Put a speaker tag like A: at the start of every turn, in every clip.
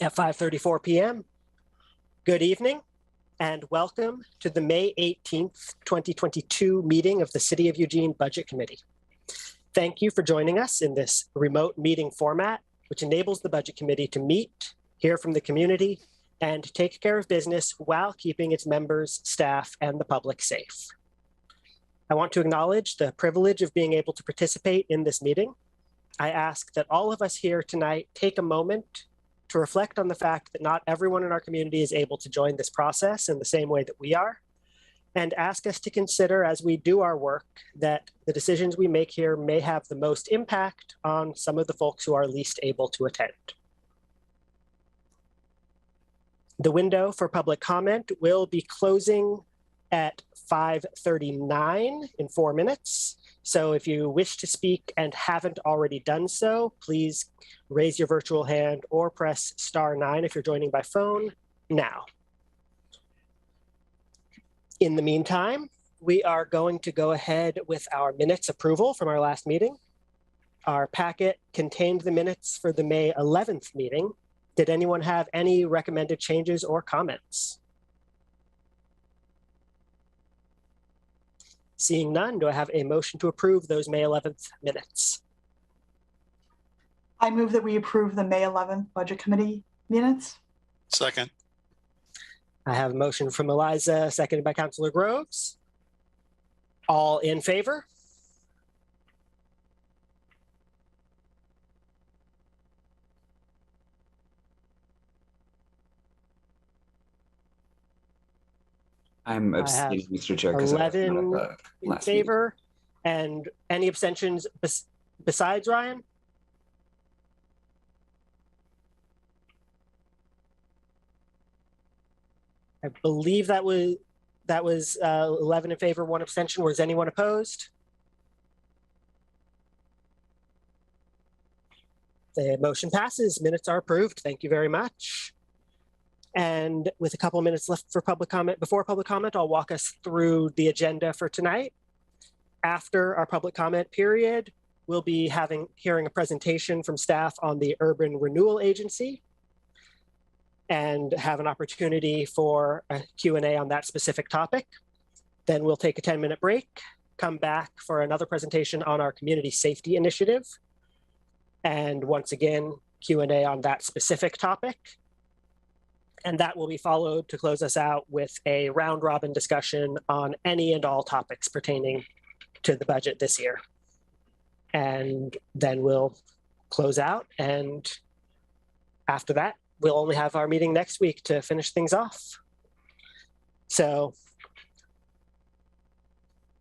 A: at 5:34 p.m. Good evening and welcome to the May 18th, 2022 meeting of the City of Eugene Budget Committee. Thank you for joining us in this remote meeting format, which enables the Budget Committee to meet, hear from the community, and take care of business while keeping its members, staff, and the public safe. I want to acknowledge the privilege of being able to participate in this meeting. I ask that all of us here tonight take a moment to reflect on the fact that not everyone in our community is able to join this process in the same way that we are, and ask us to consider as we do our work that the decisions we make here may have the most impact on some of the folks who are least able to attend. The window for public comment will be closing at 5:39 in 4 minutes. So if you wish to speak and haven't already done so, please raise your virtual hand or press *9 if you're joining by phone now. In the meantime, we are going to go ahead with our minutes approval from our last meeting. Our packet contained the minutes for the May 11th meeting. Did anyone have any recommended changes or comments? Seeing none, do I have a motion to approve those May 11th minutes?
B: I move that we approve the May 11th Budget Committee minutes.
C: Second.
A: I have a motion from Eliza, seconded by Councilor Groves. All in favor?
D: I'm abstaining, Mr. Chair, because
A: 11 in favor. And any abstentions besides Ryan? I believe that was 11 in favor, 1 abstention. Was anyone opposed? The motion passes. Minutes are approved. Thank you very much. And with a couple of minutes left for public comment, before public comment, I'll walk us through the agenda for tonight. After our public comment period, we'll be hearing a presentation from staff on the Urban Renewal Agency and have an opportunity for a Q&A on that specific topic. Then we'll take a 10-minute break, come back for another presentation on our Community Safety Initiative. And once again, Q&A on that specific topic. And that will be followed to close us out with a round robin discussion on any and all topics pertaining to the budget this year. And then we'll close out. And after that, we'll only have our meeting next week to finish things off. So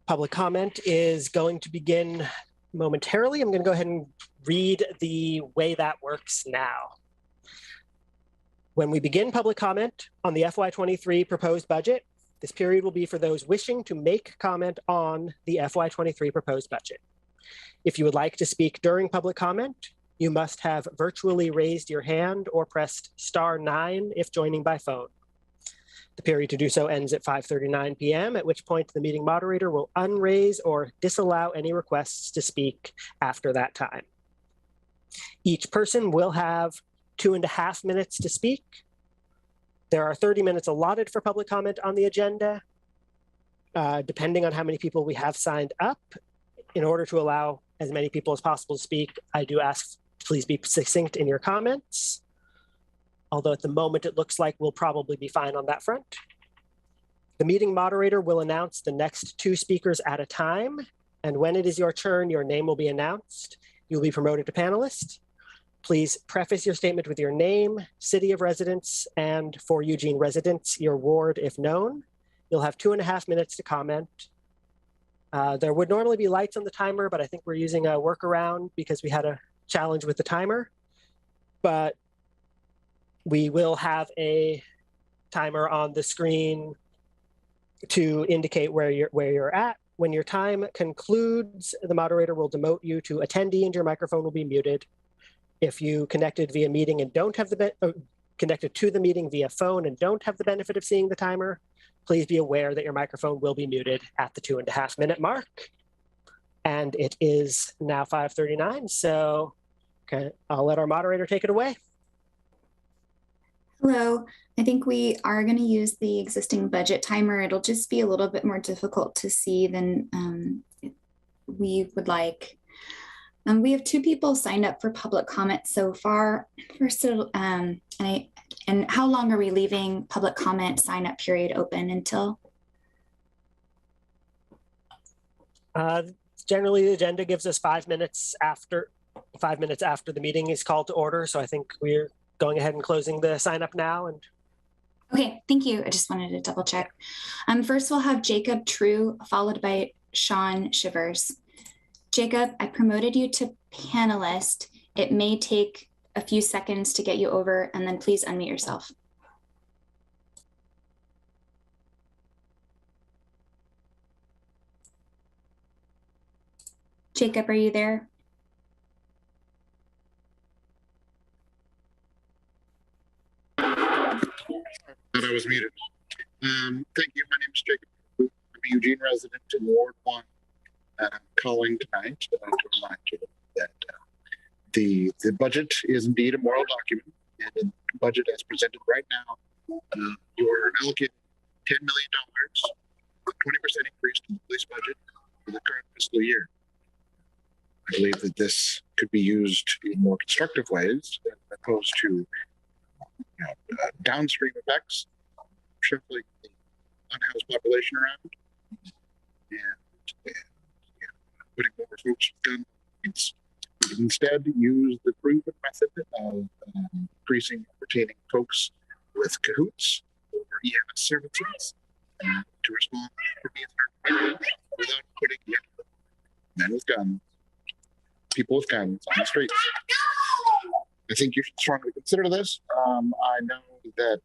A: public comment is going to begin momentarily. I'm going to go ahead and read the way that works now. When we begin public comment on the FY23 proposed budget, this period will be for those wishing to make comment on the FY23 proposed budget. If you would like to speak during public comment, you must have virtually raised your hand or pressed *9 if joining by phone. The period to do so ends at 5:39 p.m., at which point the meeting moderator will unraise or disallow any requests to speak after that time. Each person will have 2.5 minutes to speak. There are 30 minutes allotted for public comment on the agenda. Depending on how many people we have signed up, in order to allow as many people as possible to speak, I do ask please be succinct in your comments. Although at the moment it looks like we'll probably be fine on that front. The meeting moderator will announce the next 2 speakers at a time. And when it is your turn, your name will be announced. You'll be promoted to panelist. Please preface your statement with your name, city of residence, and for Eugene residents, your ward if known. You'll have 2.5 minutes to comment. There would normally be lights on the timer, but I think we're using a workaround because we had a challenge with the timer. But we will have a timer on the screen to indicate where you're at. When your time concludes, the moderator will demote you to attendee and your microphone will be muted. If you connected via meeting and don't have connected to the meeting via phone and don't have the benefit of seeing the timer, please be aware that your microphone will be muted at the 2.5 minute mark. And it is now 5:39, so okay, I'll let our moderator take it away.
C: Hello. I think we are going to use the existing budget timer. It'll just be a little bit more difficult to see than we would like. We have 2 people signed up for public comment so far. First, and how long are we leaving public comment sign up period open until?
A: Generally, the agenda gives us 5 minutes after the meeting is called to order. So I think we're going ahead and closing the sign up now. And
C: okay, thank you. I just wanted to double check. First, we'll have Jacob True, followed by Sean Shivers. Jacob, I promoted you to panelist. It may take a few seconds to get you over, and then please unmute yourself. Jacob, are you there?
E: I was muted. Thank you. My name is Jacob. I'm a Eugene resident in Ward 1. And I'm calling tonight to remind you that the budget is indeed a moral document. And in the budget as presented right now, you're allocated $10 million, a 20% increase to the police budget for the current fiscal year. I believe that this could be used in more constructive ways as opposed to downstream effects, shuffling the unhoused population around, and putting more folks with guns. We can instead use the proven method of increasing and retaining folks with cahoots or EMS services to respond to needs in our community without putting men with guns, people with guns on the streets. I think you should strongly consider this. I know that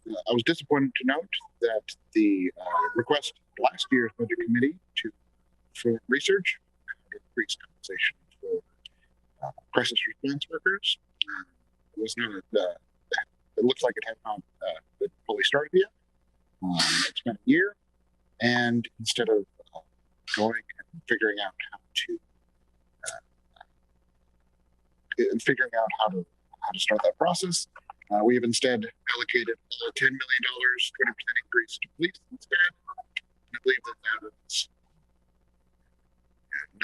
E: I was disappointed to note that the request last year's budget committee for research and increase compensation for crisis response workers was not. It looks like it had not been fully started yet. It's been a year, and instead of going and figuring out how to start that process, we have instead allocated $10 million, 20% increase to police instead. And I believe that is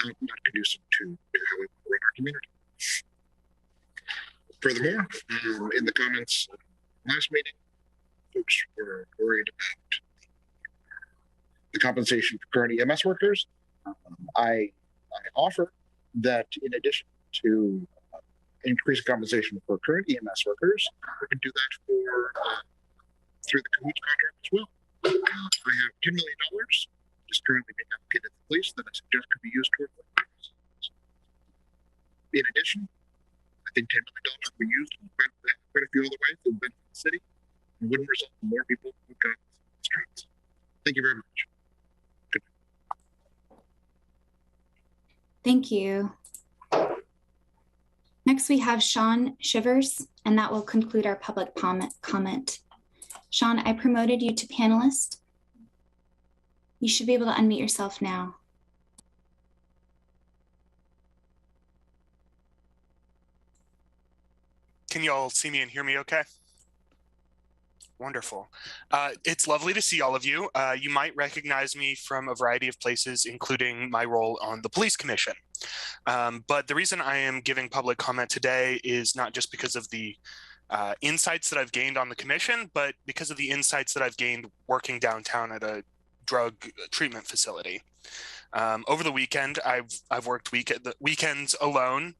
E: not conducive to how we run our community. Furthermore, in the comments last meeting, folks were worried about the compensation for current EMS workers. I offer that in addition to increased compensation for current EMS workers, we can do that for through the cahoots contract as well. I have $10 million just currently being allocated to the police that I suggest could be used towards workers. In addition, I think $10 million could be used in quite a few other ways that would benefit the city and wouldn't result in more people who got on the streets. Thank you very much. Good night.
C: Thank you. Next, we have Sean Shivers, and that will conclude our public comment. Sean, I promoted you to panelist. You should be able to unmute yourself now.
F: Can you all see me and hear me okay? Wonderful. It's lovely to see all of you. You might recognize me from a variety of places, including my role on the police commission. But the reason I am giving public comment today is not just because of the insights that I've gained on the commission, but because of the insights that I've gained working downtown at a drug treatment facility. Over the weekend, I've worked weekends alone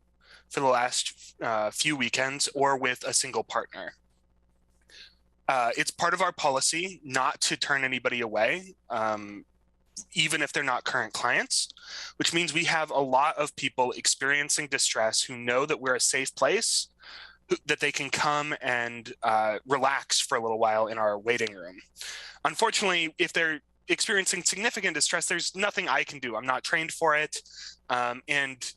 F: for the last few weekends or with a single partner. It's part of our policy not to turn anybody away, even if they're not current clients, which means we have a lot of people experiencing distress who know that we're a safe place, that they can come and relax for a little while in our waiting room. Unfortunately, if they're experiencing significant distress, there's nothing I can do. I'm not trained for it. And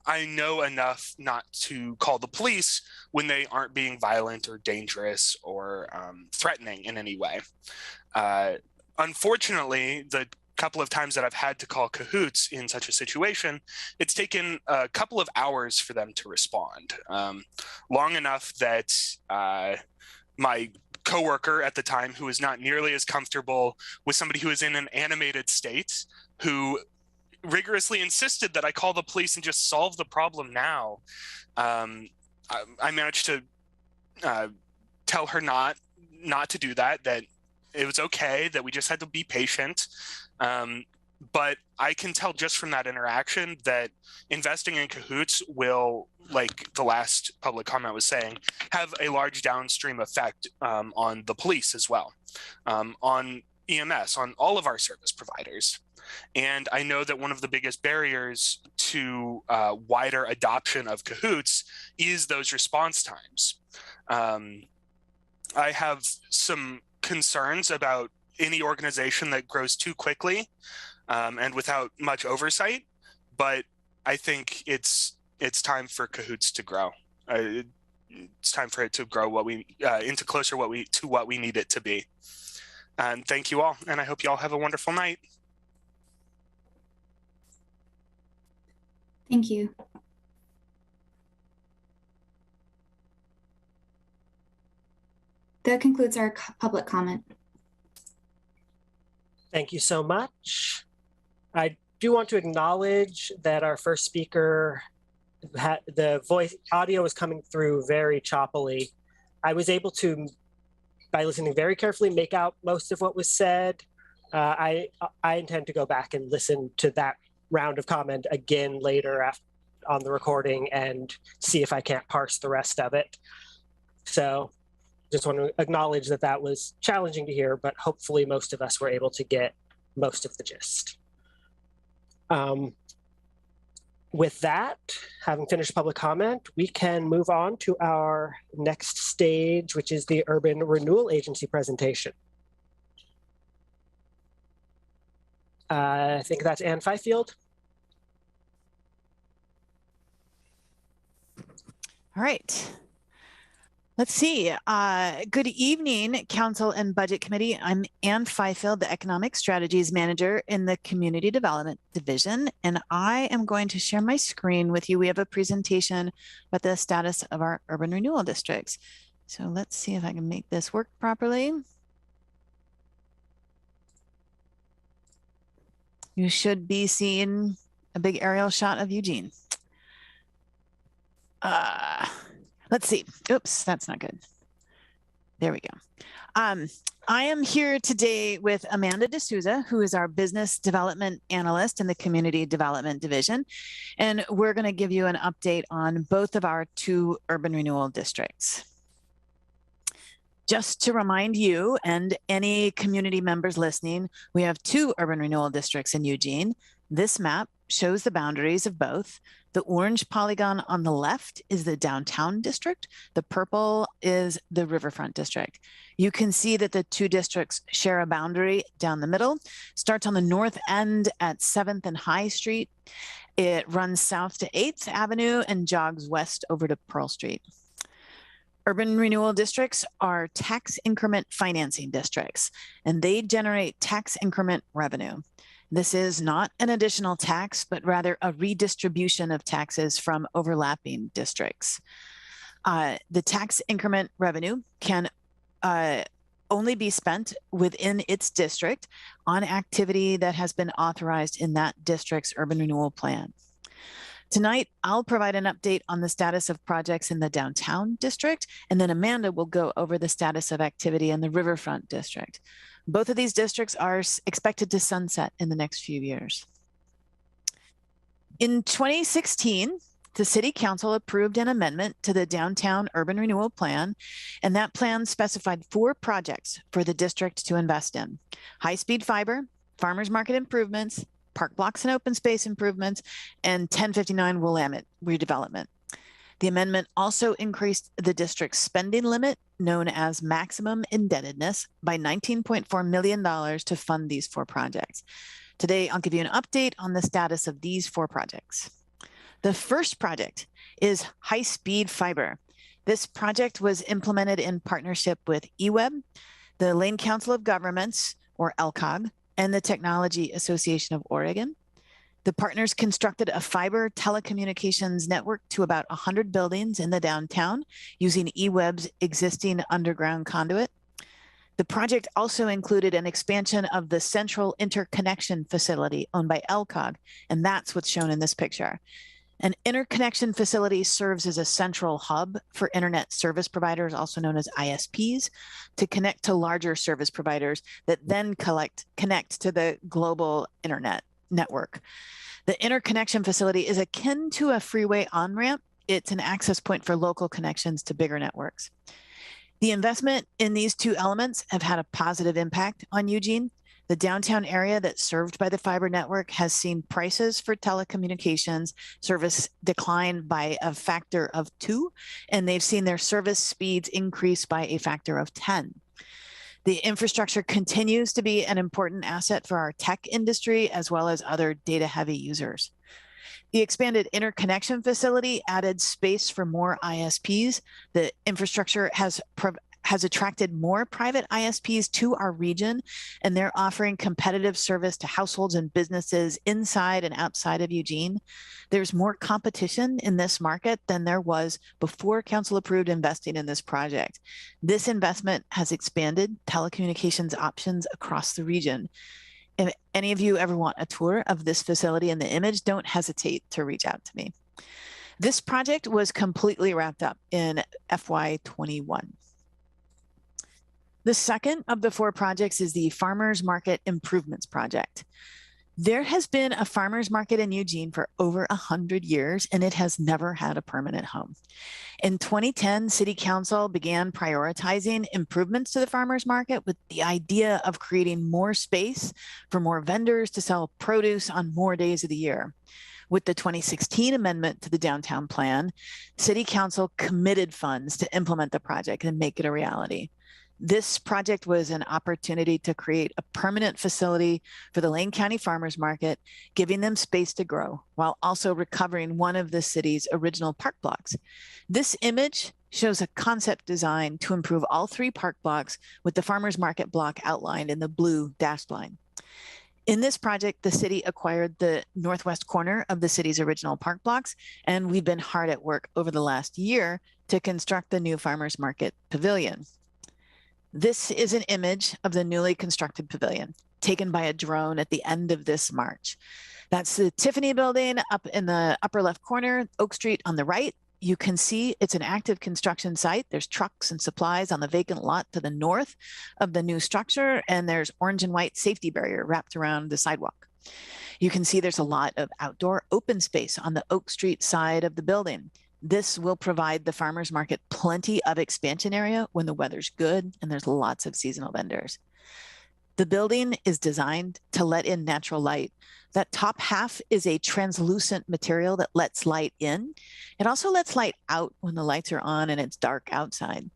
F: I know enough not to call the police when they aren't being violent or dangerous or threatening in any way. Unfortunately, the couple of times that I've had to call cahoots in such a situation, it's taken a couple of hours for them to respond, long enough that my coworker at the time, who was not nearly as comfortable with somebody who is in an animated state, who rigorously insisted that I call the police and just solve the problem now. I managed to tell her not to do that, that it was okay, that we just had to be patient. But I can tell just from that interaction that investing in cahoots will, like the last public comment was saying, have a large downstream effect on the police as well, on EMS, on all of our service providers. And I know that one of the biggest barriers to wider adoption of cahoots is those response times. I have some concerns about any organization that grows too quickly and without much oversight, but I think it's time for cahoots to grow. It's time for it to grow into closer to what we need it to be. And thank you all, and I hope you all have a wonderful night.
C: Thank you. That concludes our public comment.
A: Thank you so much. I do want to acknowledge that our first speaker, the voice audio was coming through very choppily. I was able to, by listening very carefully, make out most of what was said. I intend to go back and listen to that round of comment again later on the recording and see if I can't parse the rest of it. So just want to acknowledge that that was challenging to hear, but hopefully most of us were able to get most of the gist. With that, having finished public comment, we can move on to our next stage, which is the Urban Renewal Agency presentation. I think that's Ann Fifield.
G: All right. Let's see. Good evening, Council and Budget Committee. I'm Ann Fifield, the Economic Strategies Manager in the Community Development Division, and I am going to share my screen with you. We have a presentation about the status of our urban renewal districts. So let's see if I can make this work properly. You should be seeing a big aerial shot of Eugene. Let's see. Oops, that's not good. There we go. I am here today with Amanda D'Souza, who is our Business Development Analyst in the Community Development Division. And we're going to give you an update on both of our two urban renewal districts. Just to remind you and any community members listening, we have two urban renewal districts in Eugene. This map shows the boundaries of both. The orange polygon on the left is the downtown district. The purple is the Riverfront district. You can see that the two districts share a boundary down the middle. Starts on the north end at 7th and High Street. It runs south to 8th Avenue and jogs west over to Pearl Street. Urban renewal districts are tax increment financing districts, and they generate tax increment revenue. This is not an additional tax, but rather a redistribution of taxes from overlapping districts. The tax increment revenue can only be spent within its district on activity that has been authorized in that district's urban renewal plan. Tonight, I'll provide an update on the status of projects in the downtown district, and then Amanda will go over the status of activity in the Riverfront district. Both of these districts are expected to sunset in the next few years. In 2016, the City Council approved an amendment to the Downtown Urban Renewal Plan, and that plan specified 4 projects for the district to invest in: high-speed fiber, farmers market improvements, park blocks and open space improvements, and 1059 Willamette redevelopment. The amendment also increased the district's spending limit, known as maximum indebtedness, by $19.4 million to fund these 4 projects. Today, I'll give you an update on the status of these 4 projects. The first project is high-speed fiber. This project was implemented in partnership with EWEB, the Lane Council of Governments, or LCOG, and the Technology Association of Oregon. The partners constructed a fiber telecommunications network to about 100 buildings in the downtown using eWeb's existing underground conduit. The project also included an expansion of the central interconnection facility owned by LCOG, and that's what's shown in this picture. An interconnection facility serves as a central hub for internet service providers, also known as ISPs, to connect to larger service providers that then connect to the global internet network. The interconnection facility is akin to a freeway on-ramp. It's an access point for local connections to bigger networks. The investment in these two elements have had a positive impact on Eugene. The downtown area that's served by the fiber network has seen prices for telecommunications service decline by a factor of 2, and they've seen their service speeds increase by a factor of 10. The infrastructure continues to be an important asset for our tech industry as well as other data-heavy users. The expanded interconnection facility added space for more ISPs. The infrastructure has attracted more private ISPs to our region, and they're offering competitive service to households and businesses inside and outside of Eugene. There's more competition in this market than there was before council approved investing in this project. This investment has expanded telecommunications options across the region. If any of you ever want a tour of this facility in the image, don't hesitate to reach out to me. This project was completely wrapped up in FY21. The second of the 4 projects is the Farmers Market Improvements Project. There has been a farmers market in Eugene for over 100 years, and it has never had a permanent home. In 2010, City Council began prioritizing improvements to the farmers market with the idea of creating more space for more vendors to sell produce on more days of the year. With the 2016 amendment to the downtown plan, City Council committed funds to implement the project and make it a reality. This project was an opportunity to create a permanent facility for the Lane County Farmers Market, giving them space to grow while also recovering one of the city's original park blocks. This image shows a concept design to improve all 3 park blocks with the Farmers Market block outlined in the blue dashed line. In this project, the city acquired the northwest corner of the city's original park blocks, and we've been hard at work over the last year to construct the new Farmers Market Pavilion. This is an image of the newly constructed pavilion taken by a drone at the end of this March. That's the Tiffany building up in the upper left corner, Oak Street on the right. You can see it's an active construction site. There's trucks and supplies on the vacant lot to the north of the new structure, and there's orange and white safety barrier wrapped around the sidewalk. You can see there's a lot of outdoor open space on the Oak Street side of the building. This will provide the farmers market plenty of expansion area when the weather's good and there's lots of seasonal vendors. The building is designed to let in natural light. That top half is a translucent material that lets light in. It also lets light out when the lights are on and it's dark outside.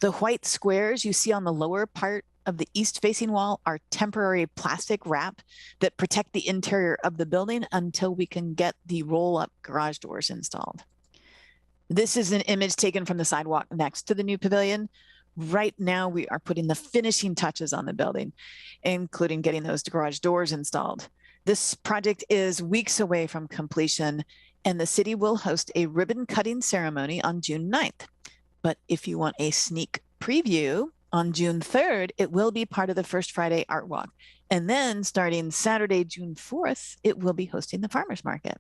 G: The white squares you see on the lower part of the east-facing wall are temporary plastic wrap that protect the interior of the building until we can get the roll-up garage doors installed. This is an image taken from the sidewalk next to the new pavilion. Right now, we are putting the finishing touches on the building, including getting those garage doors installed. This project is weeks away from completion, and the city will host a ribbon cutting ceremony on June 9th. But if you want a sneak preview, on June 3rd, it will be part of the First Friday Art Walk. And then starting Saturday, June 4th, it will be hosting the farmers market.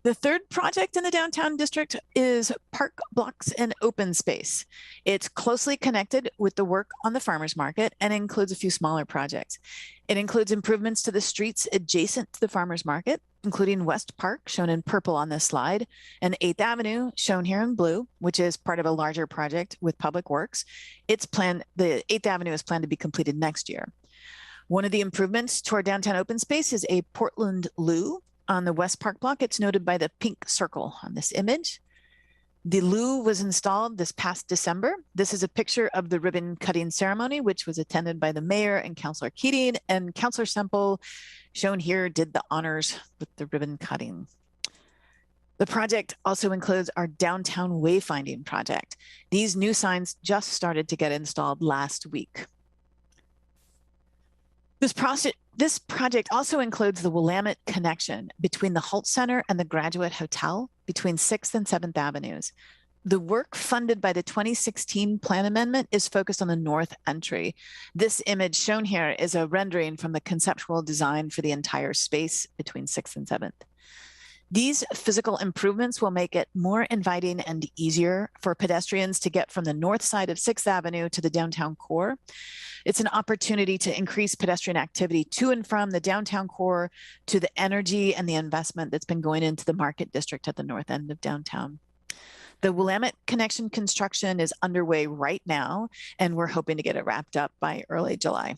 G: The third project in the downtown district is Park Blocks and Open Space. It's closely connected with the work on the farmers market and includes a few smaller projects. It includes improvements to the streets adjacent to the farmers market, including West Park, shown in purple on this slide, and 8th Avenue, shown here in blue, which is part of a larger project with Public Works. The 8th Avenue is planned to be completed next year. One of the improvements to our downtown open space is a Portland Loo. On the West Park block, it's noted by the pink circle on this image. The loo was installed this past December. This is a picture of the ribbon cutting ceremony, which was attended by the mayor and Councilor Keating, and Councilor Semple, shown here, did the honors with the ribbon cutting. The project also includes our downtown wayfinding project. These new signs just started to get installed last week. This This project also includes the Willamette connection between the Holt Center and the Graduate Hotel between 6th and 7th Avenues. The work funded by the 2016 plan amendment is focused on the north entry. This image shown here is a rendering from the conceptual design for the entire space between 6th and 7th. These physical improvements will make it more inviting and easier for pedestrians to get from the north side of 6th Avenue to the downtown core. It's an opportunity to increase pedestrian activity to and from the downtown core, to the energy and the investment that's been going into the market district at the north end of downtown. The Willamette connection construction is underway right now, and we're hoping to get it wrapped up by early July.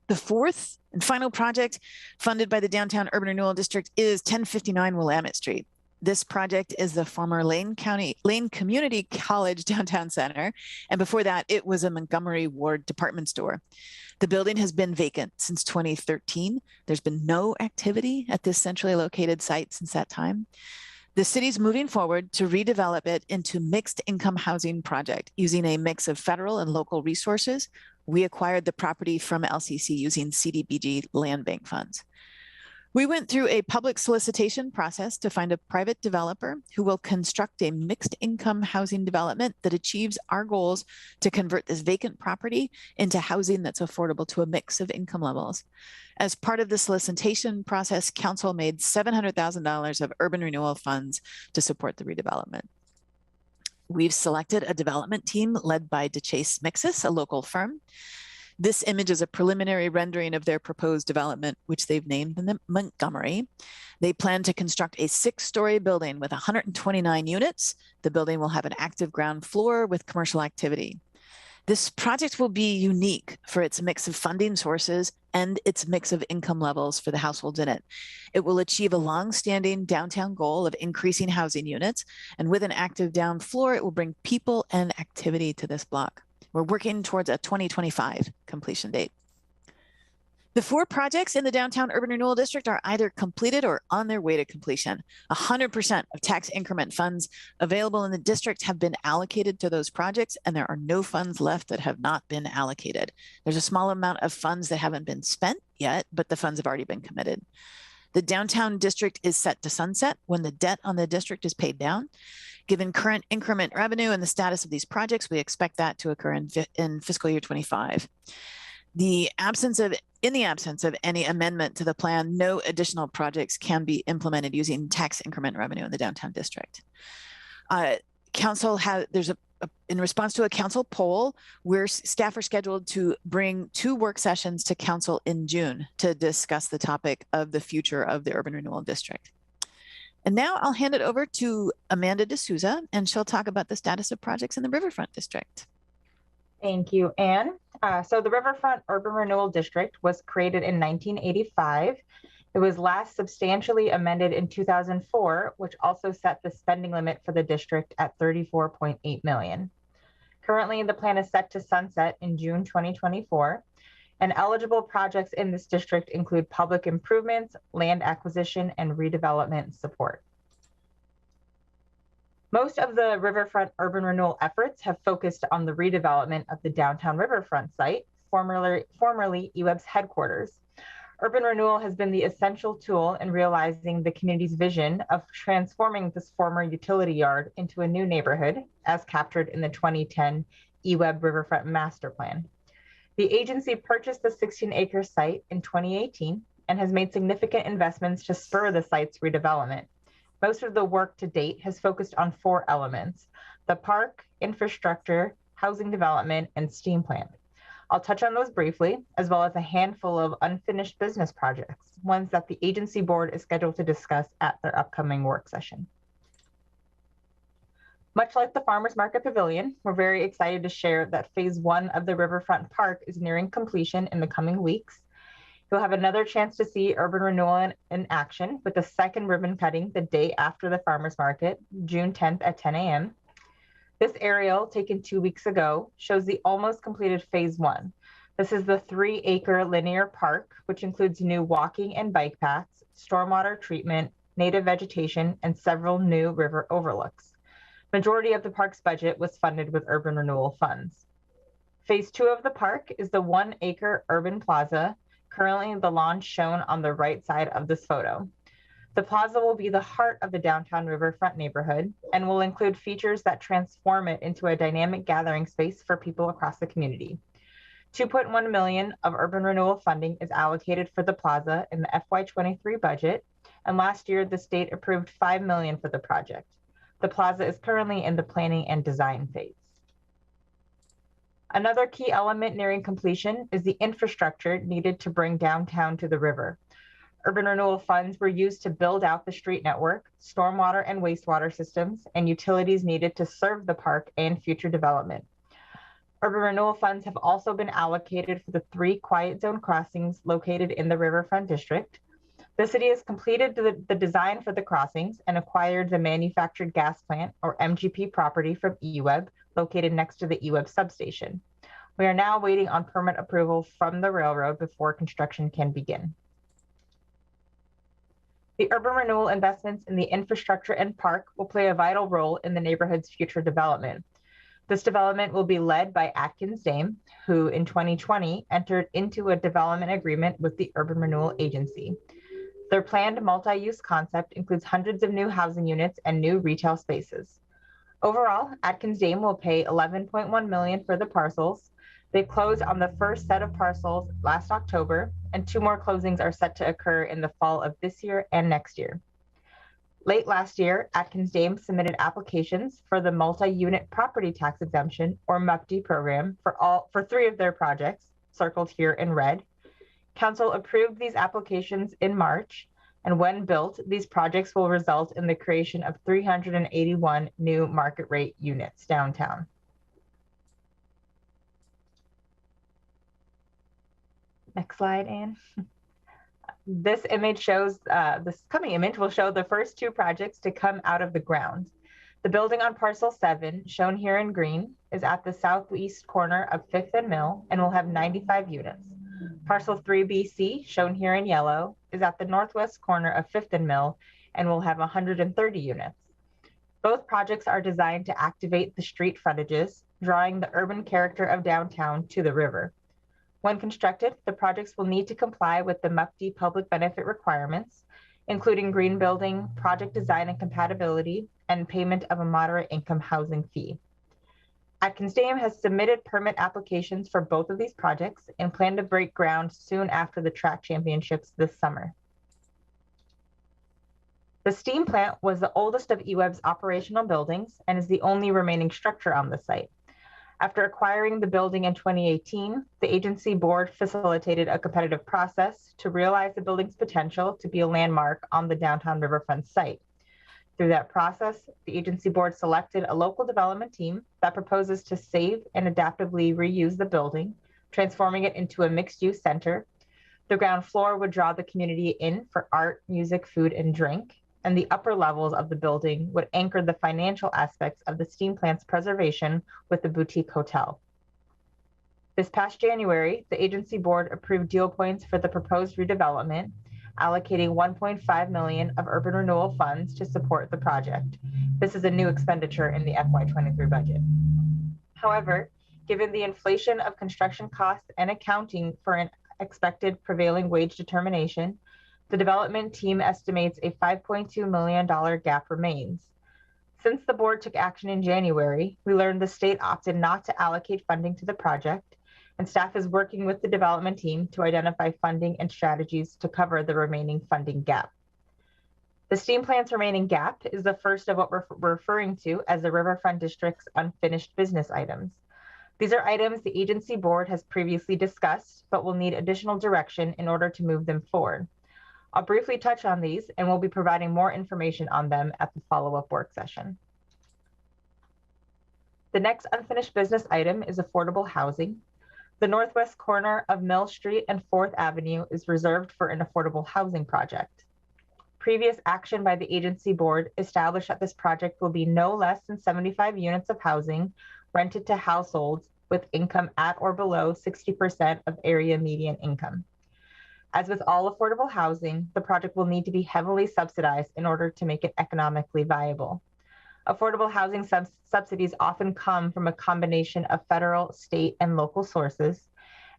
G: The fourth and final project funded by the Downtown Urban Renewal District is 1059 Willamette Street. This project is the former Lane Community College Downtown Center, and before that, it was a Montgomery Ward department store. The building has been vacant since 2013. There's been no activity at this centrally located site since that time. The city's moving forward to redevelop it into mixed income housing project using a mix of federal and local resources. We acquired the property from LCC using CDBG land bank funds. We went through a public solicitation process to find a private developer who will construct a mixed income housing development that achieves our goals to convert this vacant property into housing that's affordable to a mix of income levels. As part of the solicitation process, council made $700,000 of urban renewal funds to support the redevelopment. We've selected a development team led by DeChase Mixis, a local firm. This image is a preliminary rendering of their proposed development, which they've named the Montgomery. They plan to construct a 6-story building with 129 units. The building will have an active ground floor with commercial activity. This project will be unique for its mix of funding sources and its mix of income levels for the households in it. It will achieve a long-standing downtown goal of increasing housing units, and with an active down floor, it will bring people and activity to this block. We're working towards a 2025 completion date. The 4 projects in the Downtown Urban Renewal District are either completed or on their way to completion. 100% of tax increment funds available in the district have been allocated to those projects, and there are no funds left that have not been allocated. There's a small amount of funds that haven't been spent yet, but the funds have already been committed. The downtown district is set to sunset when the debt on the district is paid down. Given current increment revenue and the status of these projects, we expect that to occur in fiscal year 25. In the absence of any amendment to the plan, no additional projects can be implemented using tax increment revenue in the downtown district. In response to a council poll, staff are scheduled to bring 2 work sessions to council in June to discuss the topic of the future of the Urban Renewal District. And now I'll hand it over to Amanda D'Souza, and she'll talk about the status of projects in the Riverfront District.
H: Thank you, Anne. So the Riverfront Urban Renewal District was created in 1985. It was last substantially amended in 2004, which also set the spending limit for the district at $34.8 million. Currently, the plan is set to sunset in June 2024, and eligible projects in this district include public improvements, land acquisition, and redevelopment support. Most of the Riverfront urban renewal efforts have focused on the redevelopment of the downtown Riverfront site, formerly UWEB's headquarters. Urban renewal has been the essential tool in realizing the community's vision of transforming this former utility yard into a new neighborhood, as captured in the 2010 UWEB Riverfront Master Plan. The agency purchased the 16-acre site in 2018 and has made significant investments to spur the site's redevelopment. Most of the work to date has focused on 4 elements: the park, infrastructure, housing development, and steam plant. I'll touch on those briefly, as well as a handful of unfinished business projects, ones that the agency board is scheduled to discuss at their upcoming work session. Much like the Farmers Market Pavilion, we're very excited to share that phase 1 of the Riverfront Park is nearing completion in the coming weeks. You'll have another chance to see urban renewal in action with the second ribbon cutting the day after the farmers market, June 10th at 10 a.m. This aerial, taken 2 weeks ago, shows the almost completed phase 1. This is the 3-acre linear park, which includes new walking and bike paths, stormwater treatment, native vegetation, and several new river overlooks. Majority of the park's budget was funded with urban renewal funds. Phase 2 of the park is the 1-acre urban plaza, currently the lawn shown on the right side of this photo. The plaza will be the heart of the downtown Riverfront neighborhood and will include features that transform it into a dynamic gathering space for people across the community. $2.1 million of urban renewal funding is allocated for the plaza in the FY23 budget, and last year the state approved $5 million for the project. The plaza is currently in the planning and design phase. Another key element nearing completion is the infrastructure needed to bring downtown to the river. Urban renewal funds were used to build out the street network, stormwater and wastewater systems, and utilities needed to serve the park and future development. Urban renewal funds have also been allocated for the 3 quiet zone crossings located in the Riverfront district. The city has completed the design for the crossings and acquired the manufactured gas plant, or MGP, property from EWEB, located next to the EWEB substation. We are now waiting on permit approval from the railroad before construction can begin. The urban renewal investments in the infrastructure and park will play a vital role in the neighborhood's future development. This development will be led by Atkins Dame, who in 2020 entered into a development agreement with the Urban Renewal Agency. Their planned multi-use concept includes hundreds of new housing units and new retail spaces. Overall, Atkins Dame will pay $11.1 million for the parcels. They closed on the first set of parcels last October, and 2 more closings are set to occur in the fall of this year and next year. Late last year, Atkins Dame submitted applications for the multi-unit property tax exemption, or MUPD program, for 3 of their projects, circled here in red. Council approved these applications in March, and when built, these projects will result in the creation of 381 new market rate units downtown. Next slide, Anne. This image shows, this coming image will show the first 2 projects to come out of the ground. The building on parcel 7, shown here in green, is at the southeast corner of 5th and Mill and will have 95 units. Parcel 3BC, shown here in yellow, is at the northwest corner of 5th and Mill and will have 130 units. Both projects are designed to activate the street frontages, drawing the urban character of downtown to the river. When constructed, the projects will need to comply with the MUPD public benefit requirements, including green building, project design and compatibility, and payment of a moderate income housing fee. Atkins Dame has submitted permit applications for both of these projects and plan to break ground soon after the track championships this summer. The steam plant was the oldest of EWEB's operational buildings and is the only remaining structure on the site. After acquiring the building in 2018, the agency board facilitated a competitive process to realize the building's potential to be a landmark on the downtown Riverfront site. Through that process, the agency board selected a local development team that proposes to save and adaptively reuse the building, transforming it into a mixed-use center. The ground floor would draw the community in for art, music, food, and drink, and the upper levels of the building would anchor the financial aspects of the steam plant's preservation with the boutique hotel. This past January, the agency board approved deal points for the proposed redevelopment, allocating $1.5 million of urban renewal funds to support the project. This is a new expenditure in the FY23 budget. However, given the inflation of construction costs and accounting for an expected prevailing wage determination, the development team estimates a $5.2 million gap remains. Since the board took action in January, we learned the state opted not to allocate funding to the project, and staff is working with the development team to identify funding and strategies to cover the remaining funding gap. The steam plant's remaining gap is the first of what we're referring to as the Riverfront District's unfinished business items. These are items the agency board has previously discussed, but will need additional direction in order to move them forward. I'll briefly touch on these, and we'll be providing more information on them at the follow-up work session. The next unfinished business item is affordable housing. The northwest corner of Mill Street and 4th Avenue is reserved for an affordable housing project. Previous action by the agency board established that this project will be no less than 75 units of housing rented to households with income at or below 60% of area median income. As with all affordable housing, the project will need to be heavily subsidized in order to make it economically viable. Affordable housing subsidies often come from a combination of federal, state, and local sources,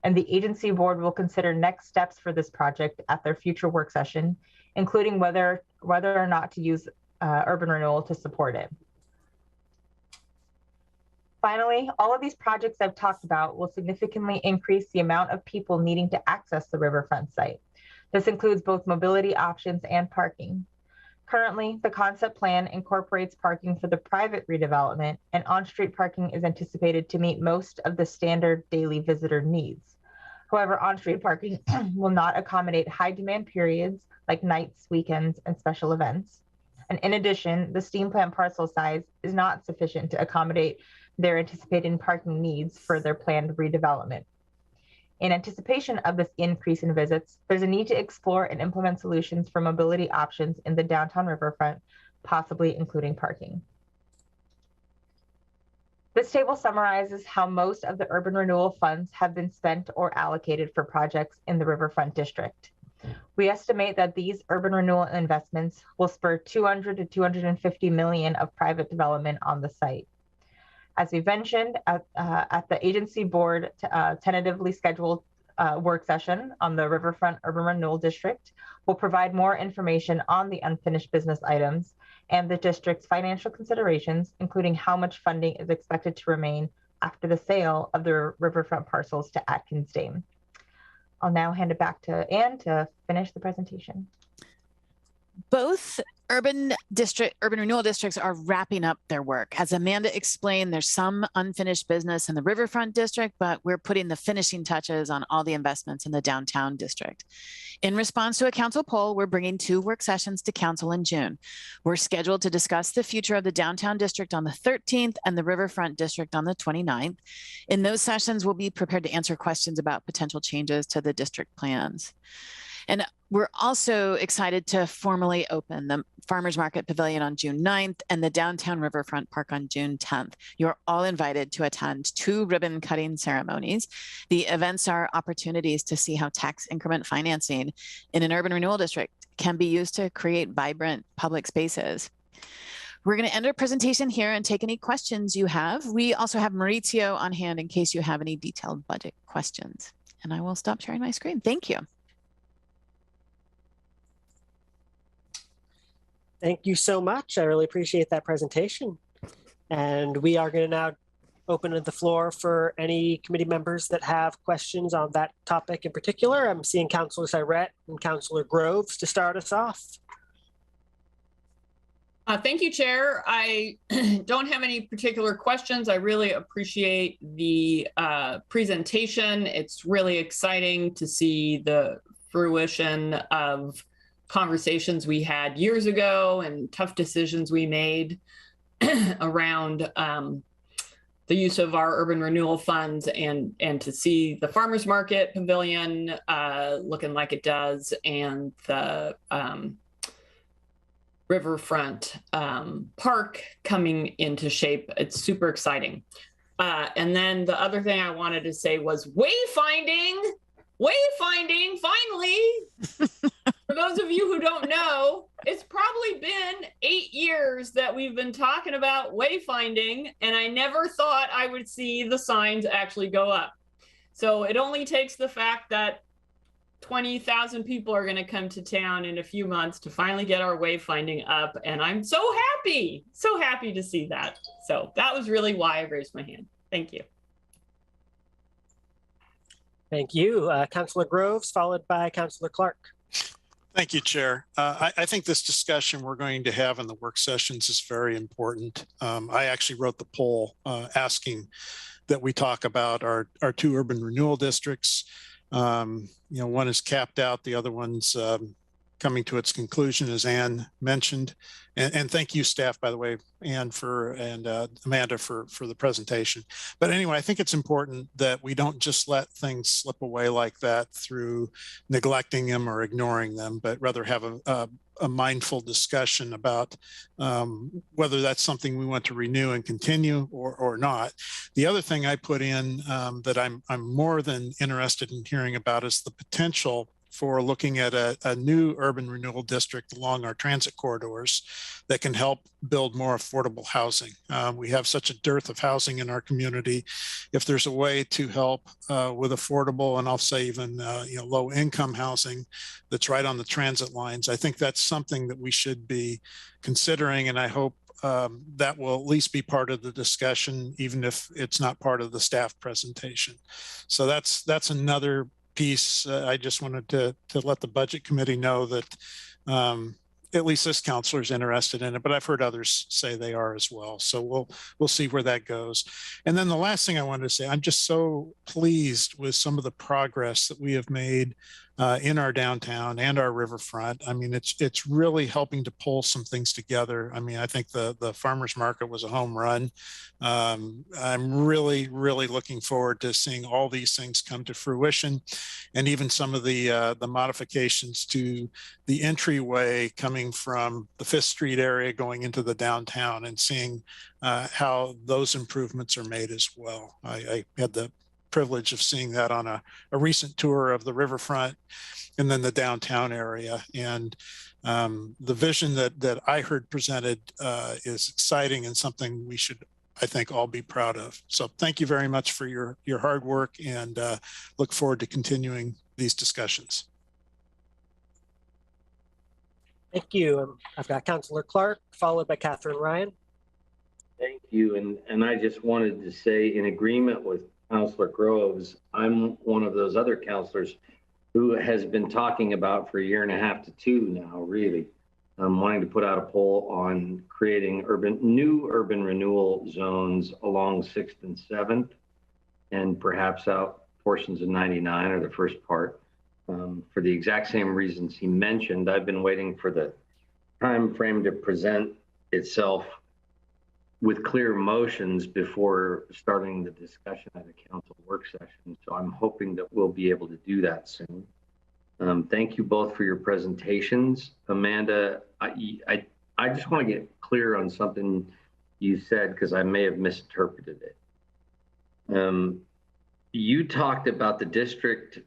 H: and the agency board will consider next steps for this project at their future work session, including whether or not to use urban renewal to support it. Finally, all of these projects I've talked about will significantly increase the amount of people needing to access the riverfront site. This includes both mobility options and parking. Currently, the concept plan incorporates parking for the private redevelopment, and on-street parking is anticipated to meet most of the standard daily visitor needs. However, on-street parking will not accommodate high demand periods like nights, weekends, and special events. And in addition, the steam plant parcel size is not sufficient to accommodate their anticipated parking needs for their planned redevelopment. In anticipation of this increase in visits, there's a need to explore and implement solutions for mobility options in the downtown riverfront, possibly including parking. This table summarizes how most of the urban renewal funds have been spent or allocated for projects in the riverfront district. We estimate that these urban renewal investments will spur 200 to 250 million of private development on the site. As we mentioned at the agency board tentatively scheduled work session on the Riverfront Urban Renewal District, will provide more information on the unfinished business items and the district's financial considerations, including how much funding is expected to remain after the sale of the riverfront parcels to Atkins Dame. I'll now hand it back to Anne to finish the presentation.
G: Both urban renewal districts are wrapping up their work. As Amanda explained, there's some unfinished business in the Riverfront district, but we're putting the finishing touches on all the investments in the downtown district. In response to a council poll, we're bringing 2 work sessions to council in June. We're scheduled to discuss the future of the downtown district on the 13th and the Riverfront district on the 29th. In those sessions, we'll be prepared to answer questions about potential changes to the district plans. And we're also excited to formally open the Farmers Market Pavilion on June 9th and the Downtown Riverfront Park on June 10th. You're all invited to attend 2 ribbon cutting ceremonies. The events are opportunities to see how tax increment financing in an urban renewal district can be used to create vibrant public spaces. We're going to end our presentation here and take any questions you have. We also have Maurizio on hand in case you have any detailed budget questions. And I will stop sharing my screen. Thank you.
A: Thank you so much. I really appreciate that presentation. And we are going to now open the floor for any committee members that have questions on that topic in particular. I'm seeing Councilor Syrett and Councilor Groves to start us off.
I: Thank you, Chair. I don't have any particular questions. I really appreciate the presentation. It's really exciting to see the fruition of conversations we had years ago and tough decisions we made around the use of our urban renewal funds, and to see the Farmers Market Pavilion looking like it does, and the Riverfront Park coming into shape. It's super exciting. And then the other thing I wanted to say was wayfinding, finally. For those of you who don't know, it's probably been 8 years that we've been talking about wayfinding, and I never thought I would see the signs actually go up. So it only takes the fact that 20,000 people are going to come to town in a few months to finally get our wayfinding up, and I'm so happy to see that. So that was really why I raised my hand. Thank you.
A: Thank you. Councilor Groves, followed by Councilor Clark.
J: Thank you, Chair. I think this discussion we're going to have in the work sessions is very important. I actually wrote the poll asking that we talk about our 2 urban renewal districts. One is capped out, the other one's coming to its conclusion, as Anne mentioned. And thank you, staff, by the way, Anne and Amanda for the presentation. But anyway, I think it's important that we don't just let things slip away like that through neglecting them or ignoring them, but rather have a mindful discussion about whether that's something we want to renew and continue or not. The other thing I put in that I'm more than interested in hearing about is the potential for looking at a new urban renewal district along our transit corridors that can help build more affordable housing. We have such a dearth of housing in our community. If there's a way to help with affordable, and I'll say even low income housing that's right on the transit lines, I think that's something that we should be considering. And I hope that will at least be part of the discussion, even if it's not part of the staff presentation. So that's another piece. I just wanted to let the budget committee know that at least this counselor is interested in it, but I've heard others say they are as well. So we'll see where that goes. And then the last thing I wanted to say, I'm just so pleased with some of the progress that we have made in our downtown and our riverfront. I mean, it's really helping to pull some things together. I mean, I think the farmers market was a home run. I'm really looking forward to seeing all these things come to fruition, and even some of the modifications to the entryway coming from the 5th Street area going into the downtown, and seeing how those improvements are made as well. I had the privilege of seeing that on a recent tour of the riverfront and then the downtown area. And the vision that I heard presented is exciting and something we should, I think, all be proud of. So thank you very much for your hard work, and look forward to continuing these discussions.
A: Thank you. I've got Councillor Clark, followed by Catherine Ryan.
K: Thank you. And I just wanted to say, in agreement with Councillor Groves, I'm one of those other councillors who has been talking about for a year and a half to 2 now, really, wanting to put out a poll on creating new urban renewal zones along 6th and 7th, and perhaps out portions of 99 or the first part. For the exact same reasons he mentioned, I've been waiting for the time frame to present itself with clear motions before starting the discussion at a council work session. So I'm hoping that we'll be able to do that soon. Thank you both for your presentations. Amanda, I just want to get clear on something you said, because I may have misinterpreted it. You talked about the district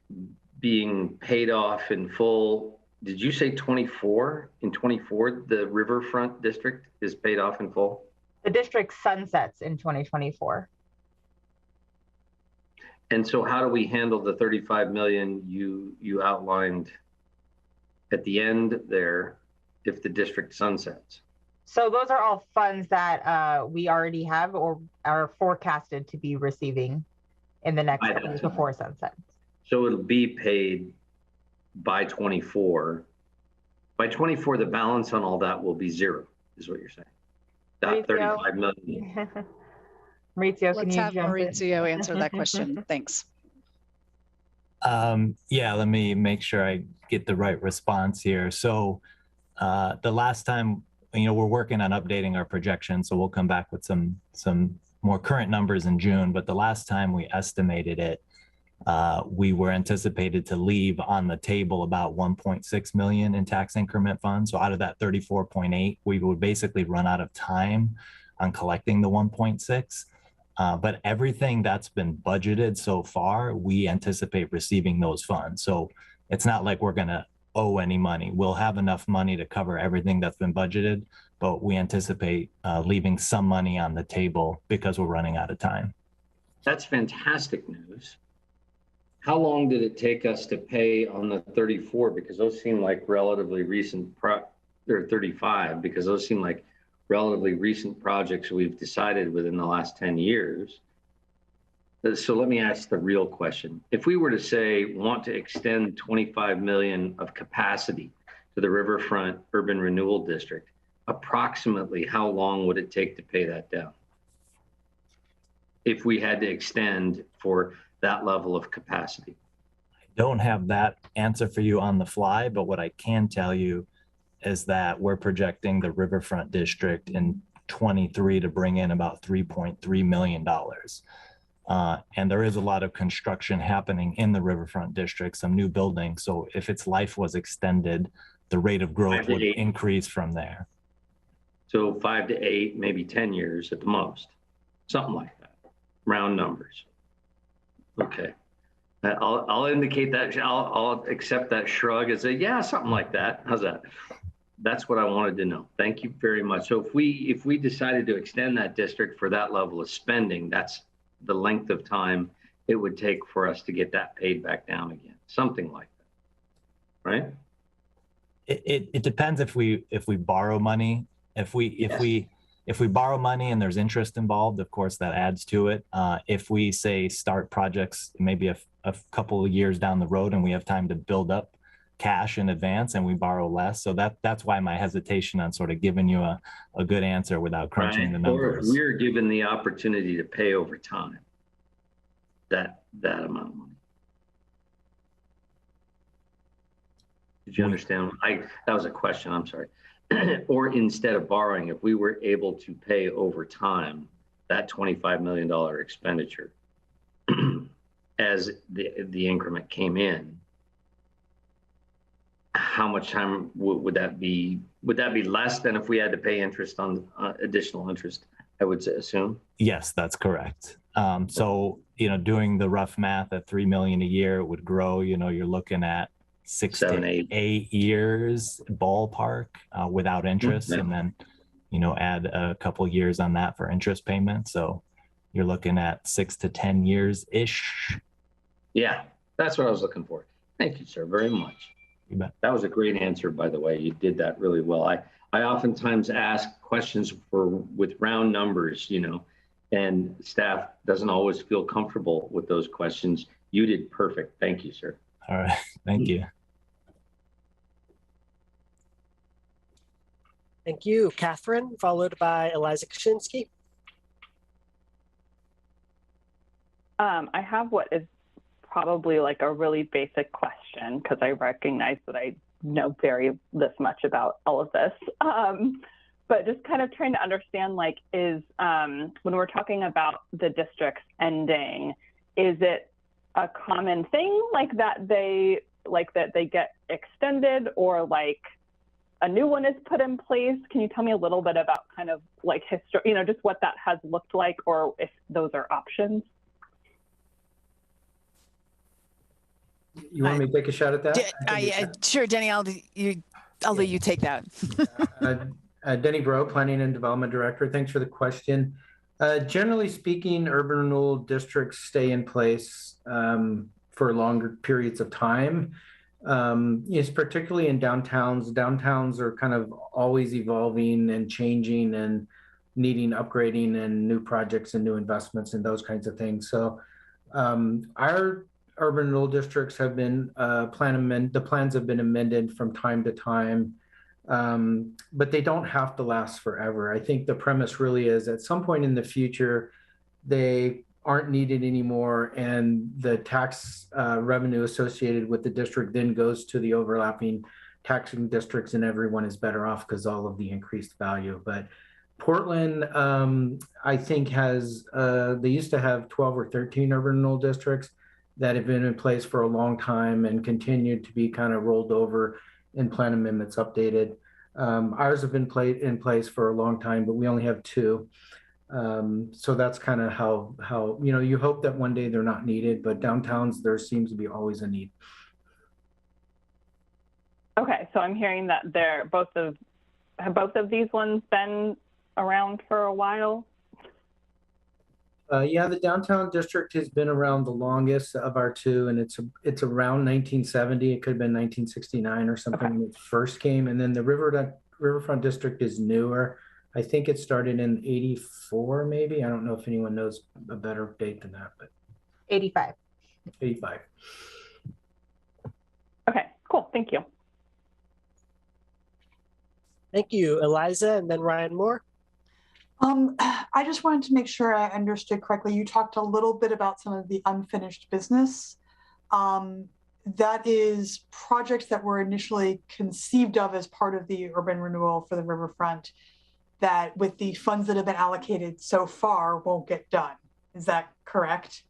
K: being paid off in full. Did you say 24? In 24, the Riverfront district is paid off in full?
H: The district sunsets in 2024.
K: And so how do we handle the 35 million you outlined at the end there if the district sunsets?
H: So those are all funds that we already have or are forecasted to be receiving in the next year before sunset.
K: So it'll be paid by 24. By 24, the balance on all that will be 0, is what you're saying. That 35 million.
H: Maurizio,
L: let's have Maurizio answer that question. Thanks.
M: Yeah, let me make sure I get the right response here. So the last time, we're working on updating our projections, so we'll come back with some more current numbers in June. But the last time we estimated it, we were anticipated to leave on the table about 1.6 million in tax increment funds. So out of that 34.8, we would basically run out of time on collecting the 1.6. But everything that's been budgeted so far, we anticipate receiving those funds. So it's not like we're going to owe any money. We'll have enough money to cover everything that's been budgeted, but we anticipate leaving some money on the table because we're running out of time.
K: That's fantastic news. How long did it take us to pay on the 34? Because those seem like relatively recent, or 35, because those seem like relatively recent projects we've decided within the last 10 years. So let me ask the real question. If we were to say, want to extend 25 million of capacity to the Riverfront Urban Renewal District, approximately how long would it take to pay that down? If we had to extend for that level of capacity?
M: I don't have that answer for you on the fly, but what I can tell you is that we're projecting the Riverfront District in 23 to bring in about $3.3 million. And there is a lot of construction happening in the Riverfront District, some new buildings. So if its life was extended, the rate of growth would increase from there.
K: So 5 to 8, maybe 10 years at the most, something like that, round numbers. Okay. I'll indicate that. I'll accept that shrug as a yeah, something like that. How's that? That's what I wanted to know. Thank you very much. So if we decided to extend that district for that level of spending, that's the length of time it would take for us to get that paid back down again. Something like that, right?
M: It depends if we borrow money. If we borrow money and there's interest involved, of course that adds to it. If we say start projects maybe a couple of years down the road and we have time to build up cash in advance and we borrow less. So that's why my hesitation on sort of giving you a good answer without crunching the numbers.
K: Or if we're given the opportunity to pay over time, that amount of money. Did you understand? That was a question, I'm sorry. Or instead of borrowing, if we were able to pay over time that $25 million expenditure as the increment came in, how much time would that be? Would that be less than if we had to pay interest on additional interest, I would assume?
M: Yes, that's correct. So, doing the rough math at $3 million a year, it would grow, you're looking at 7 to 8 years ballpark without interest. And then, add a couple years on that for interest payment. So you're looking at 6 to 10 years-ish.
K: Yeah, that's what I was looking for. Thank you, sir, very much.
M: You bet.
K: That was a great answer, by the way. You did that really well. I oftentimes ask questions with round numbers, and staff doesn't always feel comfortable with those questions. You did perfect. Thank you, sir.
M: All right. Thank you.
A: Thank you, Catherine, followed by Eliza Kaczynski.
N: I have what is probably like a really basic question because I recognize that I know this much about all of this. But just kind of trying to understand, when we're talking about the districts ending, is it a common thing that they get extended, or a new one is put in place? Can you tell me a little bit about kind of history, just what that has looked like, or if those are options?
O: You want me to take a shot at that?
G: Sure, Denny, I'll let you take that.
O: Denny Bro, Planning and Development Director. Thanks for the question. Generally speaking, urban renewal districts stay in place for longer periods of time. Yes, particularly in downtowns. Downtowns are kind of always evolving and changing and needing upgrading and new projects and new investments and those kinds of things. So our urban renewal districts have been the plans have been amended from time to time, but they don't have to last forever. I think the premise really is at some point in the future, they aren't needed anymore, and the tax revenue associated with the district then goes to the overlapping taxing districts, and everyone is better off because all of the increased value. But Portland, I think they used to have 12 or 13 urban renewal districts that have been in place for a long time and continued to be kind of rolled over and plan amendments updated. Ours have been in place for a long time, but we only have 2. So that's kind of how you hope that one day they're not needed, but downtowns, there seems to be always a need.
N: Okay, so I'm hearing that have both of these ones been around for a while?
O: Yeah, the downtown district has been around the longest of our 2, and it's around 1970. It could have been 1969 or something when it first came, and then the Riverfront district is newer. I think it started in 84, maybe. I don't know if anyone knows a better date than that, but
H: 85.
O: 85.
N: Okay, cool. Thank you.
A: Thank you, Eliza, and then Ryan Moore.
B: I just wanted to make sure I understood correctly. You talked a little bit about some of the unfinished business. That is projects that were initially conceived of as part of the urban renewal for the Riverfront that with the funds that have been allocated so far won't get done. Is that correct?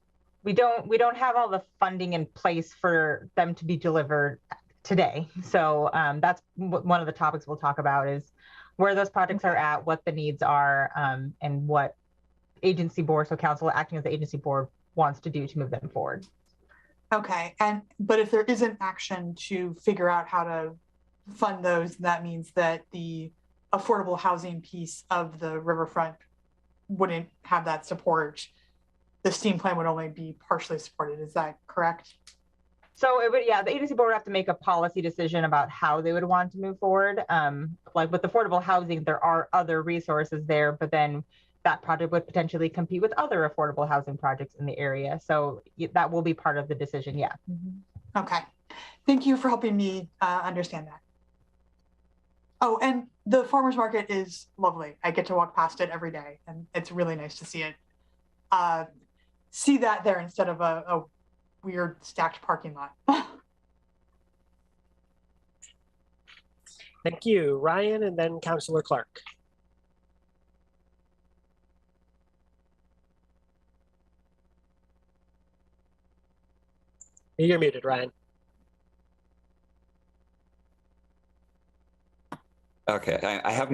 H: We don't have all the funding in place for them to be delivered today. So that's one of the topics we'll talk about is where those projects are at, what the needs are, and what agency board, so council acting as the agency board, wants to do to move them forward.
B: Okay, but if there isn't action to figure out how to fund those, that means that the affordable housing piece of the Riverfront wouldn't have that support. The STEAM plan would only be partially supported. Is that correct?
H: So it would, yeah, the agency board would have to make a policy decision about how they would want to move forward. Like with affordable housing, there are other resources there, but then that project would potentially compete with other affordable housing projects in the area. So that will be part of the decision, yeah.
B: Mm-hmm. Okay, thank you for helping me understand that. Oh, and the farmer's market is lovely. I get to walk past it every day, and it's really nice to see it. See that there instead of a weird stacked parking lot.
A: Thank you, Ryan, and then Councillor Clark. You're muted, Ryan.
D: Okay, I have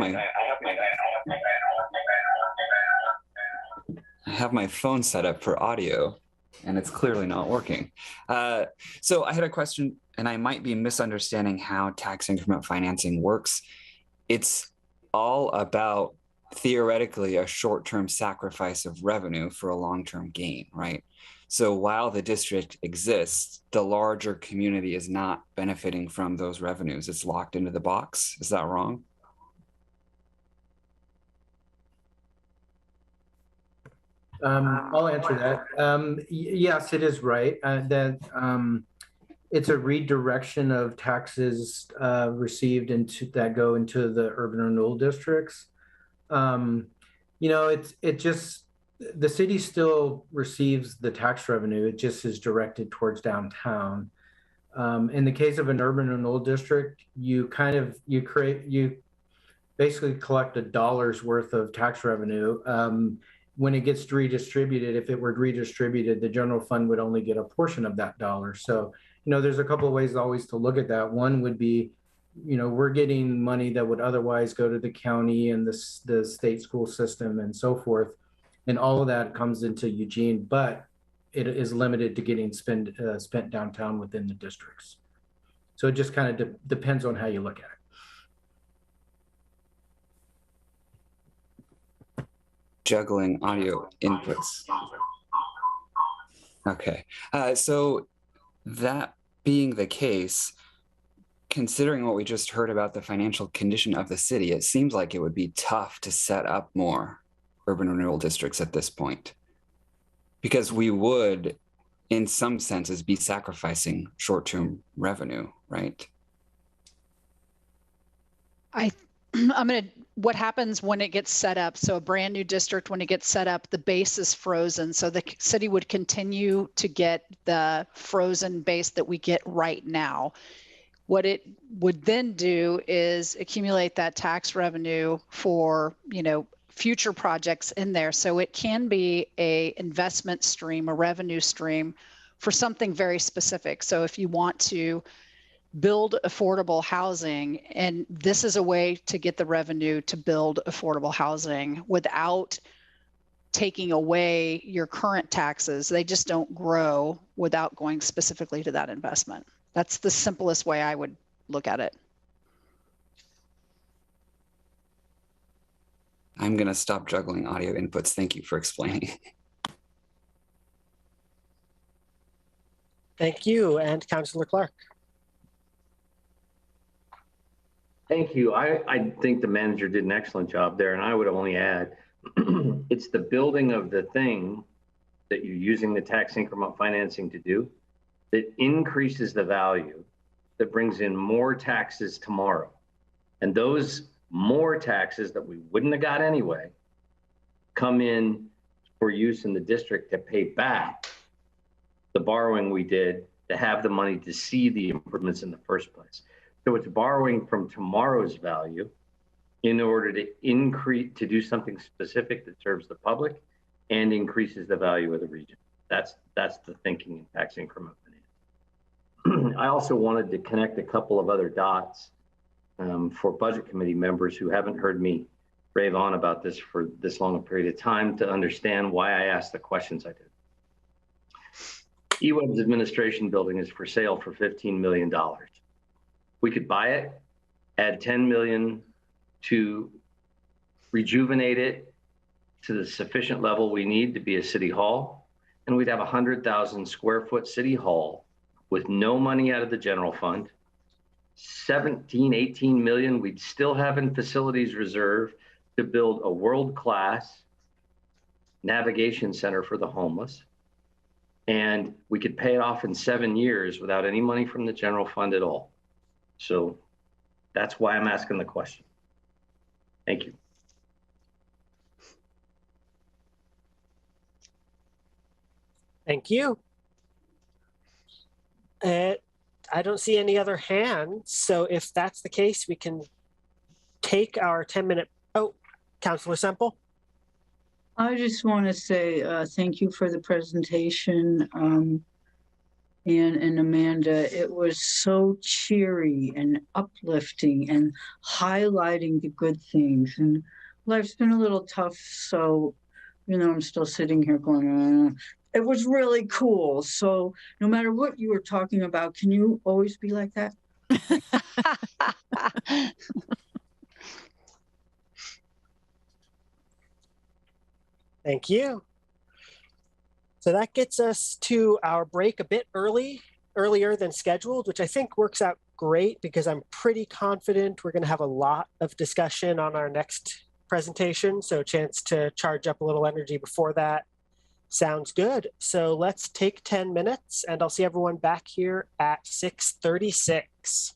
D: my phone set up for audio, and it's clearly not working. So I had a question, and I might be misunderstanding how tax increment financing works. It's all about theoretically a short-term sacrifice of revenue for a long-term gain, right? So while the district exists, the larger community is not benefiting from those revenues. It's locked into the box. Is that wrong?
O: I'll answer that. Yes, it is right. It's a redirection of taxes received that go into the urban renewal districts. The city still receives the tax revenue. It just is directed towards downtown. In the case of an urban renewal district, you basically collect $1 worth of tax revenue. When it gets redistributed, if it were redistributed, the general fund would only get a portion of that dollar. So, there's a couple of ways always to look at that. One would be, we're getting money that would otherwise go to the county and the state school system and so forth. And all of that comes into Eugene, but it is limited to getting spent downtown within the districts. So it just kind of depends on how you look at it.
D: Juggling audio inputs. Okay, so that being the case, considering what we just heard about the financial condition of the city, it seems like it would be tough to set up more urban renewal districts at this point, because we would, in some senses, be sacrificing short-term revenue, right?
L: What happens when it gets set up? So a brand new district, when it gets set up, the base is frozen. So the city would continue to get the frozen base that we get right now. What it would then do is accumulate that tax revenue for, future projects in there. So it can be a investment stream, a revenue stream for something very specific. So if you want to build affordable housing, and this is a way to get the revenue to build affordable housing without taking away your current taxes. They just don't grow without going specifically to that investment. That's the simplest way I would look at it.
D: I'm going to stop juggling audio inputs. Thank you for explaining.
A: Thank you. And Councillor Clark.
K: Thank you. I think the manager did an excellent job there, and I would only add, it's the building of the thing that you're using the tax increment financing to do that increases the value, that brings in more taxes tomorrow. And those more taxes that we wouldn't have got anyway come in for use in the district to pay back the borrowing we did to have the money to see the improvements in the first place. So it's borrowing from tomorrow's value in order to to do something specific that serves the public and increases the value of the region. That's the thinking in tax increment finance. I also wanted to connect a couple of other dots for budget committee members who haven't heard me rave on about this for this long a period of time to understand why I asked the questions I did. eWeb's administration building is for sale for $15 million. We could buy it, add 10 million to rejuvenate it to the sufficient level we need to be a city hall, and we'd have a 100,000 square foot city hall with no money out of the general fund. 17, 18 million we'd still have in facilities reserve to build a world-class navigation center for the homeless. And we could pay it off in 7 years without any money from the general fund at all. So that's why I'm asking the question. Thank you.
A: Thank you. I don't see any other hands. So if that's the case, we can take our 10-minute. Oh, Councilor Semple.
P: I just want to say thank you for the presentation. And Amanda, it was so cheery and uplifting and highlighting the good things. And life's been a little tough, so, you know, I'm still sitting here going, it was really cool. So no matter what you were talking about, can you always be like that?
A: Thank you. So that gets us to our break a bit earlier than scheduled, which I think works out great because I'm pretty confident we're going to have a lot of discussion on our next presentation. So a chance to charge up a little energy before that. Sounds good. So let's take 10 minutes and I'll see everyone back here at 6:36.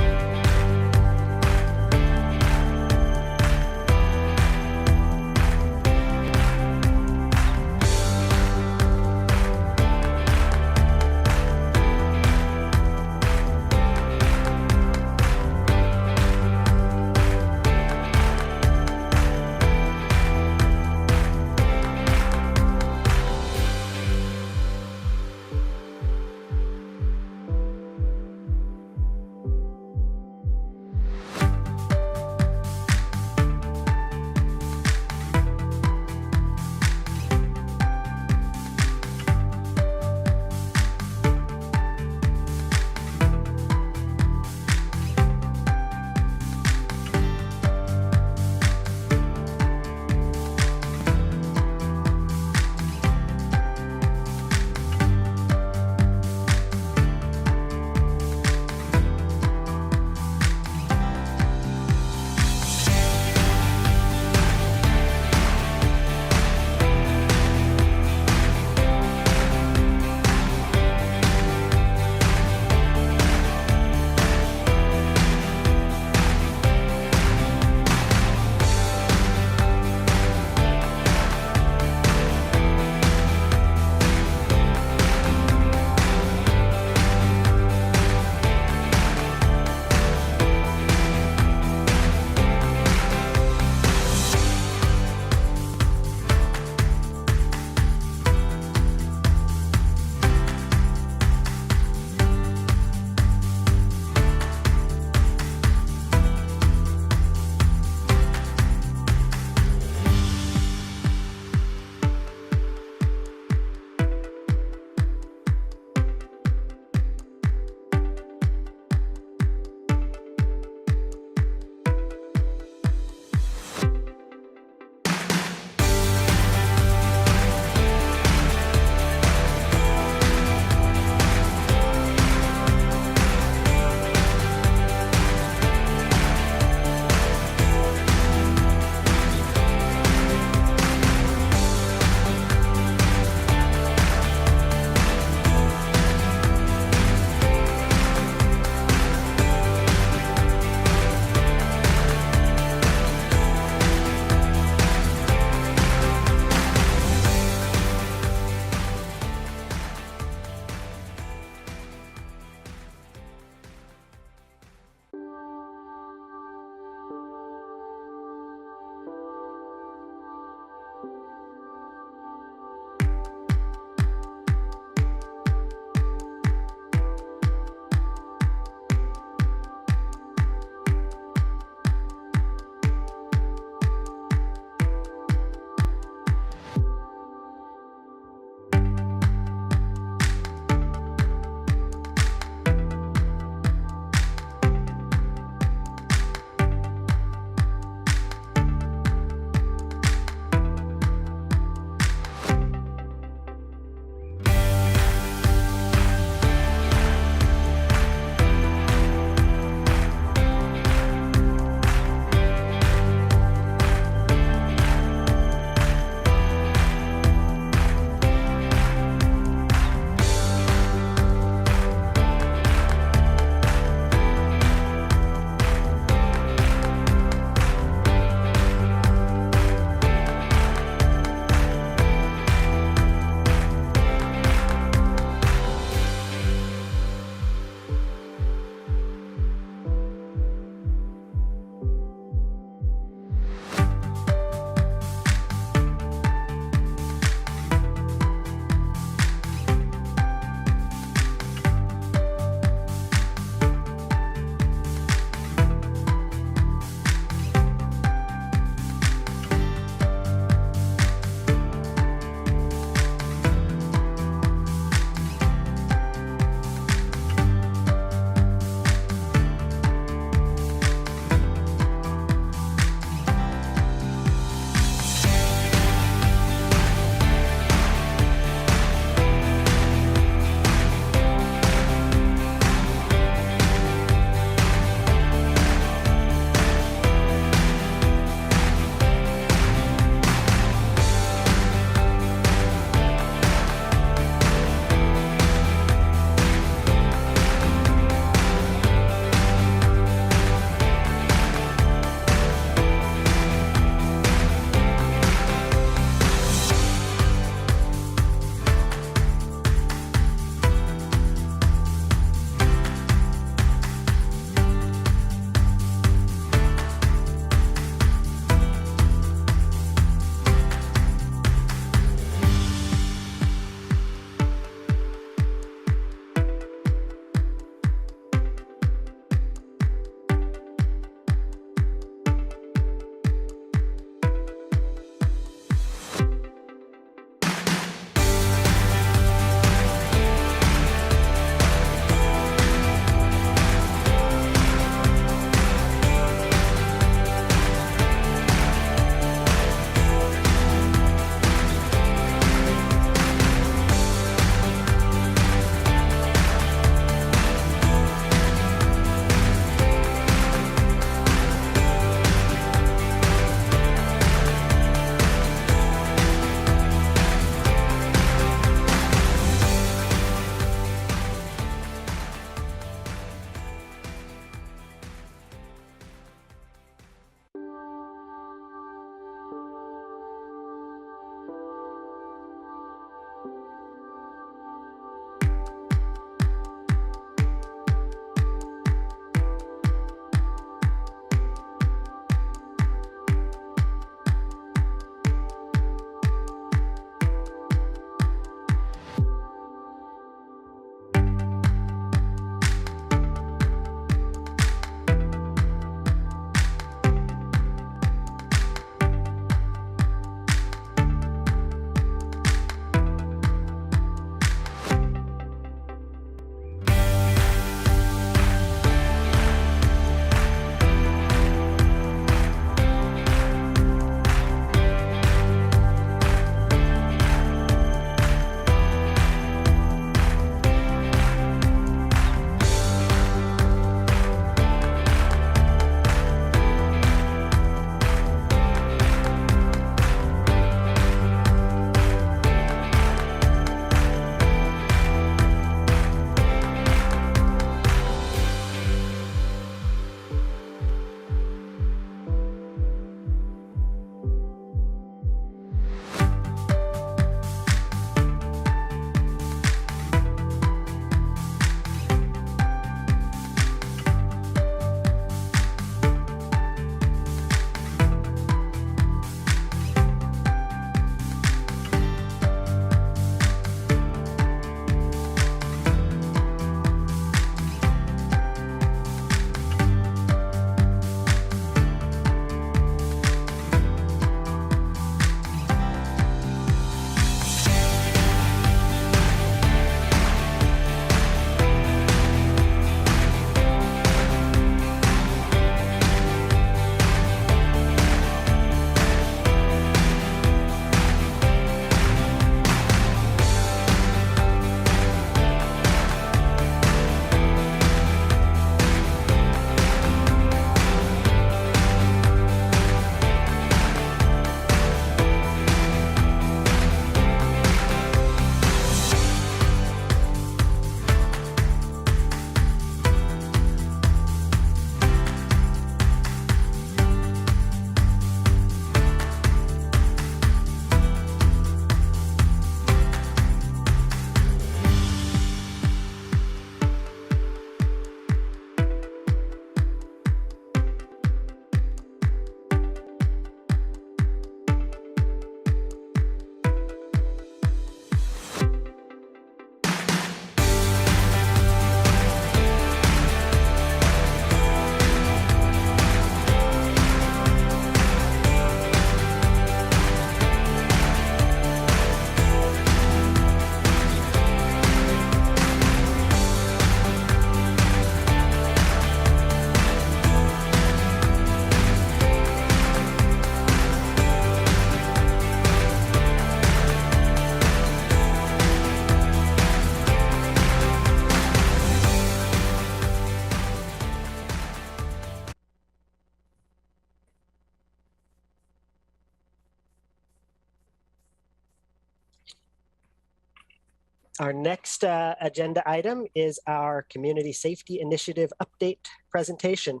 A: Our next agenda item is our Community Safety Initiative update presentation.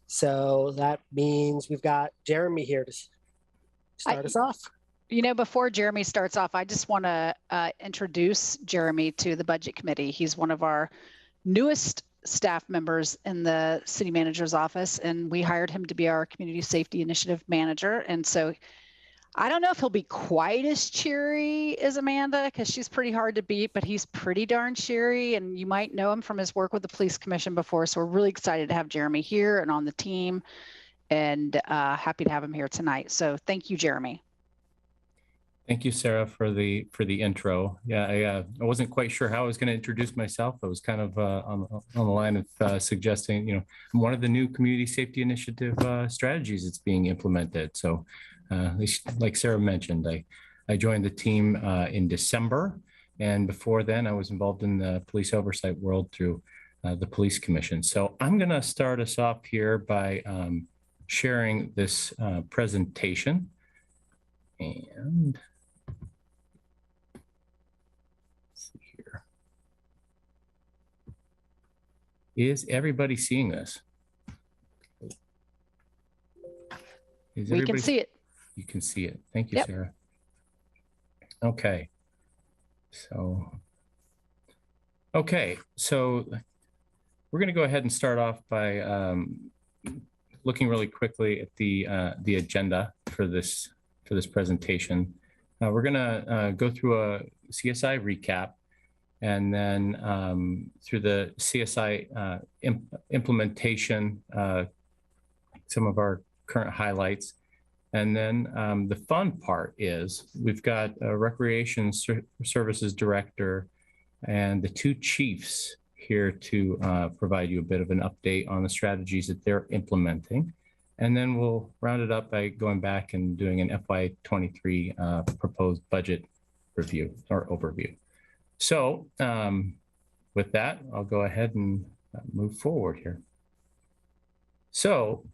A: So that means we've got Jeremy here to start us off.
L: You know, before Jeremy starts off, I just want to introduce Jeremy to the Budget Committee. He's one of our newest staff members in the city manager's office, and we hired him to be our Community Safety Initiative manager. And so I don't know if he'll be quite as cheery as Amanda, because she's pretty hard to beat, but he's pretty darn cheery, and you might know him from his work with the Police Commission before. So we're really excited to have Jeremy here and on the team, and happy to have him here tonight. So thank you, Jeremy.
Q: Thank you, Sarah, for the intro. Yeah, I wasn't quite sure how I was going to introduce myself. I was kind of on the line of suggesting, you know, I'm one of the new Community Safety Initiative strategies that's being implemented. So like Sarah mentioned, I joined the team in December, and before then I was involved in the police oversight world through the Police Commission. So I'm going to start us off here by sharing this presentation. And let's see here. Is everybody seeing this?
L: We can see it.
Q: You can see it. Thank you, Sarah. Okay. So we're going to go ahead and start off by looking really quickly at the agenda for this presentation. We're going to go through a CSI recap, and then through the CSI implementation, some of our current highlights. And then the fun part is we've got a Recreation Services Director and the two chiefs here to provide you a bit of an update on the strategies that they're implementing. And then we'll round it up by going back and doing an FY23 proposed budget review or overview. So with that, I'll go ahead and move forward here. So,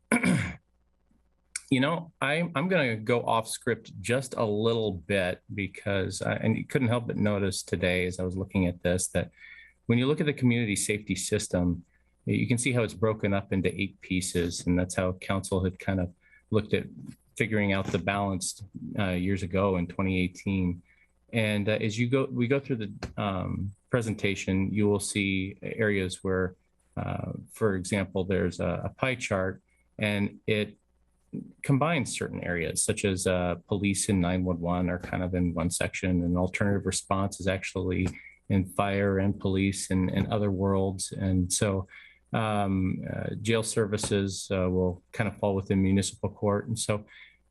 Q: you know, I'm going to go off script just a little bit because, and you couldn't help but notice today as I was looking at this, that when you look at the community safety system, you can see how it's broken up into 8 pieces, and that's how council had kind of looked at figuring out the balance years ago in 2018. And as we go through the presentation, you will see areas where, for example, there's a pie chart, and it combines certain areas such as police and 911 are kind of in one section, and alternative response is actually in fire and police and other worlds. And so jail services will kind of fall within municipal court. And so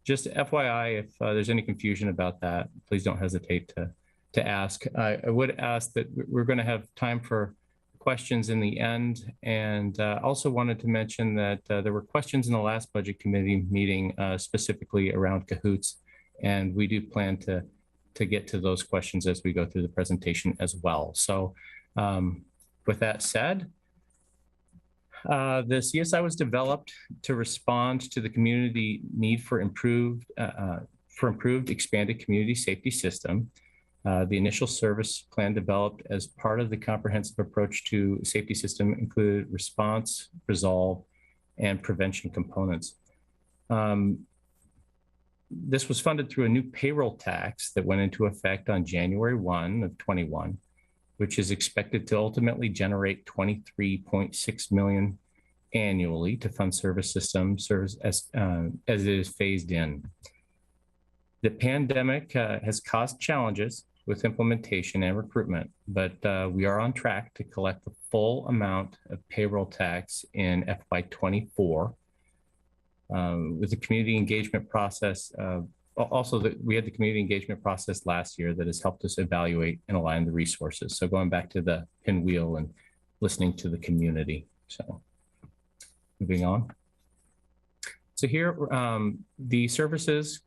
Q: just FYI, if there's any confusion about that, please don't hesitate to ask. I would ask that we're going to have time for questions in the end. And also wanted to mention that there were questions in the last budget committee meeting specifically around cahoots. And we do plan to get to those questions as we go through the presentation as well. So with that said, the CSI was developed to respond to the community need for improved expanded community safety system. The initial service plan developed as part of the comprehensive approach to safety system included response, resolve, and prevention components. This was funded through a new payroll tax that went into effect on January 1 of 21, which is expected to ultimately generate $23.6 million annually to fund service system service as it is phased in. The pandemic has caused challenges with implementation and recruitment, but we are on track to collect the full amount of payroll tax in FY24. With the community engagement process, we had the community engagement process last year that has helped us evaluate and align the resources. So going back to the pinwheel and listening to the community. So moving on. So here, the services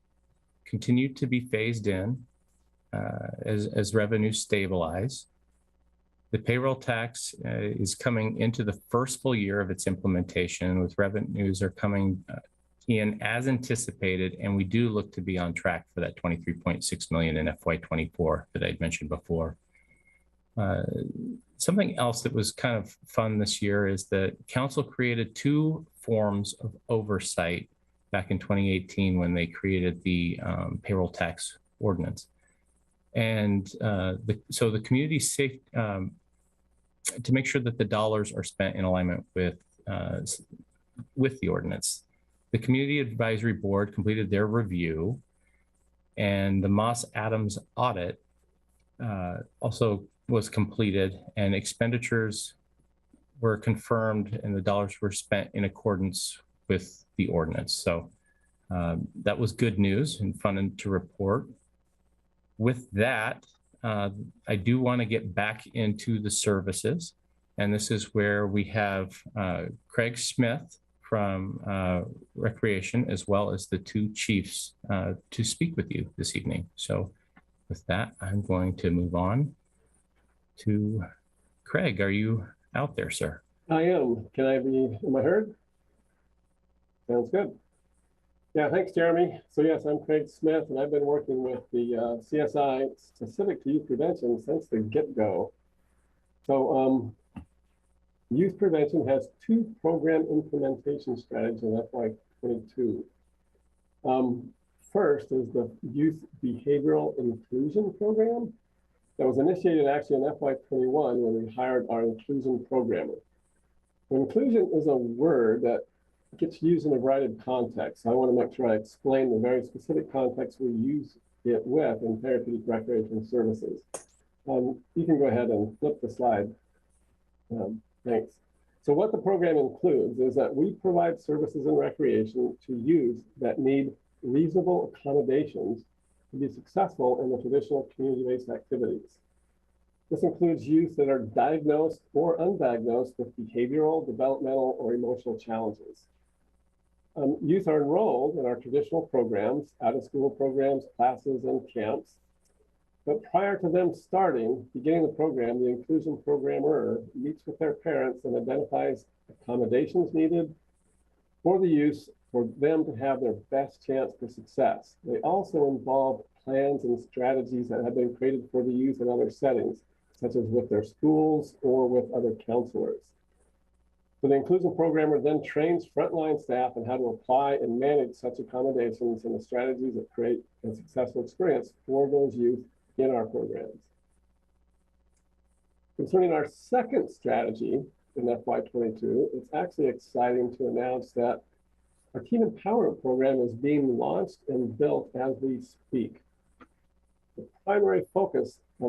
Q: continue to be phased in as revenues stabilize. The payroll tax is coming into the first full year of its implementation, with revenues are coming in as anticipated, and we do look to be on track for that $23.6 million in FY24 that I'd mentioned before. Something else that was kind of fun this year is that council created 2 forms of oversight back in 2018 when they created the payroll tax ordinance. And so the community safe, to make sure that the dollars are spent in alignment with the ordinance. The Community Advisory Board completed their review, and the Moss Adams audit also was completed, and expenditures were confirmed and the dollars were spent in accordance with the ordinance. So that was good news and fun to report. With that, I do want to get back into the services, and this is where we have Craig Smith from Recreation, as well as the 2 chiefs to speak with you this evening. So with that, I'm going to move on to Craig. Are you out there, sir?
R: I am. Am I heard? Sounds good. Yeah, thanks, Jeremy. So yes, I'm Craig Smith, and I've been working with the CSI specific to youth prevention since the get-go. So youth prevention has 2 program implementation strategies in FY22. First is the Youth Behavioral Inclusion Program that was initiated actually in FY21 when we hired our inclusion programmer. Well, inclusion is a word that gets used in a variety of contexts. So I want to make sure I explain the very specific context we use it with in therapeutic recreation services. You can go ahead and flip the slide. Thanks. So what the program includes is that we provide services in recreation to youth that need reasonable accommodations to be successful in the traditional community-based activities. This includes youth that are diagnosed or undiagnosed with behavioral, developmental, or emotional challenges. Youth are enrolled in our traditional programs, out-of-school programs, classes, and camps. But prior to them beginning the program, the inclusion programmer meets with their parents and identifies accommodations needed for the youth for them to have their best chance for success. They also involve plans and strategies that have been created for the youth in other settings, such as with their schools or with other counselors. So the inclusion programmer then trains frontline staff on how to apply and manage such accommodations and the strategies that create a successful experience for those youth in our programs. Concerning our second strategy in FY22, it's actually exciting to announce that our Team Empowerment Program is being launched and built as we speak. The primary focus of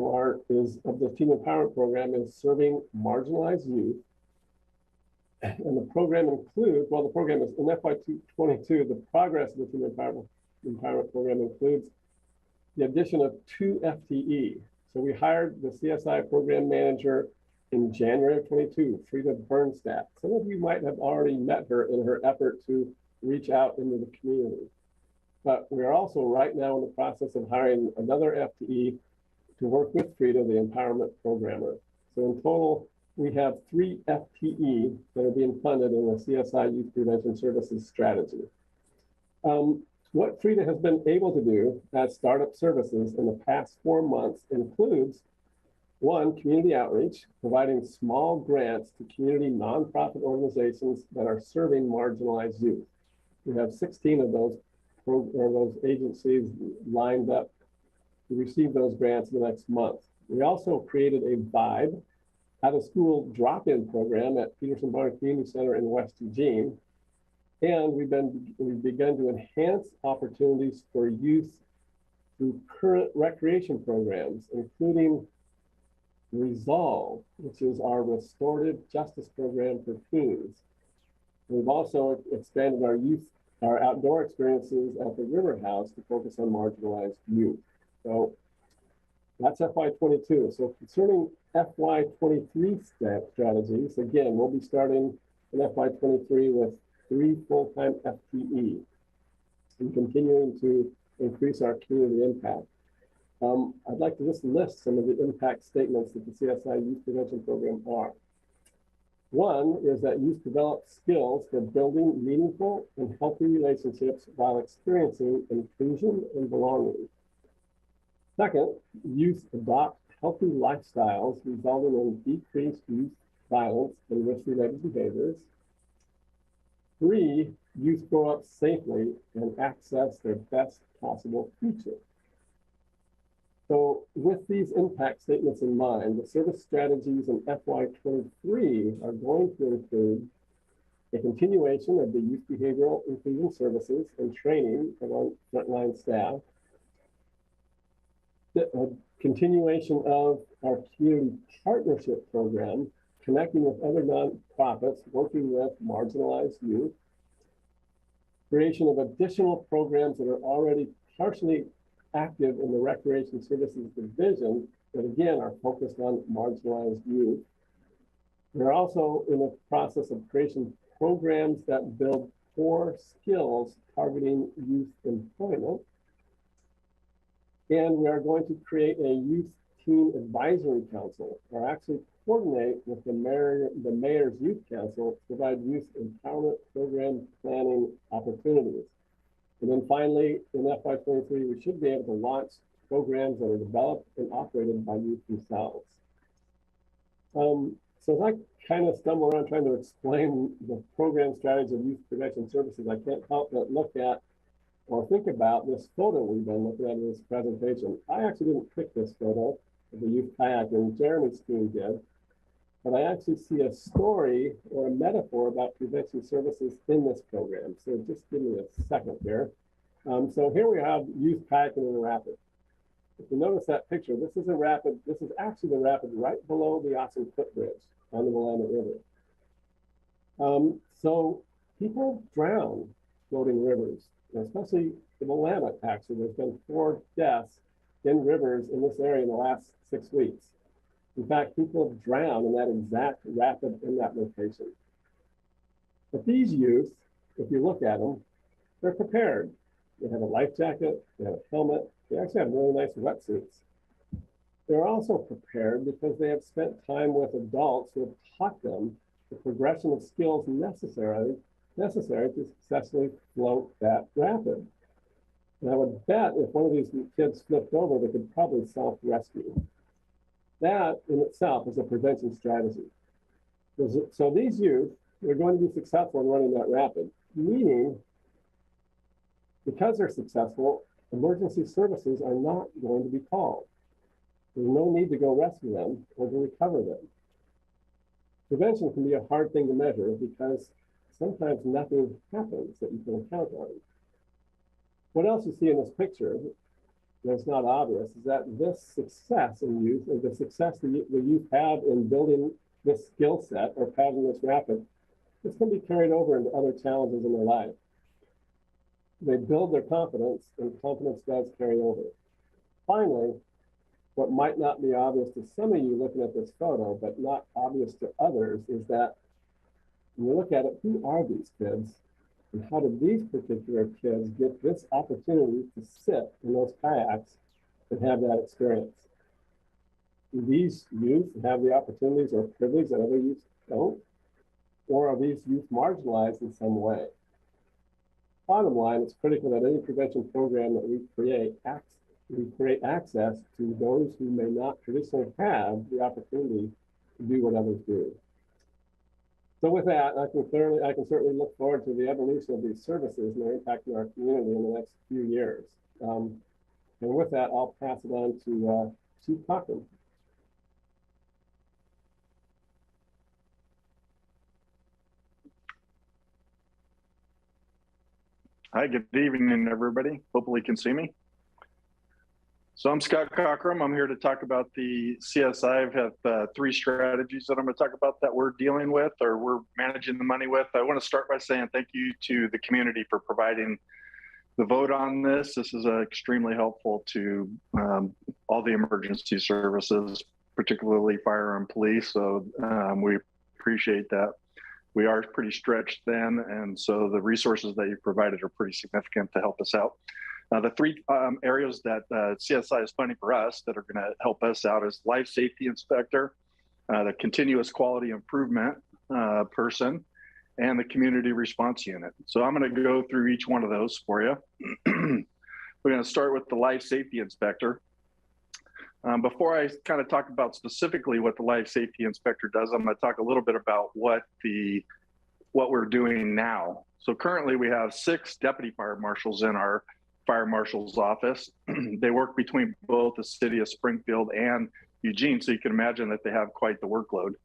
R: the Team Empowerment Program is serving marginalized youth. And the program includes, well, the program is in FY22, the progress of the Team Empowerment Program includes the addition of 2 FTE. So we hired the CSI program manager in January of 22, Frida Bernstadt. Some of you might have already met her in her effort to reach out into the community. But we're also right now in the process of hiring another FTE to work with Frida, the empowerment programmer. So in total, we have 3 FTE that are being funded in the CSI Youth Prevention Services strategy. What Frida has been able to do as startup services in the past 4 months includes 1, community outreach, providing small grants to community nonprofit organizations that are serving marginalized youth. We have 16 of those agencies lined up to receive those grants in the next month. We also created a VIBE out-of-school drop-in program at Peterson Barn Community Center in West Eugene. And we've begun to enhance opportunities for youth through current recreation programs, including Resolve, which is our restorative justice program for teens. We've also expanded our outdoor experiences at the River House to focus on marginalized youth. So that's FY22. So concerning FY23 strategies, again, we'll be starting in FY23 with 3 full-time FTE and continuing to increase our community impact. I'd like to just list some of the impact statements that the CSI Youth Prevention Program are. 1 is that youth develop skills for building meaningful and healthy relationships while experiencing inclusion and belonging. 2nd, youth adopt healthy lifestyles resulting in decreased youth violence and risk-related behaviors. 3, youth grow up safely and access their best possible future. So with these impact statements in mind, the service strategies in FY23 are going to include a continuation of the youth behavioral inclusion services and training of our frontline staff, a continuation of our community partnership program, connecting with other nonprofits working with marginalized youth, creation of additional programs that are already partially active in the Recreation Services Division that again are focused on marginalized youth. We're also in the process of creating programs that build core skills targeting youth employment. And we are going to create a youth team advisory council, or actually coordinate with the mayor's youth council to provide youth empowerment program planning opportunities. And then finally, in FY23, we should be able to launch programs that are developed and operated by youth themselves. So as I kind of stumble around trying to explain the program strategy of youth prevention services, I can't help but look at or think about this photo we've been looking at in this presentation. I actually didn't pick this photo of the youth kayak, and Jeremy's team did, but I actually see a story or a metaphor about prevention services in this program. So just give me a second here. So here we have youth kayaking in a rapid. If you notice that picture, this is a rapid. This is actually the rapid right below the Awesome Footbridge on the Willamette River. So people drown floating rivers, especially the Willamette. Actually, there's been 4 deaths in rivers in this area in the last 6 weeks. In fact, people have drowned in that exact rapid in that location. But these youth, if you look at them, they're prepared. They have a life jacket, they have a helmet, they actually have really nice wetsuits. They're also prepared because they have spent time with adults who have taught them the progression of skills necessary to successfully float that rapid. And I would bet if one of these kids flipped over, they could probably self-rescue. That in itself is a prevention strategy. So these youth, they're going to be successful in running that rapid, meaning because they're successful, emergency services are not going to be called. There's no need to go rescue them or to recover them. Prevention can be a hard thing to measure because sometimes nothing happens that you can count on. What else you see in this picture that's not obvious is that this success in youth, or the success the youth have in building this skill set or passing this rapid, this can be carried over into other challenges in their life. They build their confidence, and confidence does carry over. Finally, what might not be obvious to some of you looking at this photo, but not obvious to others, is that when you look at it, who are these kids? And how did these particular kids get this opportunity to sit in those kayaks and have that experience? Do these youth have the opportunities or privilege that other youth don't? Or are these youth marginalized in some way? Bottom line, it's critical that any prevention program that we create access to those who may not traditionally have the opportunity to do what others do. So with that, I can certainly look forward to the evolution of these services and their impact in our community in the next few years. And with that, I'll pass it on to Chief Cochran.
S: Hi, good evening, everybody. Hopefully you can see me. So I'm Scott Cochran. I'm here to talk about the CSI. I have 3 strategies that I'm going to talk about that we're dealing with or we're managing the money with. I want to start by saying thank you to the community for providing the vote on this. This is extremely helpful to all the emergency services, particularly fire and police. So we appreciate that. We are pretty stretched then, and so the resources that you've provided are pretty significant to help us out. The 3 areas that CSI is funding for us that are going to help us out is life safety inspector, the continuous quality improvement person, and the community response unit. So I'm going to go through each one of those for you. We're going to start with the life safety inspector. Before I kind of talk about specifically what the life safety inspector does, I'm going to talk a little bit about what we're doing now. So currently we have 6 deputy fire marshals in our fire marshal's office. They work between both the city of Springfield and Eugene, so you can imagine that they have quite the workload.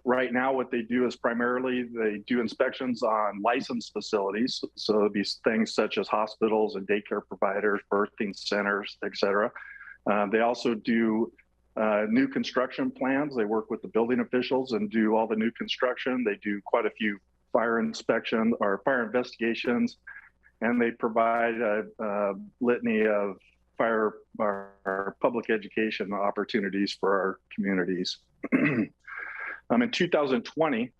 S: Right now, what they do is primarily they do inspections on licensed facilities. So it'd be things such as hospitals and daycare providers, birthing centers, et cetera. They also do new construction plans. They work with the building officials and do all the new construction. They do quite a few fire inspection or fire investigations, and they provide a litany of fire or public education opportunities for our communities. In 2020,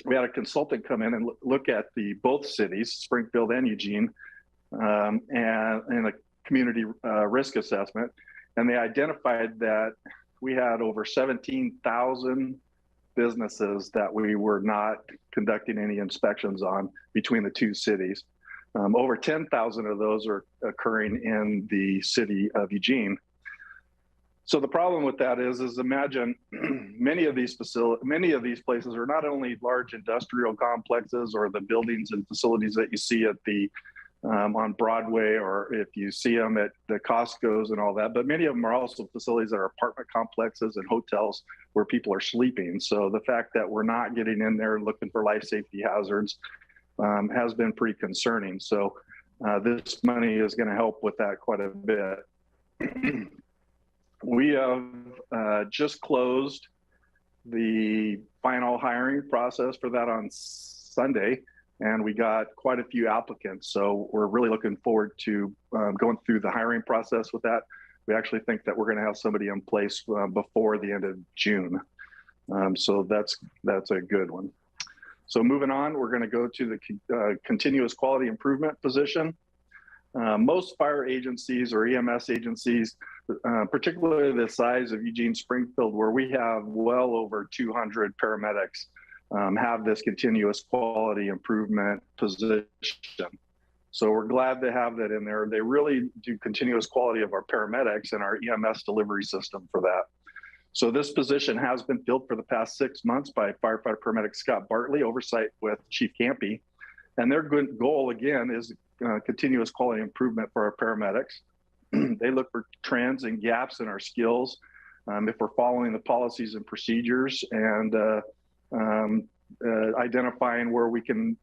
S: we had a consultant come in and look at both cities, Springfield and Eugene, and in a community risk assessment. And they identified that we had over 17,000 businesses that we were not conducting any inspections on between the 2 cities. Over 10,000 of those are occurring in the city of Eugene. So the problem with that is imagine many of these places are not only large industrial complexes or the buildings and facilities that you see at on Broadway, or if you see them at the Costco's and all that, but many of them are also facilities that are apartment complexes and hotels where people are sleeping. So the fact that we're not getting in there looking for life safety hazards has been pretty concerning. So this money is going to help with that quite a bit. We have just closed the final hiring process for that on Sunday, and we got quite a few applicants. So we're really looking forward to going through the hiring process with that. We actually think that we're going to have somebody in place before the end of June. So that's a good one. So moving on, we're going to go to the continuous quality improvement position. Most fire agencies or EMS agencies, particularly the size of Eugene Springfield, where we have well over 200 paramedics, have this continuous quality improvement position. So we're glad to have that in there. They really do continuous quality of our paramedics and our EMS delivery system for that. So this position has been filled for the past 6 months by firefighter paramedic Scott Bartley, oversight with Chief Campy. And their good goal, again, is continuous quality improvement for our paramedics. They look for trends and gaps in our skills, if we're following the policies and procedures, and identifying where we can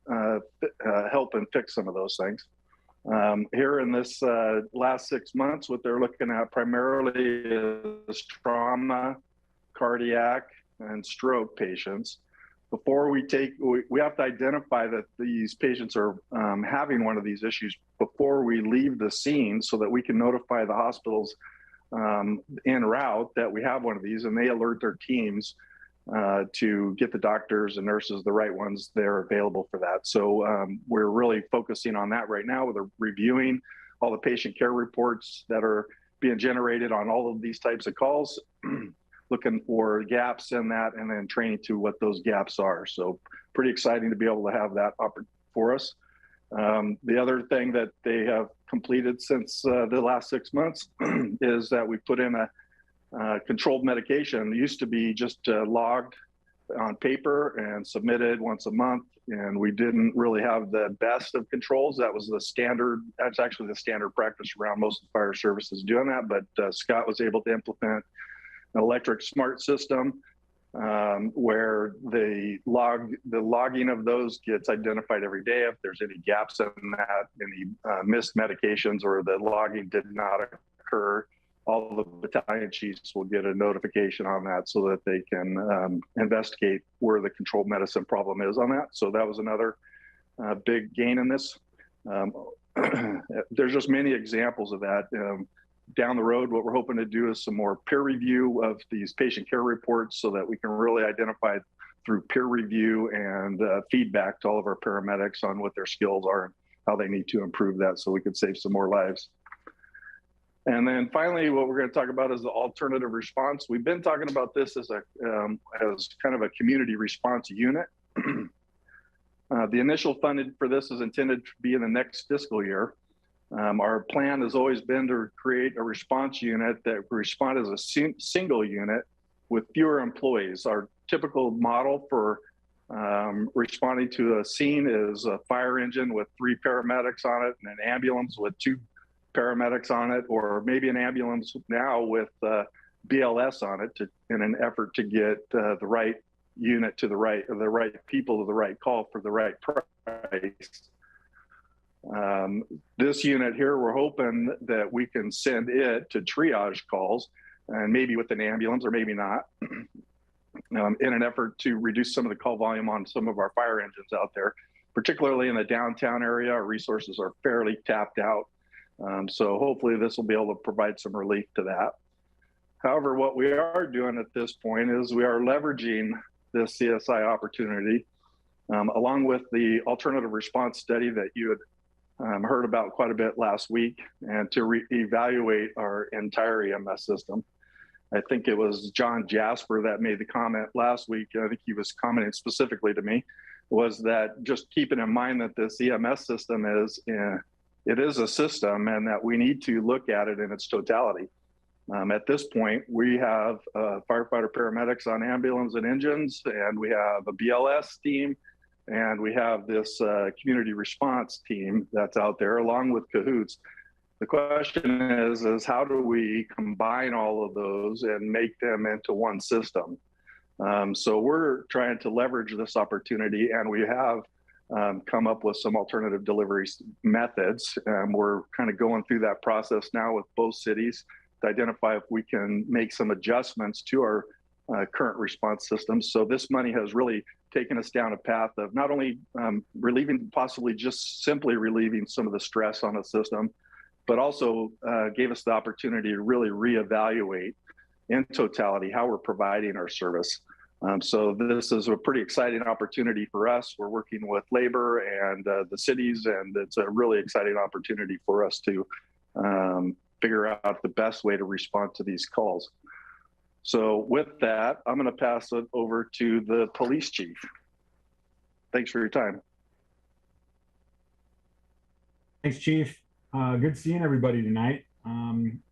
S: help and fix some of those things. Here in this last 6 months, what they're looking at primarily is trauma, cardiac, and stroke patients. Before we have to identify that these patients are having one of these issues before we leave the scene, so that we can notify the hospitals en route that we have one of these, and they alert their teams to get the doctors and nurses, the right ones, they're available for that. So we're really focusing on that right now. We're reviewing all the patient care reports that are being generated on all of these types of calls, looking for gaps in that, and then training to what those gaps are. So pretty exciting to be able to have that for us. The other thing that they have completed since the last 6 months is that we put in a controlled medication. It used to be just logged on paper and submitted once a month, and we didn't really have the best of controls. That was the standard. That's actually the standard practice around most of the fire services doing that, but Scott was able to implement an electric smart system where the logging of those gets identified every day. If there's any gaps in that, any missed medications, or the logging did not occur, all the battalion chiefs will get a notification on that, so that they can investigate where the controlled medicine problem is on that. So that was another big gain in this. There's just many examples of that. Down the road, what we're hoping to do is some more peer review of these patient care reports, so that we can really identify through peer review and feedback to all of our paramedics on what their skills are and how they need to improve that, so we could save some more lives. And then finally, what we're going to talk about is the alternative response. We've been talking about this as kind of a community response unit. The initial funding for this is intended to be in the next fiscal year. Our plan has always been to create a response unit that respond as a single unit with fewer employees. Our typical model for responding to a scene is a fire engine with 3 paramedics on it and an ambulance with 2 paramedics on it, or maybe an ambulance now with BLS on it in an effort to get the right unit to the right people to the right call for the right price. This unit here, we're hoping that we can send it to triage calls, and maybe with an ambulance or maybe not, in an effort to reduce some of the call volume on some of our fire engines out there, particularly in the downtown area. Our resources are fairly tapped out. So hopefully this will be able to provide some relief to that. However, what we are doing at this point is we are leveraging this CSI opportunity, along with the alternative response study that you had heard about quite a bit last week, and to evaluate our entire EMS system. I think it was John Jasper that made the comment last week. I think he was commenting specifically to me, was that just keeping in mind that this EMS system it is a system, and that we need to look at it in its totality. At this point, we have firefighter paramedics on ambulance and engines, and we have a BLS team, and we have this community response team that's out there along with Cahoots. The question is how do we combine all of those and make them into one system? So we're trying to leverage this opportunity, and we have come up with some alternative delivery methods. We're kind of going through that process now with both cities to identify if we can make some adjustments to our current response systems. So this money has really taken us down a path of not only possibly just simply relieving some of the stress on the system, but also gave us the opportunity to really reevaluate in totality how we're providing our service. So this is a pretty exciting opportunity for us. We're working with labor and the cities, and it's a really exciting opportunity for us to figure out the best way to respond to these calls. So with that, I'm going to pass it over to the police chief. Thanks for your time.
T: Thanks, Chief. Good seeing everybody tonight.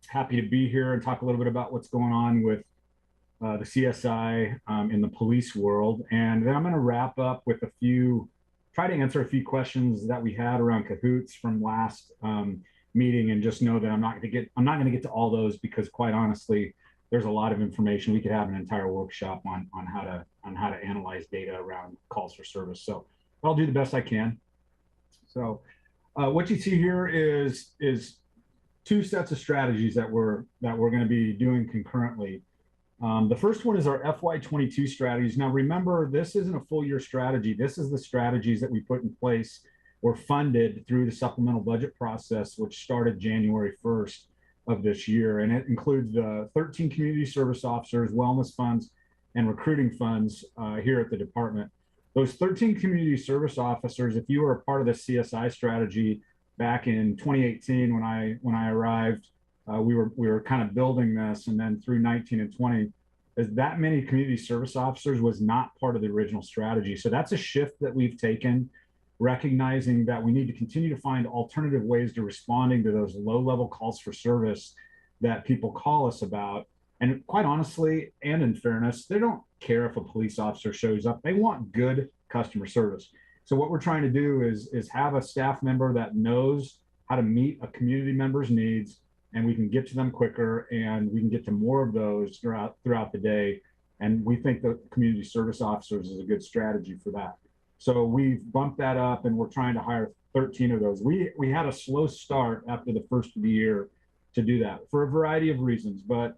T: Happy to be here and talk a little bit about what's going on with the CSI in the police world. And then I'm going to wrap up with try to answer a few questions that we had around Cahoots from last meeting, and just know that I'm not going to get to all those, because quite honestly, there's a lot of information. We could have an entire workshop on how to analyze data around calls for service. So I'll do the best I can. So what you see here is 2 sets of strategies that we're going to be doing concurrently. The first one is our FY22 strategies. Now remember, this isn't a full year strategy. This is the strategies that we put in place or funded through the supplemental budget process, which started January 1st of this year. And it includes the 13 community service officers, wellness funds, and recruiting funds here at the department. Those 13 community service officers, if you were a part of the CSI strategy back in 2018 when I arrived, we were kind of building this, and then through 19 and 20, that many community service officers was not part of the original strategy. So that's a shift that we've taken, recognizing that we need to continue to find alternative ways to responding to those low-level calls for service that people call us about. And quite honestly, and in fairness, they don't care if a police officer shows up. They want good customer service. So what we're trying to do is have a staff member that knows how to meet a community member's needs, and we can get to them quicker, and we can get to more of those throughout the day. And we think that community service officers is a good strategy for that. So we've bumped that up, and we're trying to hire 13 of those. We had a slow start after the first of the year to do that for a variety of reasons, but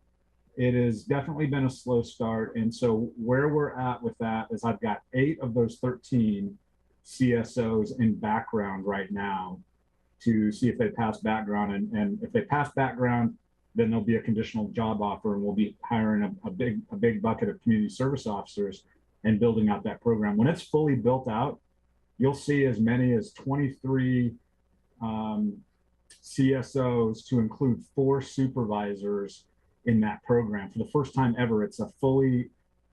T: it has definitely been a slow start. And so where we're at with that is I've got 8 of those 13 CSOs in background right now to see if they pass background. And if they pass background, then there'll be a conditional job offer, and we'll be hiring a big bucket of community service officers and building out that program. When it's fully built out, you'll see as many as 23 CSOs, to include 4 supervisors in that program. For the first time ever, it's a fully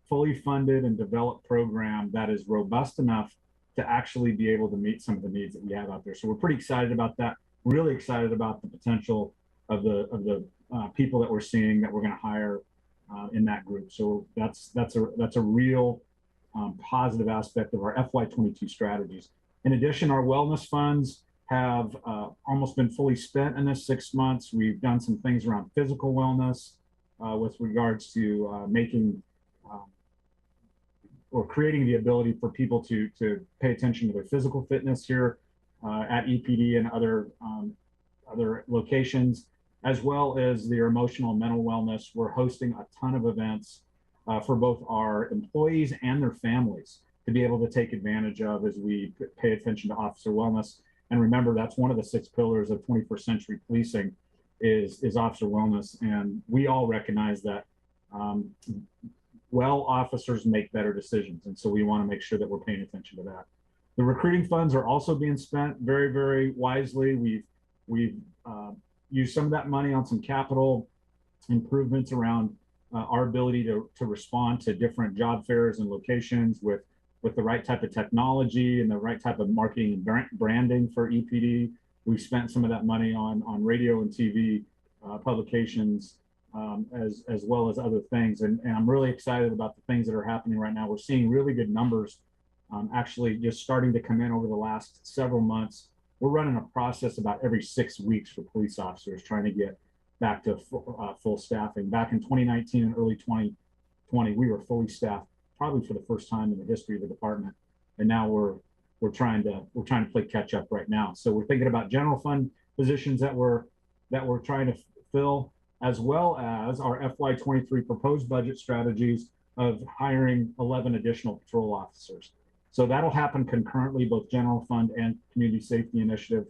T: funded and developed program that is robust enough to actually be able to meet some of the needs that we have out there. So we're pretty excited about that. really excited about the potential of the people that we're seeing that we're going to hire in that group. So that's a real positive aspect of our FY22 strategies. In addition, our wellness funds have almost been fully spent in this 6 months. We've done some things around physical wellness with regards to making or creating the ability for people to pay attention to their physical fitness here at EPD and other locations, as well as their emotional and mental wellness. We're hosting a ton of events for both our employees and their families to be able to take advantage of as we pay attention to officer wellness. And remember, that's one of the 6 pillars of 21st century policing is officer wellness. And we all recognize that well officers make better decisions. And so we want to make sure that we're paying attention to that. The recruiting funds are also being spent very, very wisely. We've used some of that money on some capital improvements around our ability to respond to different job fairs and locations with the right type of technology and the right type of marketing and branding for EPD. We've spent some of that money on radio and TV publications as well as other things. And I'm really excited about the things that are happening right now. We're seeing really good numbers actually just starting to come in over the last several months. We're running a process about every 6 weeks for police officers trying to get back to full staffing. Back in 2019 and early 2020, we were fully staffed probably for the first time in the history of the department. And now we're trying to play catch up right now. So we're thinking about general fund positions that we're trying to fill, as well as our FY23 proposed budget strategies of hiring 11 additional patrol officers. So that'll happen concurrently, both general fund and community safety initiative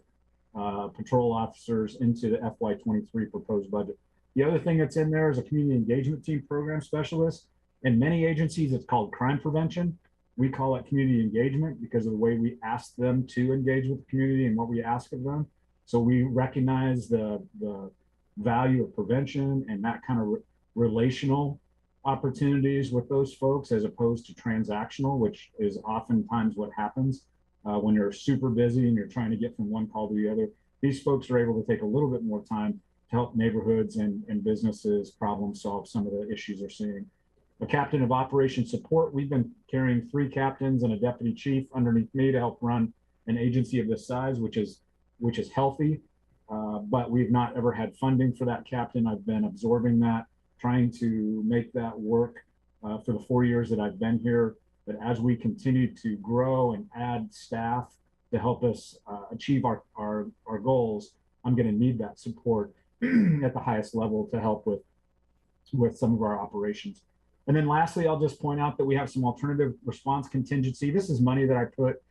T: patrol officers into the FY23 proposed budget. The other thing that's in there is a community engagement team program specialist. In many agencies, it's called crime prevention. We call it community engagement because of the way we ask them to engage with the community and what we ask of them. So we recognize the value of prevention and that kind of relational opportunities with those folks as opposed to transactional, which is oftentimes what happens when you're super busy and you're trying to get from one call to the other. These folks are able to take a little bit more time to help neighborhoods and businesses problem solve some of the issues they're seeing. A captain of operations support. We've been carrying 3 captains and a deputy chief underneath me to help run an agency of this size, which is healthy, but we've not ever had funding for that captain. I've been absorbing that, trying to make that work for the 4 years that I've been here. But as we continue to grow and add staff to help us achieve our goals, I'm going to need that support at the highest level to help with some of our operations. And then lastly, I'll just point out that we have some alternative response contingency. This is money that I put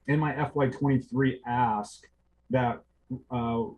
T: in my FY23 ask that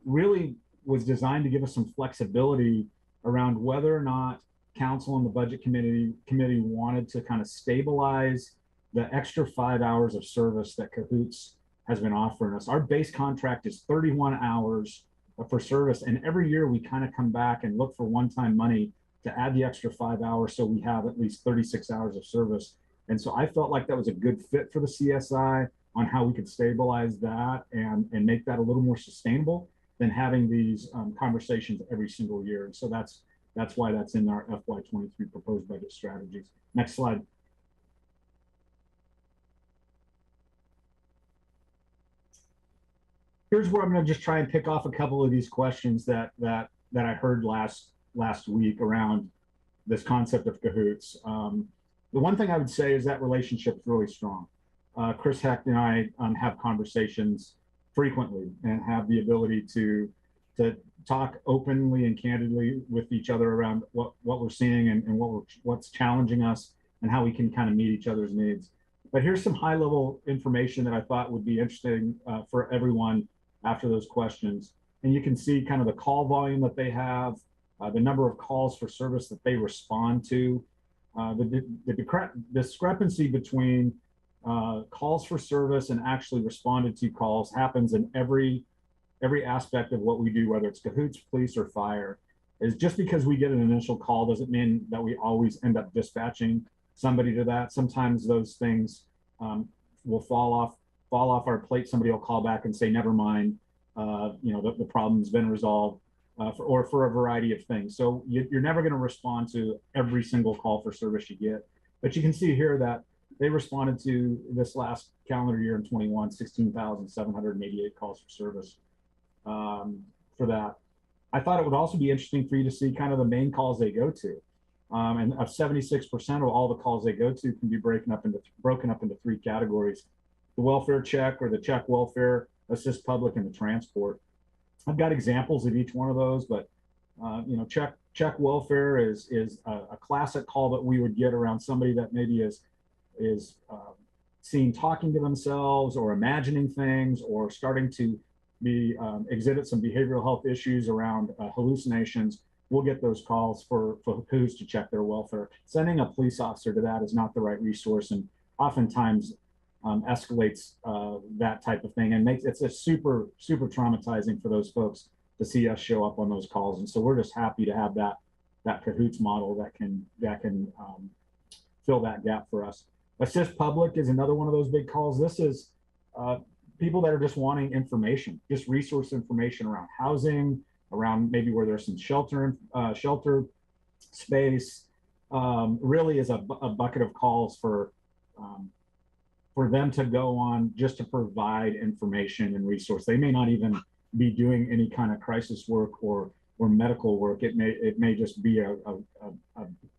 T: really was designed to give us some flexibility around whether or not council and the budget committee wanted to kind of stabilize the extra 5 hours of service that Cahoots has been offering us. Our base contract is 31 hours for service, and every year we kind of come back and look for one-time money to add the extra 5 hours so we have at least 36 hours of service. And so I felt like that was a good fit for the CSI on how we could stabilize that and make that a little more sustainable than having these conversations every single year. And so that's why that's in our FY23 proposed budget strategies. Next slide. Here's where I'm going to just try and pick off a couple of these questions that I heard last week around this concept of Cahoots. The one thing I would say is that relationship is really strong. Chris Hecht and I have conversations frequently and have the ability to talk openly and candidly with each other around what we're seeing and what's challenging us and how we can kind of meet each other's needs. But here's some high level information that I thought would be interesting for everyone after those questions. And you can see kind of the call volume that they have, the number of calls for service that they respond to, the discrepancy between calls for service and actually responded to calls happens in every aspect of what we do, whether it's Cahoots, police, or fire. Is just because we get an initial call doesn't mean that we always end up dispatching somebody to that. Sometimes those things will fall off our plate. Somebody will call back and say, never mind, the problem's been resolved, for a variety of things. So you're never going to respond to every single call for service you get, but you can see here that they responded to this last calendar year in 21, 16,788 calls for service for that. I thought it would also be interesting for you to see kind of the main calls they go to. And of 76% of all the calls they go to can be broken up into three categories: the welfare check, or the check welfare, assist public, and the transport. I've got examples of each one of those, but check welfare is a classic call that we would get around somebody that maybe is seen talking to themselves or imagining things, or starting to exhibit some behavioral health issues around hallucinations. We'll get those calls for who's to check their welfare. Sending a police officer to that is not the right resource, and oftentimes escalates that type of thing, and it's a super traumatizing for those folks to see us show up on those calls. And so we're just happy to have that Cahoots model that can fill that gap for us. Assist public is another one of those big calls. This is people that are just wanting information, just resource information around housing, around maybe where there's some shelter space. Really is a bucket of calls for them to go on just to provide information and resource. They may not even be doing any kind of crisis work or medical work. It may just be a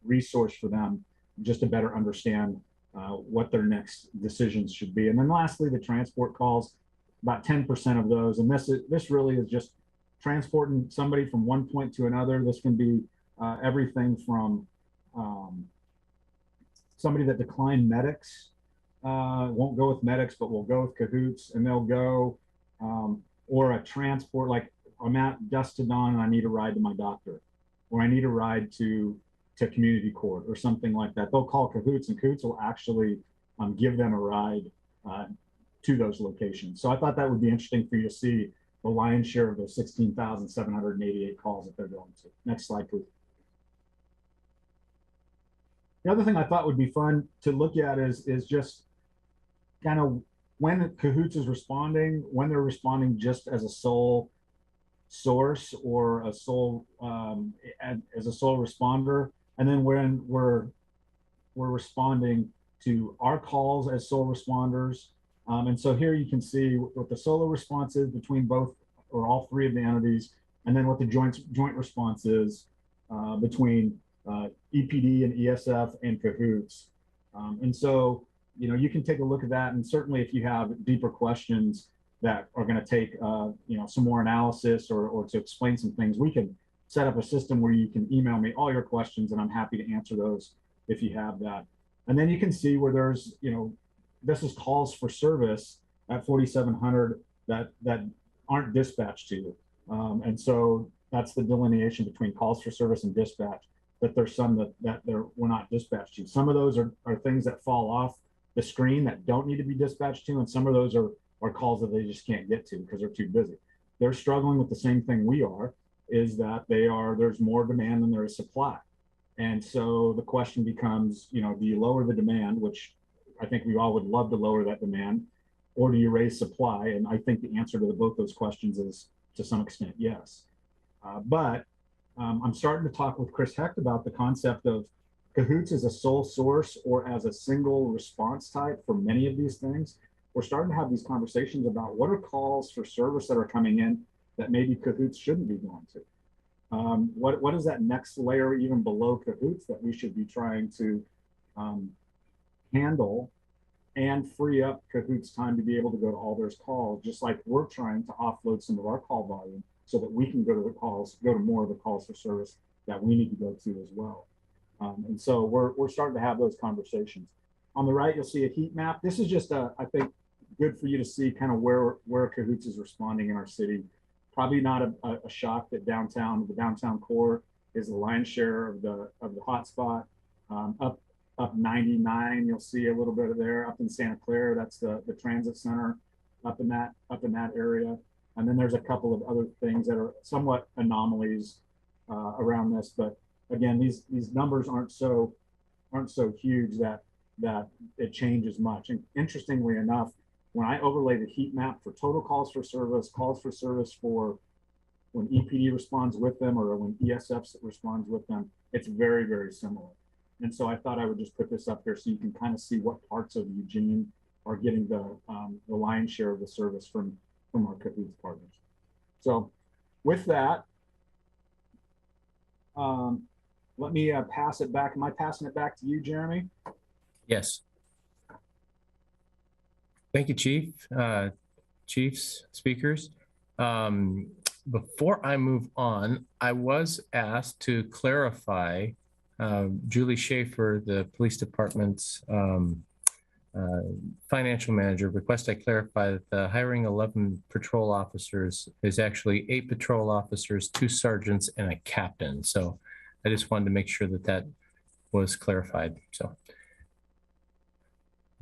T: resource for them just to better understand what their next decisions should be. And then lastly, the transport calls, about 10% of those. And this really is just transporting somebody from one point to another. This can be everything from somebody that declined medics, won't go with medics, but will go with Cahoots, and they'll go, or a transport, like I'm at dusk to dawn and I need a ride to my doctor, or I need a ride to community court or something like that. They'll call Cahoots, and Cahoots will actually give them a ride to those locations. So I thought that would be interesting for you to see the lion's share of those 16,788 calls that they're going to. Next slide, please. The other thing I thought would be fun to look at is just kind of when Cahoots is responding, when they're responding just as a sole source or a sole as a sole responder, and then when we're responding to our calls as sole responders. And so here you can see what the solo response is between both or all three of the entities, and then what the joint response is between EPD and ESF and Cahoots. And so, you can take a look at that, and certainly if you have deeper questions that are going to take, some more analysis or to explain some things, we can set up a system where you can email me all your questions, and I'm happy to answer those if you have that. And then you can see where there's, this is calls for service at 4,700 that aren't dispatched to you. And so that's the delineation between calls for service and dispatch, that there's some that we're not dispatched to. Some of those are things that fall off the screen that don't need to be dispatched to, and some of those are calls that they just can't get to because they're too busy. They're struggling with the same thing we are, is that there's more demand than there is supply. And so the question becomes, do you lower the demand, which I think we all would love to lower that demand, or do you raise supply? And I think the answer to both those questions is, to some extent, yes. But I'm starting to talk with Chris Hecht about the concept of Cahoots as a sole source or as a single response type for many of these things. We're starting to have these conversations about what are calls for service that are coming in that maybe Cahoots shouldn't be going to. What is that next layer even below Cahoots that we should be trying to handle and free up Cahoots time to be able to go to all those calls, just like we're trying to offload some of our call volume so that we can go to more of the calls for service that we need to go to as well. And so we're starting to have those conversations. On the right, you'll see a heat map. This is just I think good for you to see kind of where Cahoots is responding in our city. Probably not a shock that the downtown core is the lion's share of the hotspot. Up 99, you'll see a little bit of there. Up in Santa Clara, that's the transit center up in that area. And then there's a couple of other things that are somewhat anomalies around this. But again, these numbers aren't so huge that it changes much. And interestingly enough, when I overlay the heat map for total calls for service for when EPD responds with them or when ESF responds with them, it's very, very similar. And so I thought I would just put this up here so you can kind of see what parts of Eugene are getting the lion's share of the service from our cahoots partners. So with that, let me pass it back. Am I passing it back to you, Jeremy?
Q: Yes. Thank you, Chief, Chiefs, speakers. Before I move on, I was asked to clarify, Julie Schaefer, the police department's financial manager, request I clarify that the hiring 11 patrol officers is actually 8 patrol officers, 2 sergeants, and a captain. So I just wanted to make sure that that was clarified. So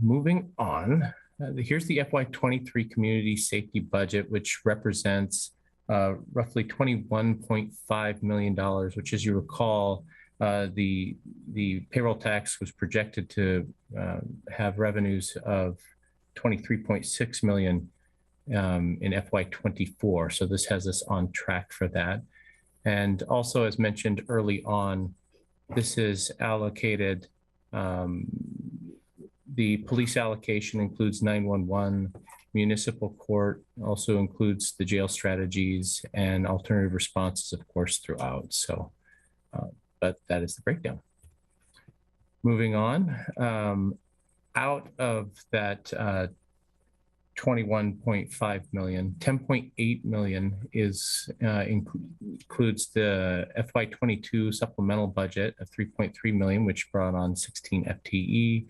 Q: moving on, here's the FY23 community safety budget, which represents roughly $21.5 million, which, as you recall, the payroll tax was projected to have revenues of $23.6 million in FY24. So this has us on track for that. And also, as mentioned early on, this is allocated, the police allocation includes 911, municipal court, also includes the jail strategies and alternative responses, of course, throughout. So, but that is the breakdown. Moving on, out of that 21.5 million, 10.8 million is includes the FY22 supplemental budget of 3.3 million, which brought on 16 FTE.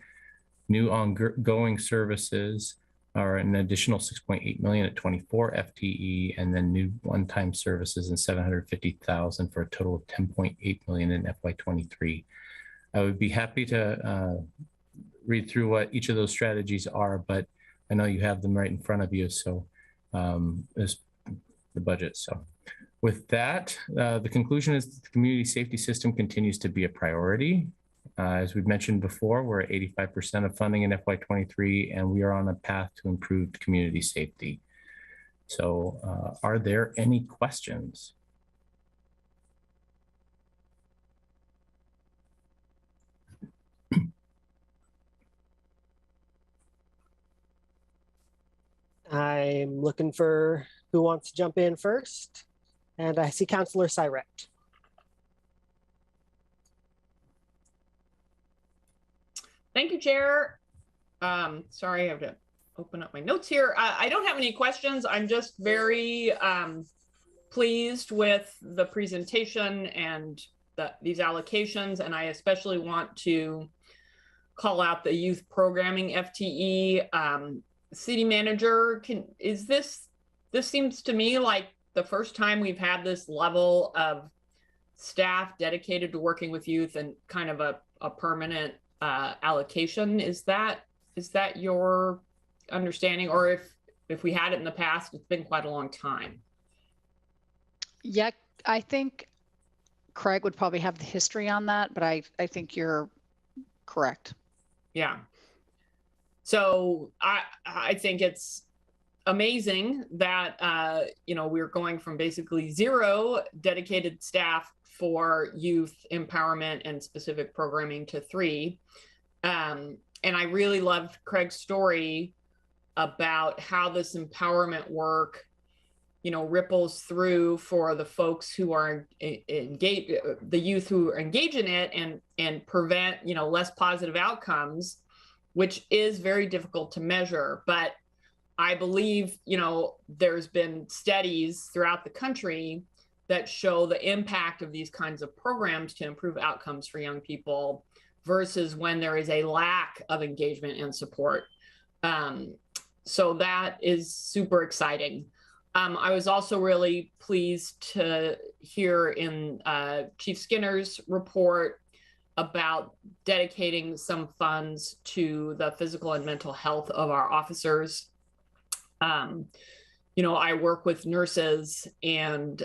Q: New ongoing services are an additional 6.8 million at 24 FTE, and then new one-time services and 750,000 for a total of 10.8 million in FY23. I would be happy to read through what each of those strategies are, but I know you have them right in front of you. So is the budget. So with that, the conclusion is that the community safety system continues to be a priority. As we've mentioned before, we're at 85% of funding in FY23, and we are on a path to improved community safety. So are there any questions?
A: I'm looking for who wants to jump in first. And I see Councillor Syret.
I: Thank you, Chair. Sorry, I have to open up my notes here. I don't have any questions. I'm just very pleased with the presentation and these allocations. And I especially want to call out the youth programming FTE. City manager, this seems to me like the first time we've had this level of staff dedicated to working with youth and kind of a permanent allocation. Is that your understanding, or if we had it in the past? It's been quite a long time.
L: Yeah, I think Craig would probably have the history on that, but I think you're correct.
I: Yeah. So I think it's amazing that we're going from basically 0 dedicated staff for youth empowerment and specific programming to 3. And I really loved Craig's story about how this empowerment work, ripples through for the folks who are engaged, the youth who engage in it and prevent, less positive outcomes, which is very difficult to measure. But I believe, there's been studies throughout the country that show the impact of these kinds of programs to improve outcomes for young people versus when there is a lack of engagement and support. So that is super exciting. I was also really pleased to hear in Chief Skinner's report about dedicating some funds to the physical and mental health of our officers. I work with nurses, and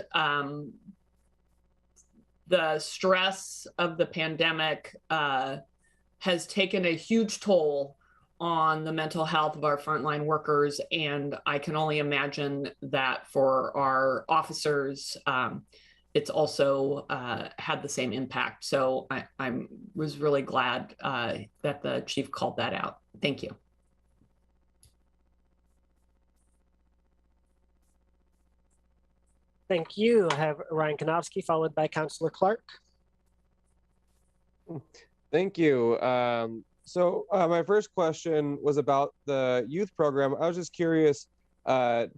I: the stress of the pandemic has taken a huge toll on the mental health of our frontline workers, and I can only imagine that for our officers, it's also had the same impact. So I was really glad that the chief called that out. Thank you.
A: Thank you. I have Ryan Konofsky, followed by Councillor Clark.
U: Thank you. So my first question was about the youth program. I was just curious to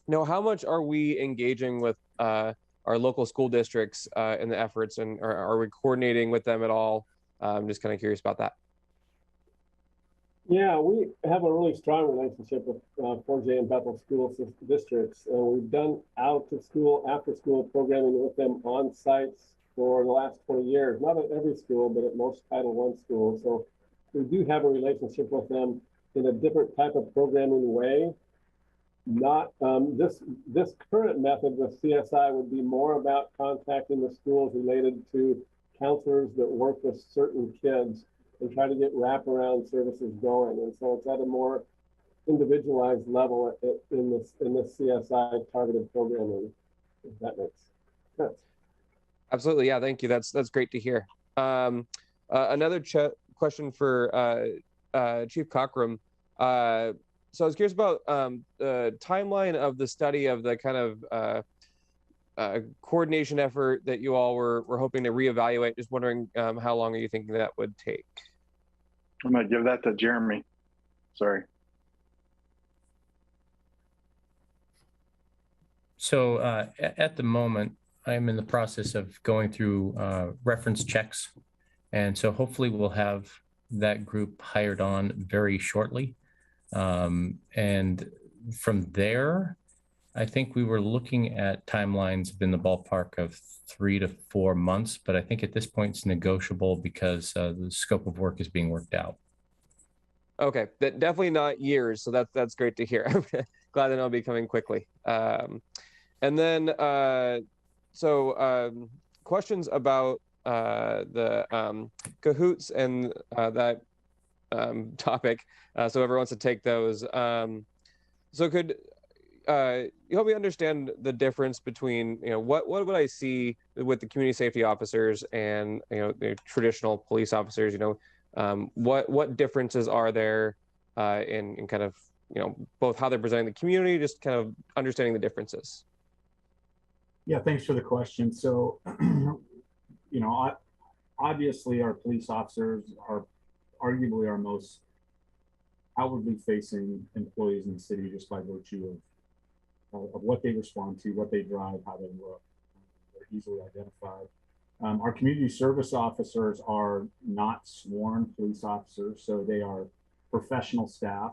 U: know how much are we engaging with our local school districts in the efforts, and are we coordinating with them at all? I'm just kind of curious about that.
R: Yeah, we have a really strong relationship with 4J and Bethel school districts, and we've done out of school, after school programming with them on sites for the last 20 years. Not at every school, but at most Title I schools. So we do have a relationship with them in a different type of programming way. Not this current method with CSI would be more about contacting the schools related to counselors that work with certain kids and try to get wraparound services going. And so it's at a more individualized level in this CSI targeted programming, if that makes sense.
U: Absolutely, yeah, thank you. That's great to hear. Another question for Chief Cockrum. So I was curious about the timeline of the study of the kind of coordination effort that you all were hoping to reevaluate. Just wondering how long are you thinking that would take?
S: I'm going to give that to Jeremy. Sorry.
Q: So at the moment, I'm in the process of going through reference checks. And so hopefully we'll have that group hired on very shortly. And from there, I think we were looking at timelines in the ballpark of 3 to 4 months, but I think at this point it's negotiable because the scope of work is being worked out.
U: Okay, that definitely not years, so that's great to hear. I'm glad that it'll be coming quickly. And then, questions about the cahoots and that topic. So everyone wants to take those. So could you help me understand the difference between, what would I see with the community safety officers and, the traditional police officers? What differences are there in kind of, both how they're presenting the community, just kind of understanding the differences?
T: Yeah, thanks for the question. So, obviously our police officers are arguably our most outwardly facing employees in the city, just by virtue of what they respond to, what they drive, how they look. They're easily identified. Our community service officers are not sworn police officers, so they are professional staff.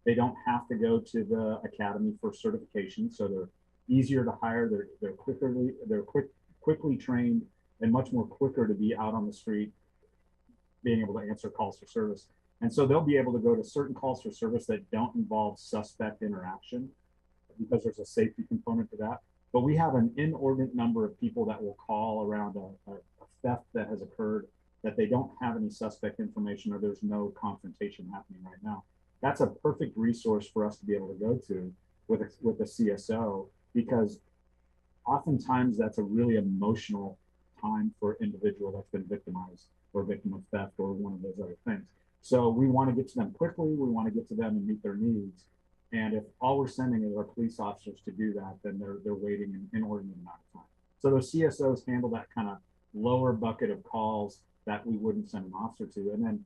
T: They don't have to go to the academy for certification, so they're easier to hire. They're quickly trained, and much more quicker to be out on the street, being able to answer calls for service. And so they'll be able to go to certain calls for service that don't involve suspect interaction, because there's a safety component to that. But we have an inordinate number of people that will call around a theft that has occurred that they don't have any suspect information, or there's no confrontation happening right now. That's a perfect resource for us to be able to go to with a CSO, because oftentimes that's a really emotional time for an individual that's been victimized or victim of theft or one of those other things. So we want to get to them quickly. We want to get to them and meet their needs. And if all we're sending is our police officers to do that, then they're waiting an inordinate amount of time. So those CSOs handle that kind of lower bucket of calls that we wouldn't send an officer to. And then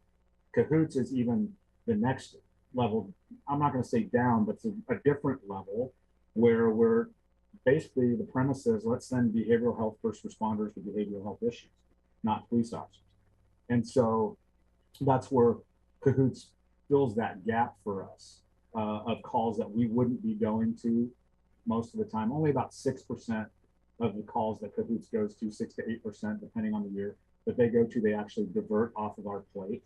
T: cahoots is even the next level. I'm not going to say down, but it's a different level where we're basically, the premise is, let's send behavioral health first responders to behavioral health issues, not police officers. And so that's where cahoots fills that gap for us of calls that we wouldn't be going to most of the time. Only about 6% of the calls that cahoots goes to, 6 to 8%, depending on the year, that they go to, they actually divert off of our plate.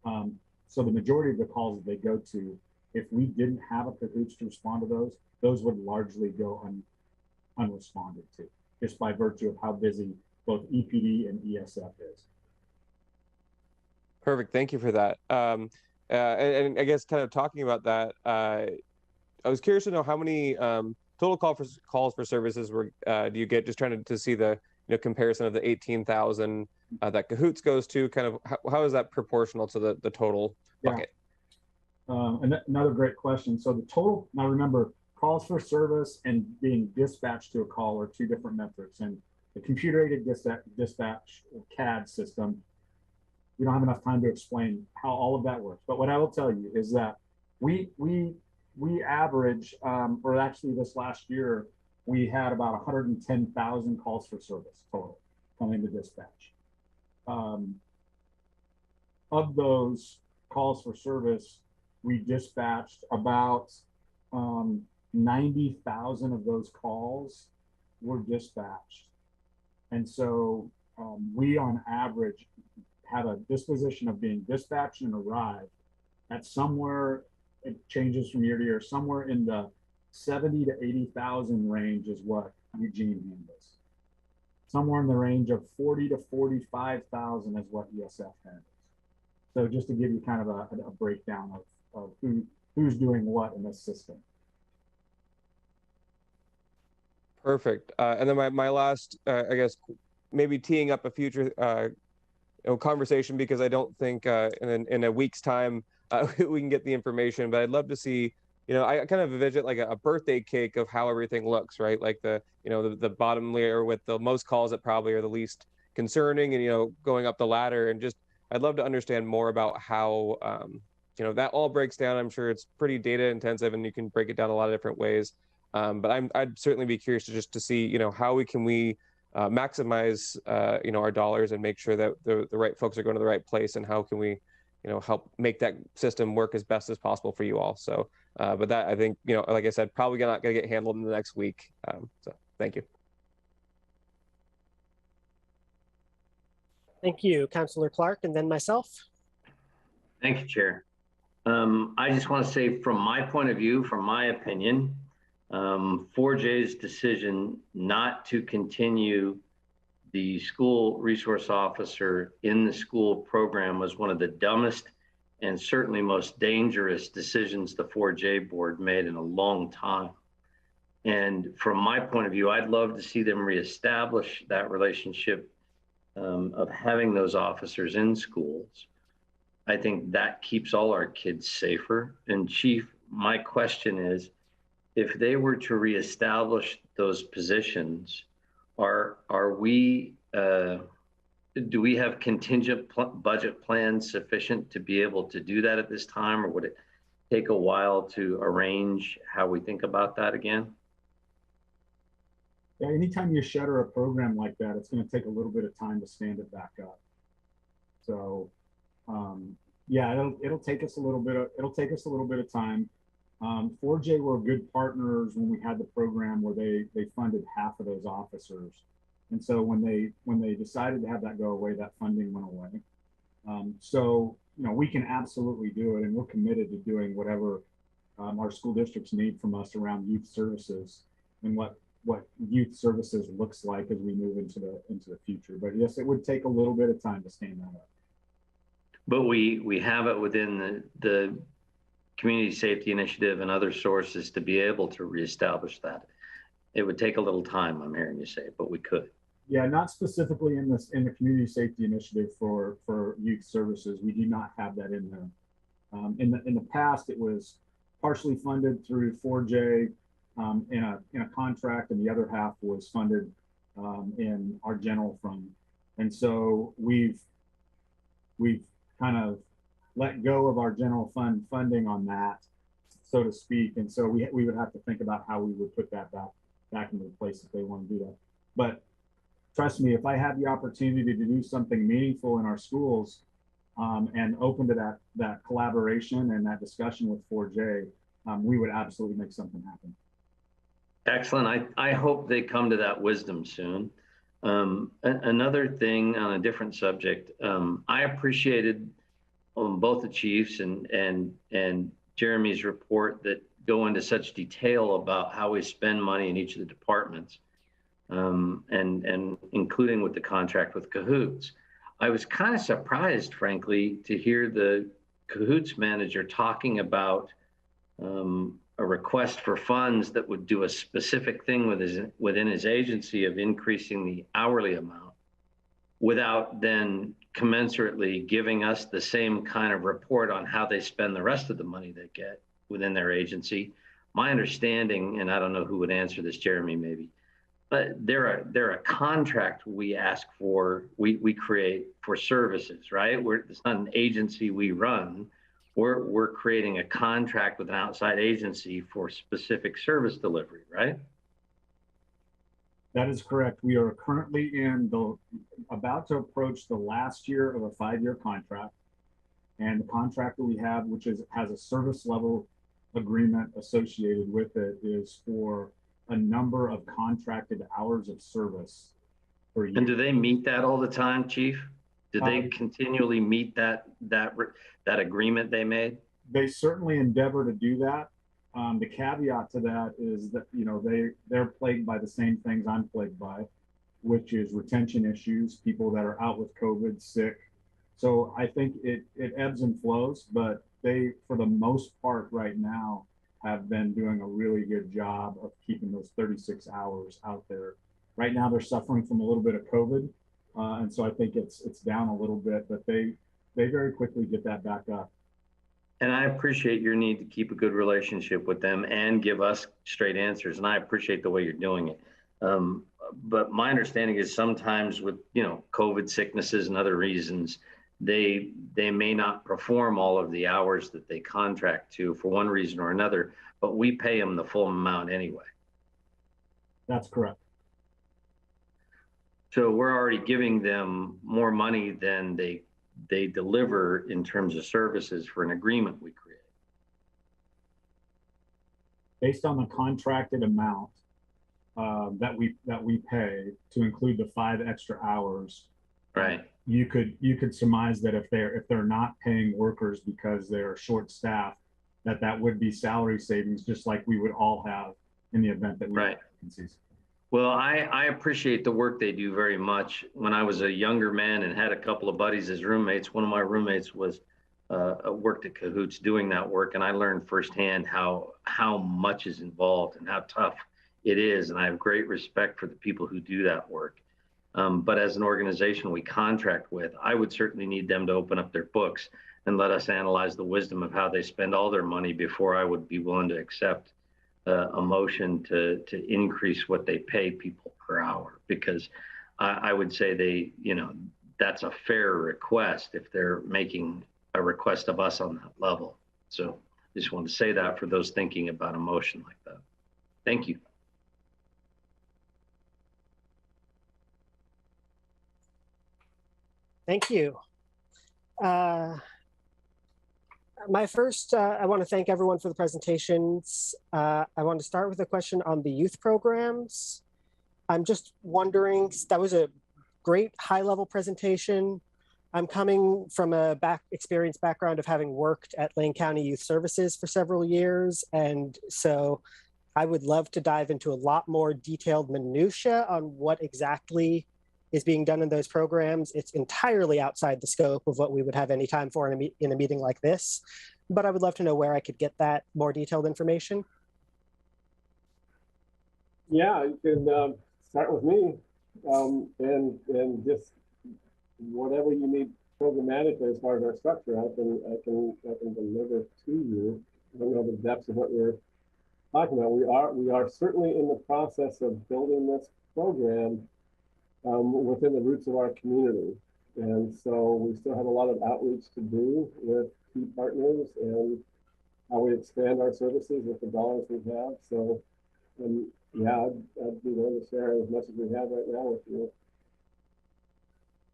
T: So the majority of the calls that they go to, if we didn't have a cahoots to respond to those would largely go unresponded to, just by virtue of how busy both EPD and ESF is.
U: Perfect, thank you for that. and I guess kind of talking about that, I was curious to know how many total calls for services were do you get? Just trying to see the comparison of the 18,000 that Cahoots goes to. Kind of how is that proportional to the total bucket?
T: Another great question. So the total, now remember, calls for service and being dispatched to a call are two different metrics. And the computer-aided dispatch CAD system, we don't have enough time to explain how all of that works. But what I will tell you is that we average, or actually this last year, we had about 110,000 calls for service total coming to dispatch. Of those calls for service, we dispatched about 90,000 of those calls were dispatched. And so we on average have a disposition of being dispatched and arrived at somewhere, it changes from year to year, somewhere in the 70 to 80,000 range is what Eugene handles. Somewhere in the range of 40 to 45,000 is what ESF handles. So just to give you kind of a breakdown of who's doing what in this system.
U: Perfect. And then my last, I guess, maybe teeing up a future conversation, because I don't think in a week's time we can get the information, but I'd love to see, I kind of envision like a birthday cake of how everything looks, right? Like the bottom layer with the most calls that probably are the least concerning, and, going up the ladder, and just, I'd love to understand more about how, that all breaks down. I'm sure it's pretty data intensive and you can break it down a lot of different ways. But I'd certainly be curious to see, how we maximize, our dollars and make sure that the right folks are going to the right place, and how can we, help make that system work as best as possible for you all. So, but that, I think, like I said, probably not going to get handled in the next week. So thank you.
A: Thank you, Councillor Clark, and then myself.
K: Thank you, Chair. I just want to say, from my point of view, from my opinion, 4J's decision not to continue the school resource officer in the school program was one of the dumbest and certainly most dangerous decisions the 4J board made in a long time. And from my point of view, I'd love to see them reestablish that relationship of having those officers in schools. I think that keeps all our kids safer. And Chief, my question is, if they were to reestablish those positions, do we have contingent budget plans sufficient to be able to do that at this time, or would it take a while to arrange how we think about that again?
T: Yeah, anytime you shutter a program like that, it's going to take a little bit of time to stand it back up. So, yeah, it'll take us a little bit of time. 4J were good partners when we had the program where they funded half of those officers, and so when they decided to have that go away, that funding went away. So we can absolutely do it, and we're committed to doing whatever our school districts need from us around youth services and what youth services looks like as we move into the future. But yes, it would take a little bit of time to stand that up.
K: But we have it within the Community Safety Initiative and other sources to be able to reestablish that. It would take a little time, I'm hearing you say, but we could.
T: Yeah, not specifically in the Community Safety Initiative for youth services. We do not have that in there. In the past, it was partially funded through 4J in a contract, and the other half was funded in our general fund. And so we've kind of let go of our general fund funding on that, so to speak. And so we would have to think about how we would put that back into place if they want to do that. But trust me, if I had the opportunity to do something meaningful in our schools and open to that collaboration and that discussion with 4J, we would absolutely make something happen.
K: Excellent. I hope they come to that wisdom soon. Another thing on a different subject, I appreciated both the chiefs and Jeremy's report that go into such detail about how we spend money in each of the departments, and including with the contract with Cahoots. I was kind of surprised, frankly, to hear the Cahoots manager talking about a request for funds that would do a specific thing within his agency of increasing the hourly amount without then commensurately giving us the same kind of report on how they spend the rest of the money they get within their agency. My understanding, and I don't know who would answer this, Jeremy maybe, but they're a contract we ask for, we create for services, right? It's not an agency we run. We're creating a contract with an outside agency for specific service delivery, right?
T: That is correct. We are currently about to approach the last year of a 5-year contract. And the contract that we have, which has a service level agreement associated with it, is for a number of contracted hours of service per year.
K: And do they meet that all the time, Chief? Do they continually meet that agreement they made?
T: They certainly endeavor to do that. The caveat to that is that, you know, they're plagued by the same things I'm plagued by, which is retention issues, people that are out with COVID, sick. So I think it ebbs and flows, but they, for the most part right now, have been doing a really good job of keeping those 36 hours out there. Right now, they're suffering from a little bit of COVID. And so I think it's down a little bit, but they very quickly get that back up.
K: And I appreciate your need to keep a good relationship with them and give us straight answers. And I appreciate the way you're doing it. But my understanding is sometimes with, you know, COVID sicknesses and other reasons, they may not perform all of the hours that they contract to for one reason or another, but we pay them the full amount anyway.
T: That's correct.
K: So we're already giving them more money than they deliver in terms of services for an agreement we create.
T: Based on the contracted amount that we pay to include the 5 extra hours,
K: right?
T: You could surmise that if they're not paying workers because they're short-staffed, that would be salary savings, just like we would all have in the event that we have vacancies.
K: Well, I appreciate the work they do very much. When I was a younger man and had a couple of buddies as roommates, one of my roommates was worked at Cahoots doing that work, and I learned firsthand how much is involved and how tough it is. And I have great respect for the people who do that work. But as an organization we contract with, I would certainly need them to open up their books and let us analyze the wisdom of how they spend all their money before I would be willing to accept a motion to increase what they pay people per hour, because I would say that's a fair request if they're making a request of us on that level. So I just want to say that for those thinking about a motion like that. Thank you.
A: Thank you. My first, I want to thank everyone for the presentations. I want to start with a question on the youth programs. I'm just wondering, that was a great high-level presentation. I'm coming from a experience background of having worked at Lane County Youth Services for several years. And so I would love to dive into a lot more detailed minutia on what exactly is being done in those programs. It's entirely outside the scope of what we would have any time for in a meeting like this, but I would love to know where I could get that more detailed information.
R: Yeah, you can start with me, and just whatever you need programmatically as far as our structure, I can deliver to you. I don't know the depths of what we're talking about. We are certainly in the process of building this program within the roots of our community. And so we still have a lot of outreach to do with key partners and how we expand our services with the dollars we have. So yeah, I'd be willing to share as much as we have right now with you.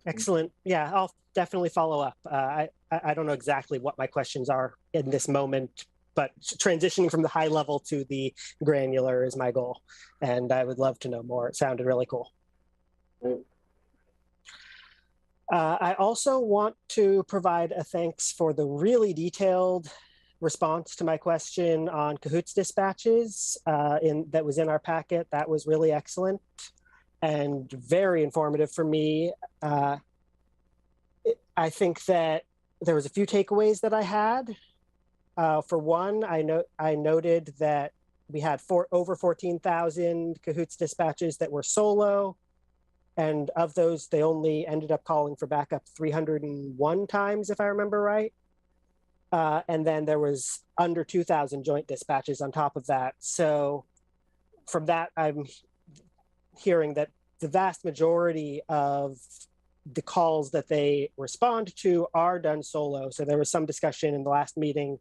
A: Excellent. Yeah, I'll definitely follow up. I don't know exactly what my questions are in this moment, but transitioning from the high level to the granular is my goal. And I would love to know more. It sounded really cool. I also want to provide a thanks for the really detailed response to my question on Cahoots dispatches that was in our packet. That was really excellent and very informative for me. I think that there was a few takeaways that I had. For one, I noted that we had over 14,000 Cahoots dispatches that were solo. And of those, they only ended up calling for backup 301 times, if I remember right. And then there was under 2,000 joint dispatches on top of that. So from that, I'm hearing that the vast majority of the calls that they respond to are done solo. So there was some discussion in the last meeting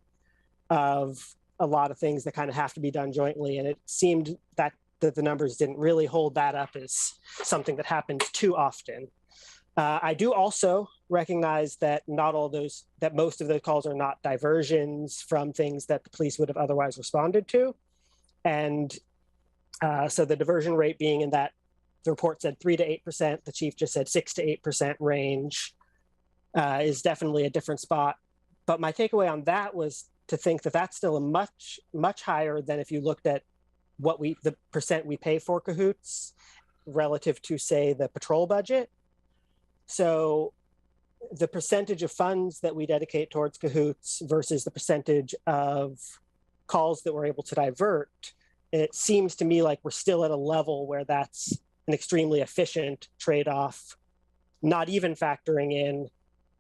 A: of a lot of things that kind of have to be done jointly. And it seemed that the numbers didn't really hold that up as something that happens too often. I do also recognize that that most of those calls are not diversions from things that the police would have otherwise responded to. And so the diversion rate being in that, the report said 3 to 8%, the chief just said 6 to 8% range, is definitely a different spot. But my takeaway on that was to think that that's still a much, much higher than if you looked at the percent we pay for Cahoots relative to, say, the patrol budget. So the percentage of funds that we dedicate towards Cahoots versus the percentage of calls that we're able to divert, it seems to me like we're still at a level where that's an extremely efficient trade-off, not even factoring in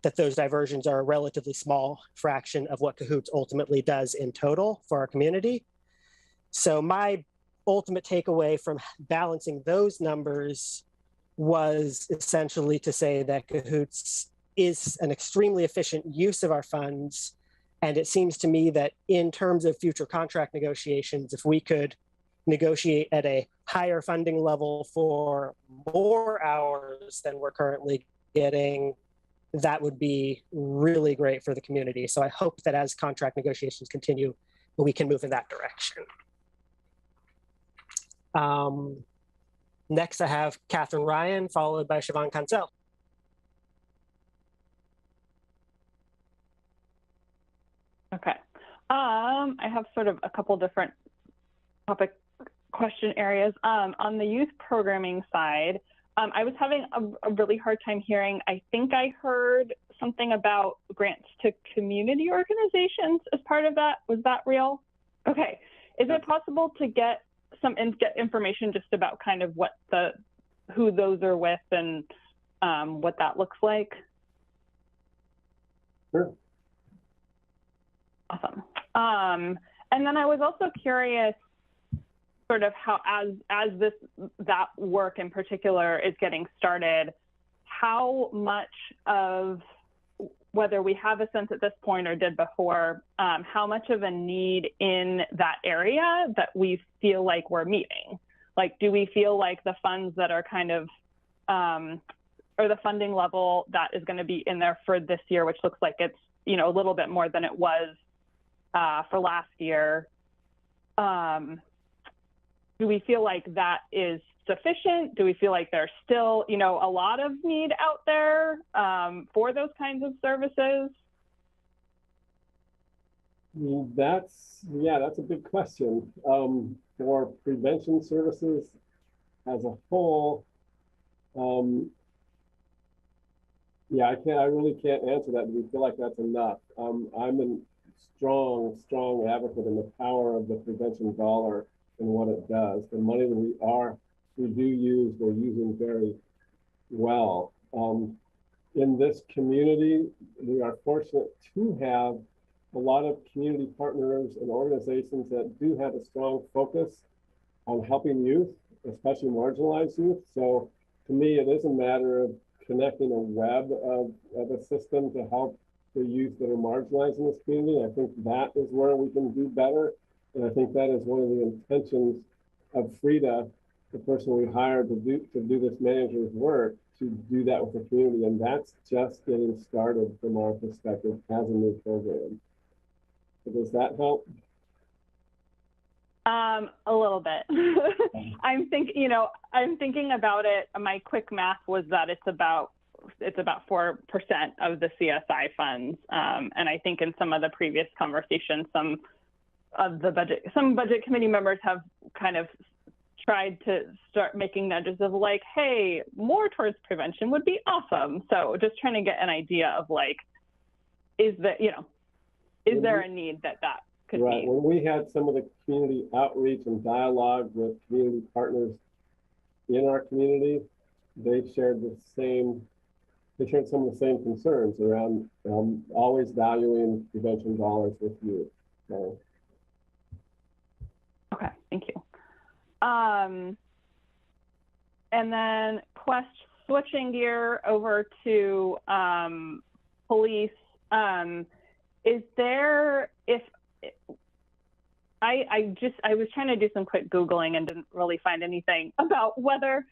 A: that those diversions are a relatively small fraction of what Cahoots ultimately does in total for our community. So my ultimate takeaway from balancing those numbers was essentially to say that Cahoots is an extremely efficient use of our funds. And it seems to me that in terms of future contract negotiations, if we could negotiate at a higher funding level for more hours than we're currently getting, that would be really great for the community. So I hope that as contract negotiations continue, we can move in that direction. Next, I have Catherine Ryan, followed by Siobhan Cancel.
N: Okay. I have sort of a couple different topic question areas. On the youth programming side, I was having a really hard time hearing. I think I heard something about grants to community organizations as part of that. Was that real? Okay. Is it possible to get information just about kind of who those are with and what that looks like?
R: Sure.
N: Awesome. And then I was also curious, sort of how, as that work in particular is getting started, how much of, whether we have a sense at this point or did before, how much of a need in that area that we feel like we're meeting? Like, do we feel like the funds that are kind of, or the funding level that is going to be in there for this year, which looks like it's, a little bit more than it was for last year, do we feel like that is sufficient? Do we feel like there's still, a lot of need out there for those kinds of services?
R: That's a big question. For prevention services as a whole, I really can't answer that. Do we feel like that's enough? I'm a strong advocate in the power of the prevention dollar and what it does. The money that we're using very well. In this community, we are fortunate to have a lot of community partners and organizations that do have a strong focus on helping youth, especially marginalized youth. So to me, it is a matter of connecting a web of a system to help the youth that are marginalized in this community. I think that is where we can do better. And I think that is one of the intentions of Frida, the person we hired to do this manager's work, to do that with the community. And that's just getting started from our perspective as a new program. So does that help?
N: A little bit. I'm thinking about it. My quick math was that it's about 4% of the CSI funds. And I think in some of the previous conversations, some budget committee members have kind of tried to start making nudges of like, hey, more towards prevention would be awesome. So just trying to get an idea of like, is that, is there a need that could
R: right.
N: be?
R: When we had some of the community outreach and dialogue with community partners in our community, they shared some of the same concerns around always valuing prevention dollars with youth. So.
N: Okay, thank you. And then switching gear over to police, is there, I was trying to do some quick Googling and didn't really find anything about whether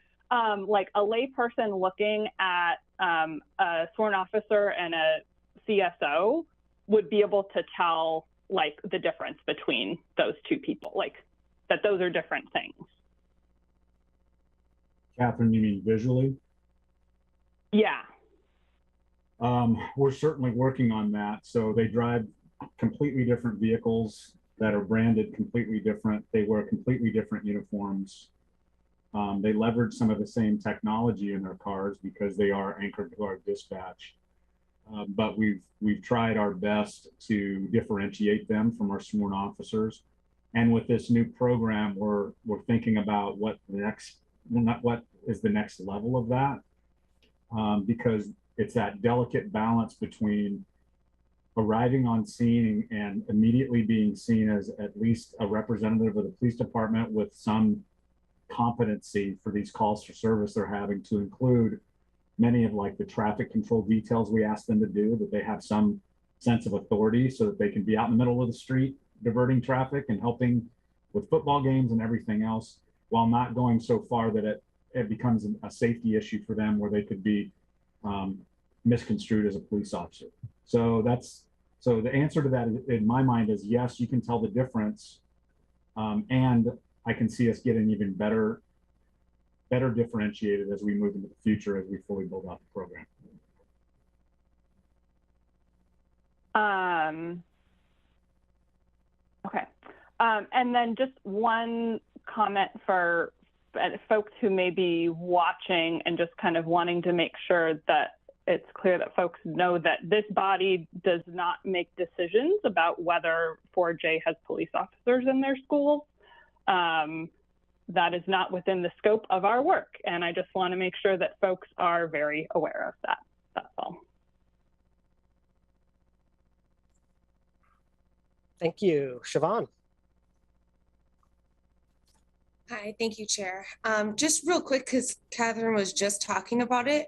N: like a lay person looking at a sworn officer and a CSO would be able to tell like the difference between those two people, like that those are different things.
T: Catherine, you mean visually?
N: Yeah.
T: We're certainly working on that. So they drive completely different vehicles that are branded completely different. They wear completely different uniforms. They leverage some of the same technology in their cars because they are anchored to our dispatch. But we've tried our best to differentiate them from our sworn officers. And with this new program, we're thinking about what is the next level of that, because it's that delicate balance between arriving on scene and immediately being seen as at least a representative of the police department with some competency for these calls for service they're having, to include many of like the traffic control details we ask them to do, that they have some sense of authority so that they can be out in the middle of the street diverting traffic and helping with football games and everything else, while not going so far that it becomes a safety issue for them where they could be misconstrued as a police officer. So the answer to that in my mind is yes, you can tell the difference, and I can see us getting even better differentiated as we move into the future, as we fully build out the program.
N: Okay. And then just one comment for folks who may be watching and just kind of wanting to make sure that it's clear that folks know that this body does not make decisions about whether 4J has police officers in their schools. That is not within the scope of our work. And I just want to make sure that folks are very aware of that. That's all.
A: Thank you. Siobhan.
E: Hi, thank you, Chair. Just real quick, because Catherine was just talking about it,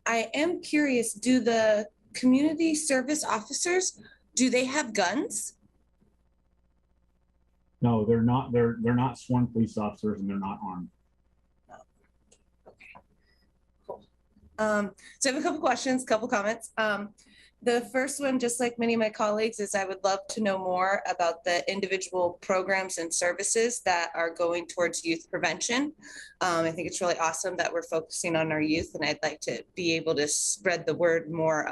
E: I am curious, do the community service officers, do they have guns?
T: No, they're not. They're not sworn police officers, and they're not armed.
E: Okay, cool. So I have a couple questions, couple comments. The first one, just like many of my colleagues, is I would love to know more about the individual programs and services that are going towards youth prevention. I think it's really awesome that we're focusing on our youth, and I'd like to be able to spread the word more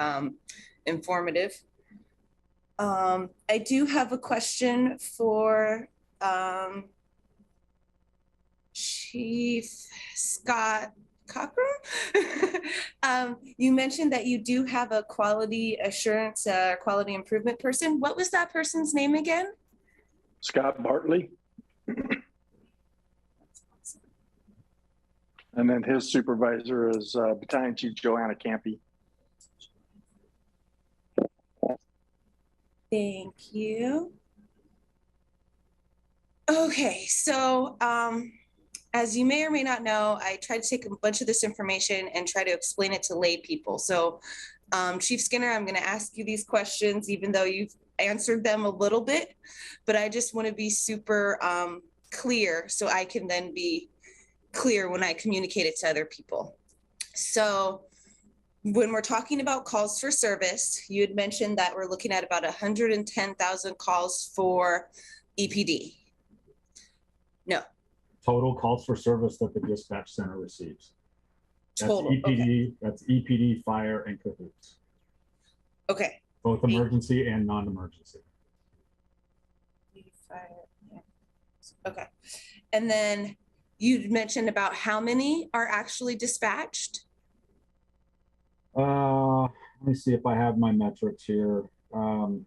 E: informative. I do have a question for Chief Scott Cochran. You mentioned that you do have a quality assurance, quality improvement person. What was that person's name again?
S: Scott Bartley. And then his supervisor is Battalion Chief Joanna Campy.
E: Thank you. Okay, so as you may or may not know, I tried to take a bunch of this information and try to explain it to lay people. So Chief Skinner, I'm going to ask you these questions, even though you've answered them a little bit, but I just want to be super clear so I can then be clear when I communicate it to other people. So when we're talking about calls for service, you had mentioned that we're looking at about 110,000 calls for EPD. No.
T: Total calls for service that the dispatch center receives. That's
E: Total,
T: EPD,
E: okay.
T: That's EPD, fire, and cahoots.
E: Okay.
T: Both emergency and non-emergency.
E: Okay. And then you mentioned about how many are actually dispatched?
T: Let me see if I have my metrics here. The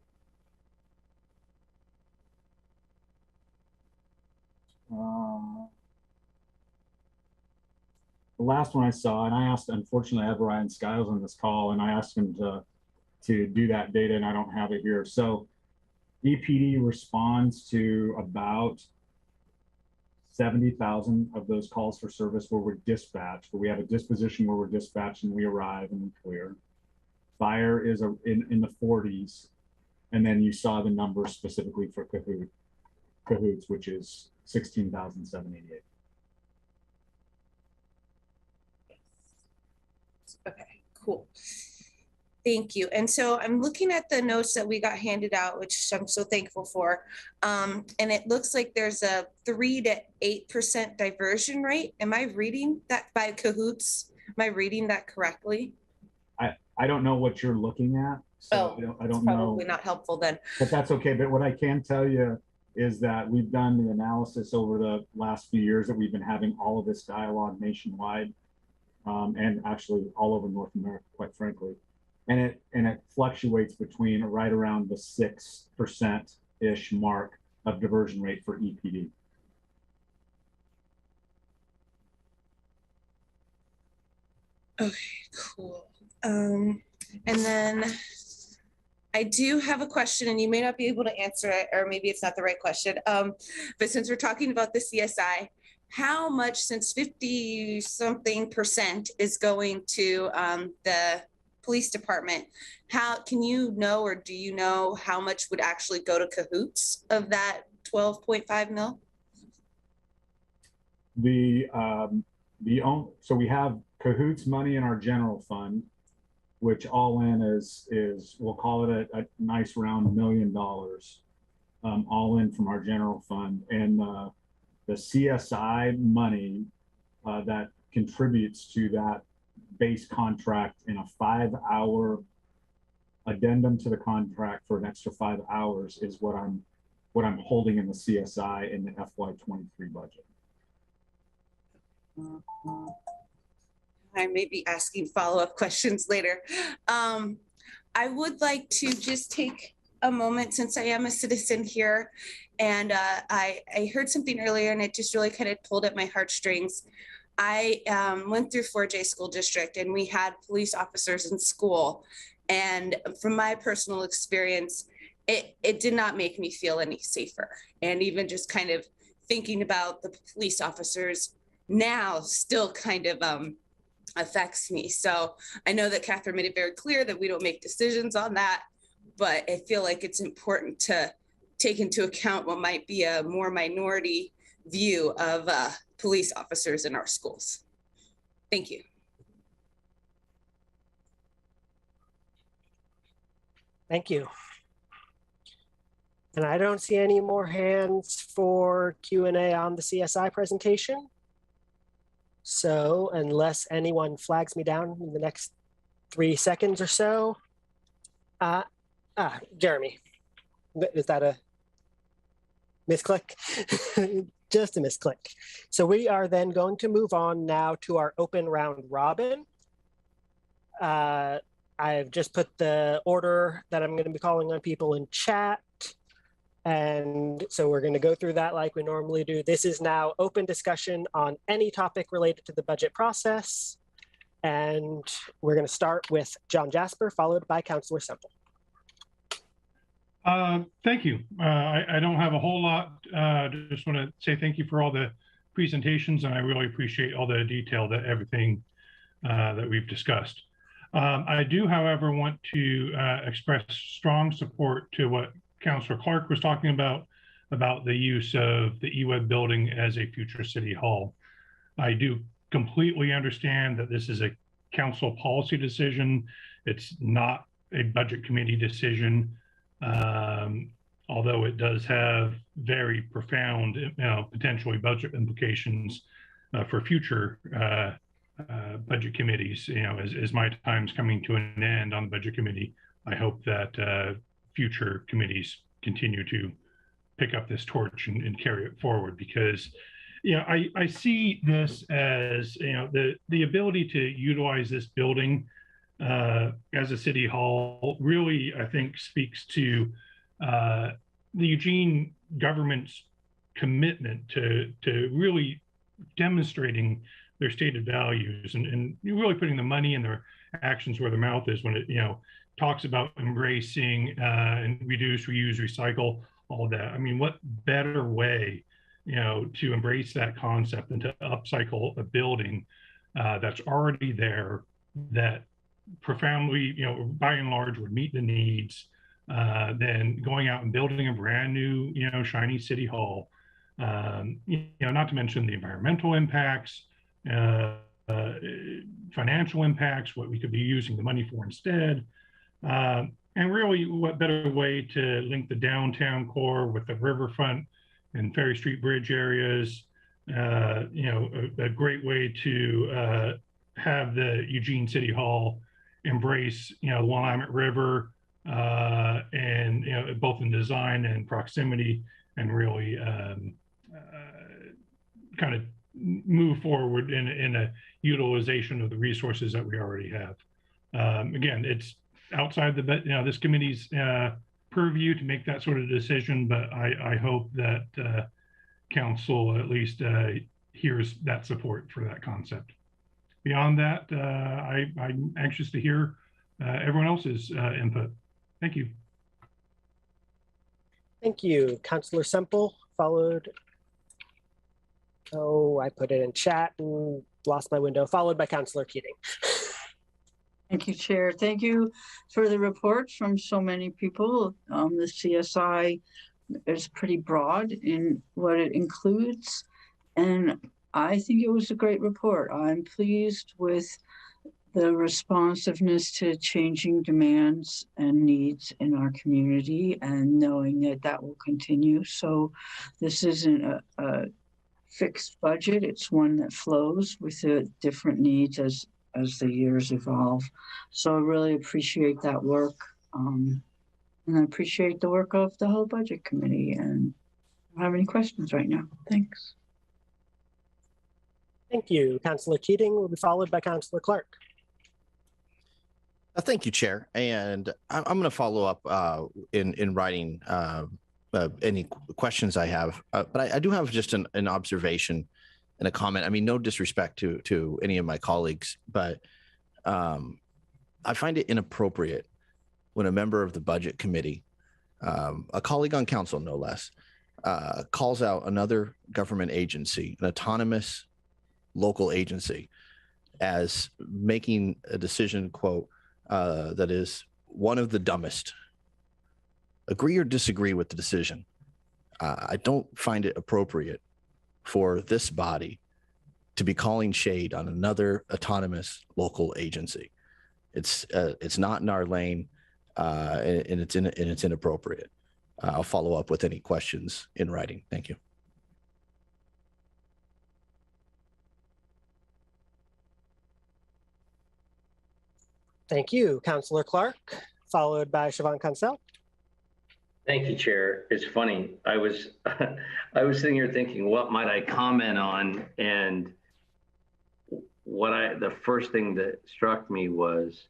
T: last one I saw, and I asked, unfortunately, I have Ryan Skiles on this call, and I asked him to do that data, and I don't have it here. So EPD responds to about 70,000 of those calls for service where we're dispatched, but we have a disposition where we're dispatched and we arrive and we clear. Fire is in the 40s. And then you saw the number specifically for Cahoots, which is 16,788.
E: Okay, cool. Thank you. And so I'm looking at the notes that we got handed out, which I'm so thankful for. And it looks like there's a 3 to 8% diversion rate. Am I reading that by Cahoots? Am I reading that correctly?
T: I don't know what you're looking at. So I don't know.
E: Probably not helpful then.
T: But that's okay. But what I can tell you is that we've done the analysis over the last few years that we've been having all of this dialogue nationwide, and actually all over North America, quite frankly. And it fluctuates between right around the 6%-ish mark of diversion rate for EPD.
E: Okay, cool. And then I do have a question, and you may not be able to answer it, or maybe it's not the right question. But since we're talking about the CSI, how much, since 50-something% is going to the police department, how can you know, or do you know how much would actually go to Cahoots of that 12.5 mil?
T: So we have Cahoots money in our general fund, which all in is we'll call it a nice round $1 million, all in from our general fund. And the CSI money that contributes to that base contract in a 5-hour addendum to the contract for an extra 5 hours is what I'm holding in the CSI in the FY23 budget.
E: I may be asking follow-up questions later. I would like to just take a moment, since I am a citizen here, and I heard something earlier and it just really kind of pulled at my heartstrings. I went through 4J school district, and we had police officers in school. And from my personal experience, it did not make me feel any safer. And even just kind of thinking about the police officers now still kind of affects me. So I know that Catherine made it very clear that we don't make decisions on that, but I feel like it's important to take into account what might be a more minority view of police officers in our schools. Thank you.
A: Thank you. And I don't see any more hands for Q&A on the CSI presentation. So unless anyone flags me down in the next 3 seconds or so, Jeremy, is that a misclick? Just a misclick. So we are then going to move on now to our open round robin. I've just put the order that I'm going to be calling on people in chat. And so we're going to go through that like we normally do. This is now open discussion on any topic related to the budget process. And we're going to start with John Jasper, followed by Councillor Semple.
F: Thank you. I don't have a whole lot. Just want to say thank you for all the presentations, and I really appreciate all the detail that everything that we've discussed. I do, however, want to express strong support to what Councillor Clark was talking about the use of the eWeb building as a future city hall. I do completely understand that this is a council policy decision. It's not a budget committee decision, although it does have very profound, potentially budget implications for future budget committees. As my time's coming to an end on the budget committee, I hope that future committees continue to pick up this torch and carry it forward, because I see this as the ability to utilize this building as a city hall really, I think, speaks to the Eugene government's commitment to really demonstrating their stated values and really putting the money and their actions where their mouth is when it, talks about embracing and reduce, reuse, recycle, all of that. I mean, what better way, to embrace that concept and to upcycle a building that's already there that profoundly, by and large would meet the needs than going out and building a brand new, shiny city hall. Not to mention the environmental impacts, financial impacts, what we could be using the money for instead. And really, what better way to link the downtown core with the Riverfront and Ferry Street Bridge areas? A great way to have the Eugene City Hall embrace, the Willamette River, and both in design and proximity, and really kind of move forward in a utilization of the resources that we already have. Again, it's outside this committee's purview to make that sort of decision, but I hope that council at least hears that support for that concept. Beyond that, I'm anxious to hear everyone else's input. Thank you.
A: Thank you, Councillor Semple, followed. Oh, I put it in chat and lost my window, followed by Councillor Keating.
P: Thank you, Chair. Thank you for the reports from so many people. The CSI is pretty broad in what it includes, and I think it was a great report. I'm pleased with the responsiveness to changing demands and needs in our community, and knowing that that will continue. So this isn't a fixed budget. It's one that flows with the different needs as the years evolve. So I really appreciate that work. And I appreciate the work of the whole budget committee, and I don't have any questions right now. Thanks.
A: Thank you. Councillor Keating will be followed by Councillor Clark.
C: Thank you, Chair. And I'm going to follow up in writing any questions I have, but I do have just an observation and a comment. I mean, no disrespect to any of my colleagues, but I find it inappropriate when a member of the budget committee, a colleague on council no less, calls out another government agency, an autonomous local agency, as making a decision, quote, that is one of the dumbest. Agree or disagree with the decision. I don't find it appropriate for this body to be calling shade on another autonomous local agency. It's not in our lane, and it's inappropriate. I'll follow up with any questions in writing. Thank you.
A: Thank you, Councillor Clark, followed by Siobhan Cancel.
K: Thank you, Chair. It's funny. I was sitting here thinking, what might I comment on? And the first thing that struck me was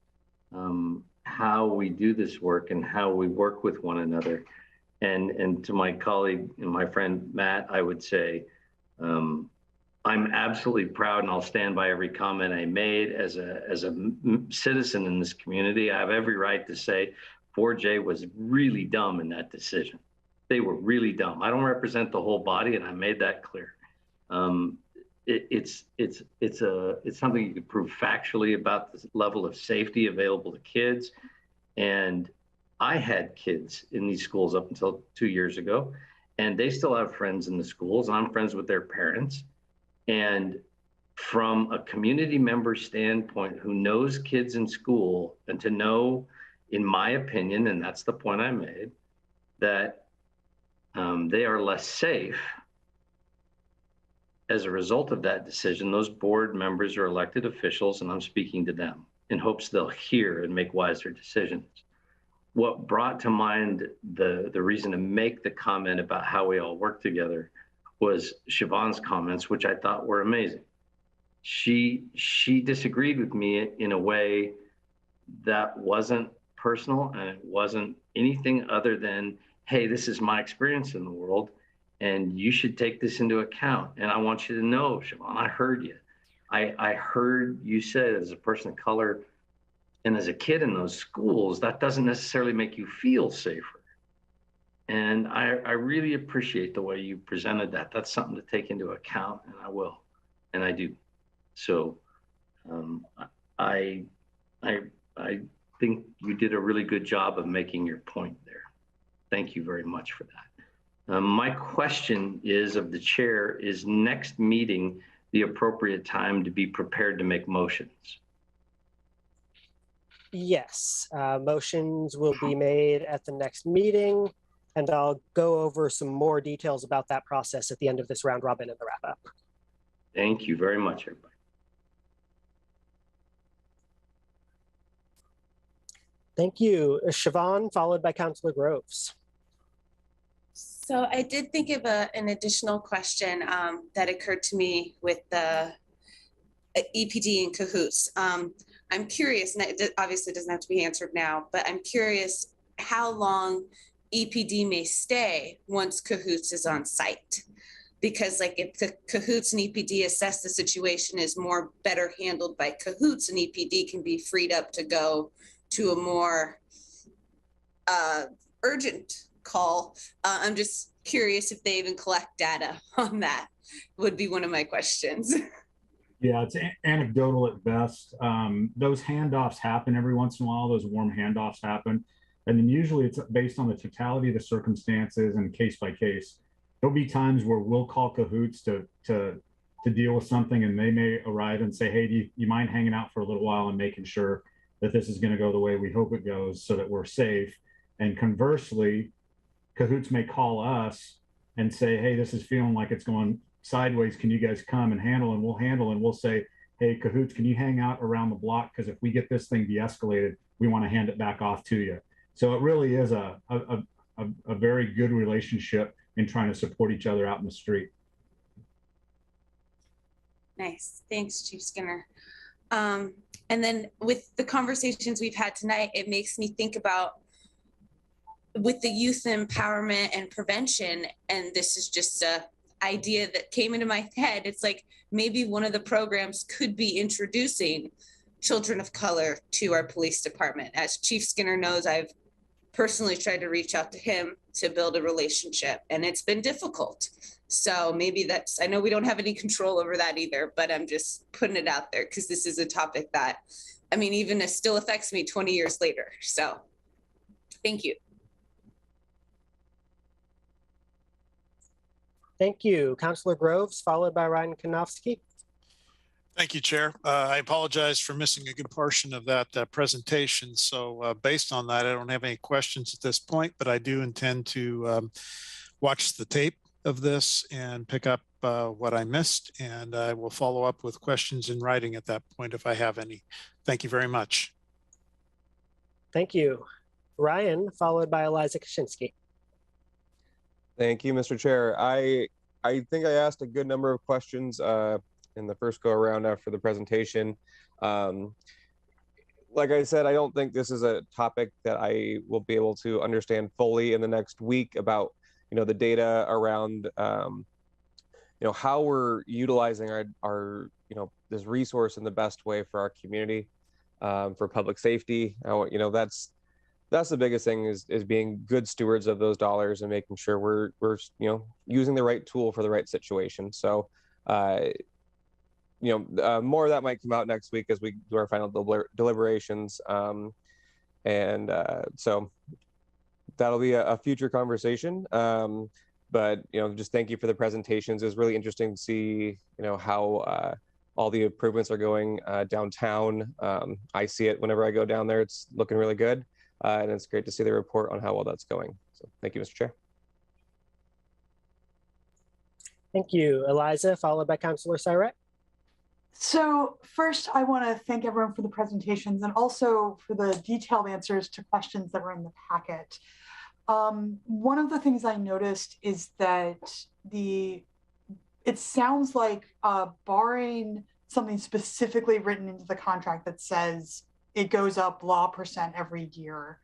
K: how we do this work and how we work with one another. And to my colleague and my friend Matt, I would say, I'm absolutely proud, and I'll stand by every comment I made as a citizen in this community. I have every right to say 4J was really dumb in that decision. They were really dumb. I don't represent the whole body, and I made that clear. It's something you could prove factually about the level of safety available to kids. And I had kids in these schools up until 2 years ago, and they still have friends in the schools, and I'm friends with their parents. And from a community member standpoint who knows kids in school, and to know, in my opinion, and that's the point I made, that they are less safe as a result of that decision. Those board members are elected officials, and I'm speaking to them in hopes they'll hear and make wiser decisions. What brought to mind the reason to make the comment about how we all work together was Siobhan's comments, which I thought were amazing. She disagreed with me in a way that wasn't personal and it wasn't anything other than, hey, this is my experience in the world and you should take this into account. And I want you to know, Siobhan, I heard you. I heard you said as a person of color and as a kid in those schools, that doesn't necessarily make you feel safer. And I really appreciate the way you presented that. That's something to take into account, and I will, and I do. So I think you did a really good job of making your point there. Thank you very much for that. My question is of the chair, is next meeting the appropriate time to be prepared to make motions?
A: Yes, motions will be made at the next meeting, and I'll go over some more details about that process at the end of this round robin and the wrap up.
K: Thank you very much, everybody.
A: Thank you. Siobhan, followed by Councilor Groves.
E: So I did think of an additional question that occurred to me with the EPD and cahoots. I'm curious, and it obviously doesn't have to be answered now, but I'm curious how long EPD may stay once cahoots is on site. Because like if the cahoots and EPD assess the situation is more better handled by cahoots, and EPD can be freed up to go to a more urgent call. I'm just curious if they even collect data on that, would be one of my questions.
T: Yeah, it's anecdotal at best. Those handoffs happen every once in a while, those warm handoffs happen. And then usually it's based on the totality of the circumstances and case by case. There'll be times where we'll call cahoots to deal with something, and they may arrive and say, hey, do you mind hanging out for a little while and making sure that this is going to go the way we hope it goes so that we're safe. And conversely, cahoots may call us and say, hey, this is feeling like it's going sideways. Can you guys come and handle? And we'll handle, and we'll say, hey, cahoots, can you hang out around the block? Because if we get this thing de-escalated, we want to hand it back off to you. So it really is a very good relationship in trying to support each other out in the street.
E: Nice. Thanks, Chief Skinner. And then with the conversations we've had tonight, it makes me think about with the youth empowerment and prevention, and this is just a idea that came into my head. It's like maybe one of the programs could be introducing children of color to our police department. As Chief Skinner knows, I've personally tried to reach out to him to build a relationship, and it's been difficult. So maybe that's, I know we don't have any control over that either, but I'm just putting it out there because this is a topic that, I mean, even it still affects me 20 years later. So thank you.
A: Thank you. Councilor Groves, followed by Ryan Konofsky.
J: Thank you, Chair. I apologize for missing a good portion of that presentation. So based on that, I don't have any questions at this point, but I do intend to watch the tape of this and pick up what I missed. And I will follow up with questions in writing at that point if I have any. Thank you very much.
A: Thank you. Ryan, followed by Eliza Kaczynski.
U: Thank you, Mr. Chair. I think I asked a good number of questions in the first go around after the presentation. Like I said, I don't think this is a topic that I will be able to understand fully in the next week about, the data around, how we're utilizing our this resource in the best way for our community, for public safety. That's the biggest thing is being good stewards of those dollars and making sure we're using the right tool for the right situation. So, more of that might come out next week as we do our final deliberations. So that'll be a future conversation. But, just thank you for the presentations. It was really interesting to see, how all the improvements are going downtown. I see it whenever I go down there. It's looking really good. And it's great to see the report on how well that's going. So thank you, Mr. Chair.
A: Thank you. Eliza, followed by Councilor Siret.
B: So first, I want to thank everyone for the presentations and also for the detailed answers to questions that were in the packet. One of the things I noticed is that it sounds like barring something specifically written into the contract that says it goes up blah % every year.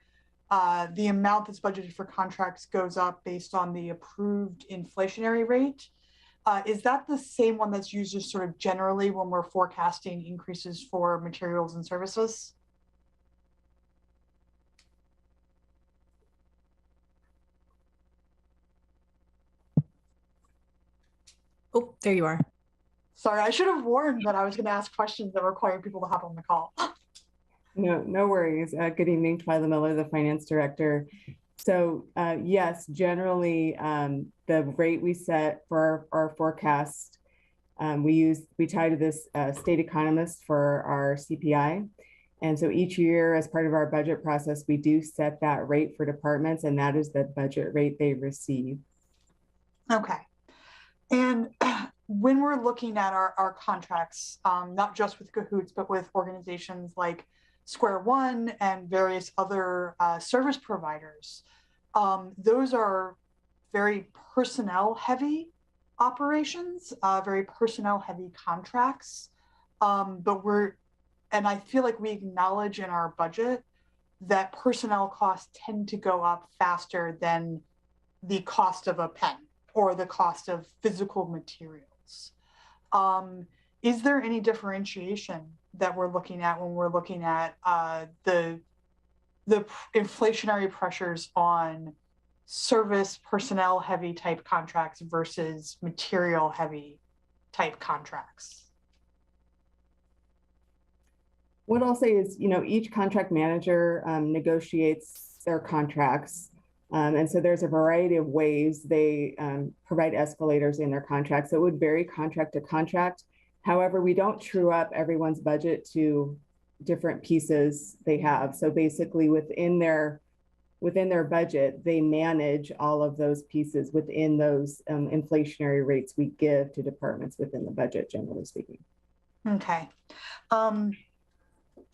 B: The amount that's budgeted for contracts goes up based on the approved inflationary rate. Is that the same one that's used just sort of generally when we're forecasting increases for materials and services?
M: Oh, there you are.
B: Sorry, I should have warned that I was going to ask questions that require people to hop on the call.
V: No worries. Good evening, Twyla Miller, the finance director. So yes, generally the rate we set for our forecast, we tie to this state economist for our CPI. And so each year as part of our budget process, we do set that rate for departments, and that is the budget rate they receive.
B: Okay. And when we're looking at our contracts, not just with Cahoots, but with organizations like Square One and various other service providers, those are very personnel heavy operations, very personnel heavy contracts. And I feel like we acknowledge in our budget that personnel costs tend to go up faster than the cost of a pen or the cost of physical materials. Is there any differentiation that we're looking at when we're looking at the inflationary pressures on service personnel heavy type contracts versus material heavy type contracts?
V: What I'll say is, each contract manager negotiates their contracts. And so there's a variety of ways they provide escalators in their contracts. So it would vary contract to contract. However, we don't true up everyone's budget to different pieces they have. So basically within their budget, they manage all of those pieces within those inflationary rates we give to departments within the budget, generally speaking.
B: Okay.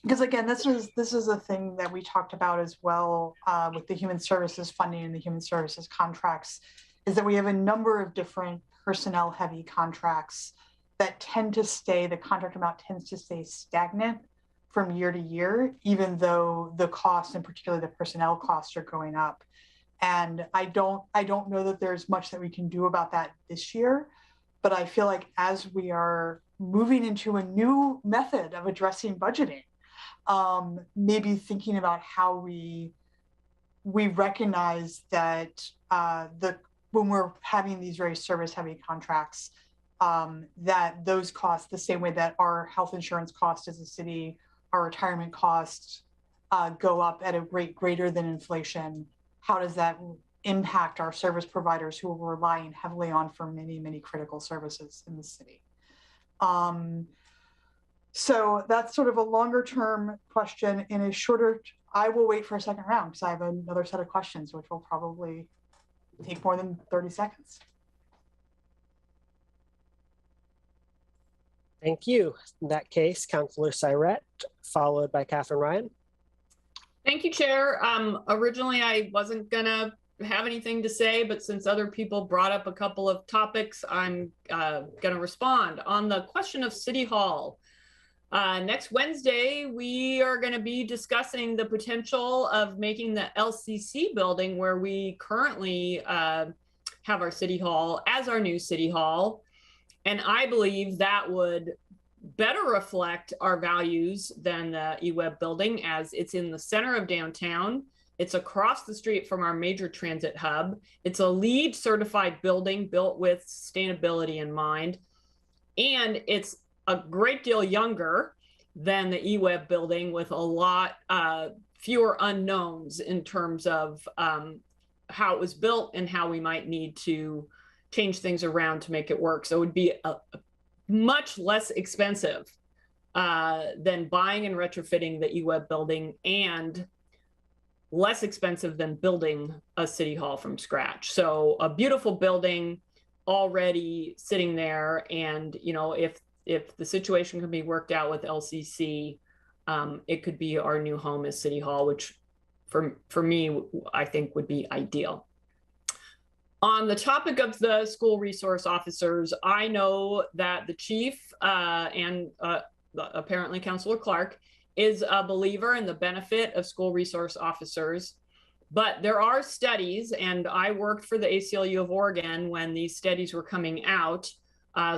B: Because again, this is a thing that we talked about as well with the human services funding and the human services contracts, is that we have a number of different personnel heavy contracts that the contract amount tends to stay stagnant from year to year, even though the costs, and particularly the personnel costs, are going up. And I don't know that there's much that we can do about that this year, but I feel like as we are moving into a new method of addressing budgeting, maybe thinking about how we recognize that when we're having these very service heavy contracts, that those costs, the same way that our health insurance cost as a city, our retirement costs go up at a rate greater than inflation, how does that impact our service providers who we're relying heavily on for many, many critical services in the city? So that's sort of a longer term question. In a shorter, I will wait for a second round because I have another set of questions, which will probably take more than 30 seconds.
A: Thank you. In that case, Councillor Syrett, followed by Catherine Ryan.
I: Thank you, Chair. Originally, I wasn't gonna have anything to say, but since other people brought up a couple of topics, I'm gonna respond. On the question of City Hall, next Wednesday, we are going to be discussing the potential of making the LCC building, where we currently have our City Hall, as our new City Hall. And I believe that would better reflect our values than the eWeb building, as it's in the center of downtown. It's across the street from our major transit hub. It's a LEED certified building built with sustainability in mind. And it's a great deal younger than the eWeb building, with a lot fewer unknowns in terms of how it was built and how we might need to change things around to make it work. So it would be a much less expensive than buying and retrofitting the eWeb building, and less expensive than building a city hall from scratch. So a beautiful building already sitting there, and if the situation can be worked out with LCC, it could be our new home as City Hall, which for me, I think would be ideal. On the topic of the school resource officers, I know that the chief and apparently Councillor Clark is a believer in the benefit of school resource officers. But there are studies, and I worked for the ACLU of Oregon when these studies were coming out,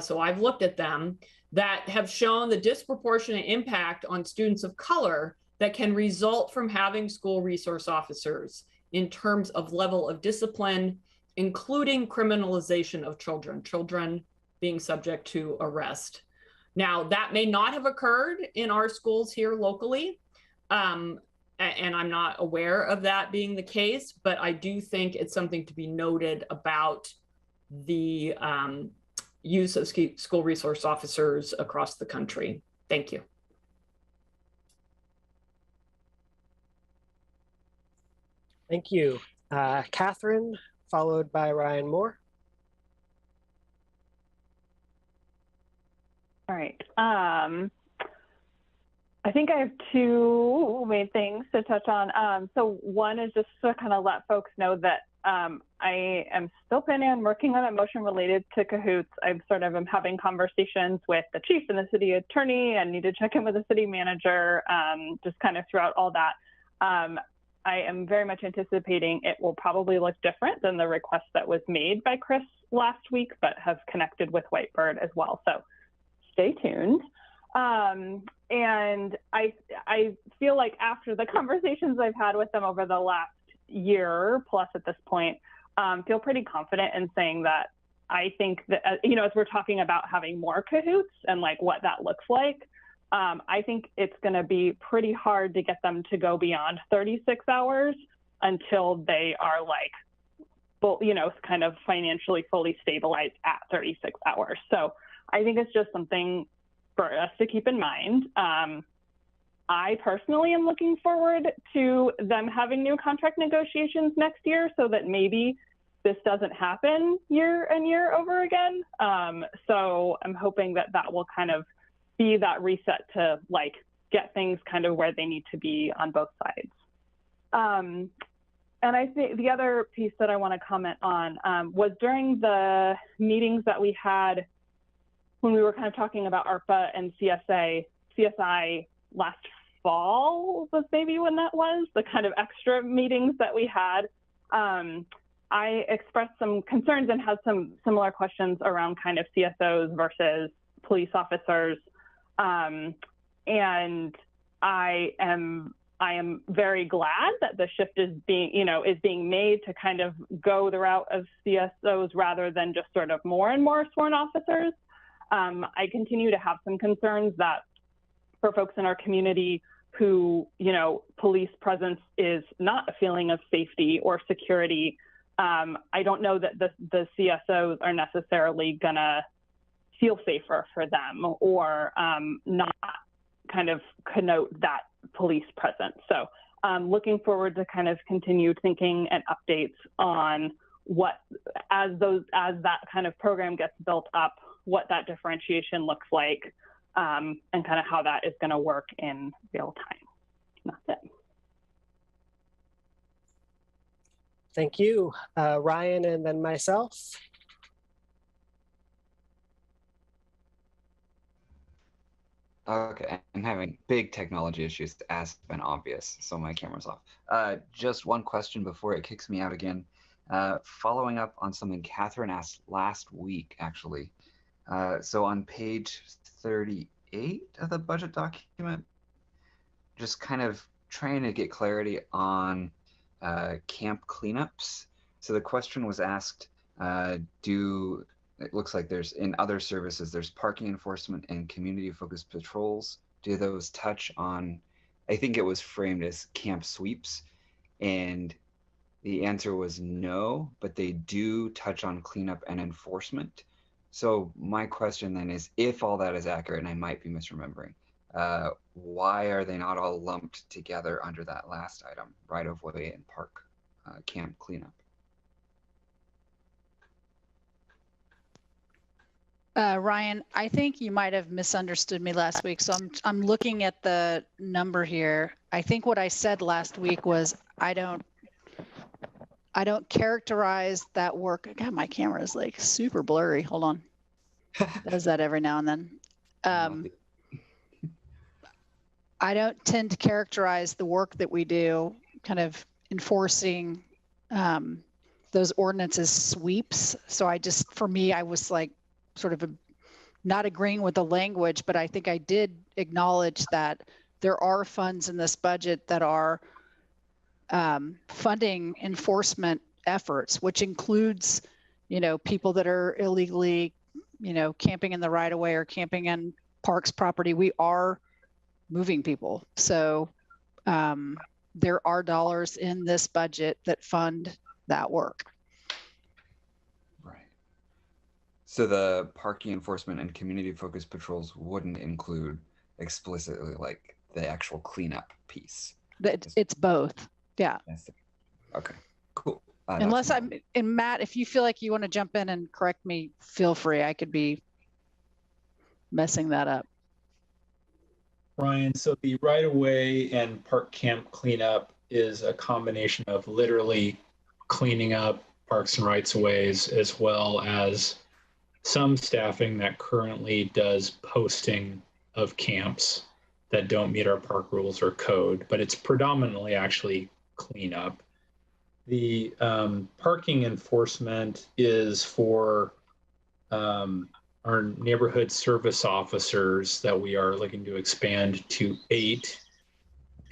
I: so I've looked at them, that have shown the disproportionate impact on students of color that can result from having school resource officers in terms of level of discipline, including criminalization of children being subject to arrest. Now, that may not have occurred in our schools here locally, and I'm not aware of that being the case, but I do think it's something to be noted about the use of school resource officers across the country. Thank you.
A: Thank you. Catherine, followed by Ryan Moore.
N: All right. I think I have two main things to touch on. So one is just to kind of let folks know that I am still planning on working on a motion related to cahoots. I'm having conversations with the chief and the city attorney, and need to check in with the city manager, just kind of throughout all that. I am very much anticipating it will probably look different than the request that was made by Chris last week, but have connected with Whitebird as well. So stay tuned. And I feel like after the conversations I've had with them over the last year plus at this point, feel pretty confident in saying that I think that, as we're talking about having more cahoots and like what that looks like, I think it's going to be pretty hard to get them to go beyond 36 hours until they are like, kind of financially fully stabilized at 36 hours. So I think it's just something for us to keep in mind. I personally am looking forward to them having new contract negotiations next year so that maybe this doesn't happen year and year over again. So I'm hoping that that will kind of be that reset to like get things kind of where they need to be on both sides. And I think the other piece that I want to comment on was during the meetings that we had when we were kind of talking about ARPA and CSI last fall was maybe when that was, the kind of extra meetings that we had. I expressed some concerns and had some similar questions around kind of CSOs versus police officers. And I am very glad that the shift is being made to kind of go the route of CSOs rather than just sort of more and more sworn officers. I continue to have some concerns that for folks in our community who, police presence is not a feeling of safety or security, I don't know that the CSOs are necessarily gonna feel safer for them or not kind of connote that police presence. So looking forward to kind of continued thinking and updates on what, as that kind of program gets built up, what that differentiation looks like, and kind of how that is going to work in real time. That's it.
A: Thank you. Ryan and then myself.
D: Okay, I'm having big technology issues, as has been obvious, so my camera's off. Just one question before it kicks me out again. Following up on something Catherine asked last week, actually. So on page 38 of the budget document, just kind of trying to get clarity on camp cleanups. So the question was asked, it looks like there's, in other services, there's parking enforcement and community-focused patrols. Do those touch on, I think it was framed as camp sweeps, and the answer was no, but they do touch on cleanup and enforcement. So my question then is, if all that is accurate, and I might be misremembering, why are they not all lumped together under that last item, right-of-way and park camp cleanup?
L: Ryan, I think you might have misunderstood me last week. So I'm looking at the number here. I think what I said last week was I don't characterize that work. God, my camera is like super blurry. Hold on. Does that every now and then. I don't tend to characterize the work that we do kind of enforcing those ordinances sweeps. So for me, I was like sort of not agreeing with the language, but I think I did acknowledge that there are funds in this budget that are funding enforcement efforts, which includes, people that are illegally, camping in the right of way or camping in parks property. We are moving people. So there are dollars in this budget that fund that work.
D: Right. So the parking enforcement and community focused patrols wouldn't include explicitly like the actual cleanup piece.
L: It's both. Yeah.
D: Okay, cool.
L: Unless and Matt, if you feel like you want to jump in and correct me, feel free. I could be messing that up.
G: Ryan, so the right-of-way and park camp cleanup is a combination of literally cleaning up parks and rights-of-ways, as well as some staffing that currently does posting of camps that don't meet our park rules or code, but it's predominantly actually cleanup. The parking enforcement is for our neighborhood service officers that we are looking to expand to 8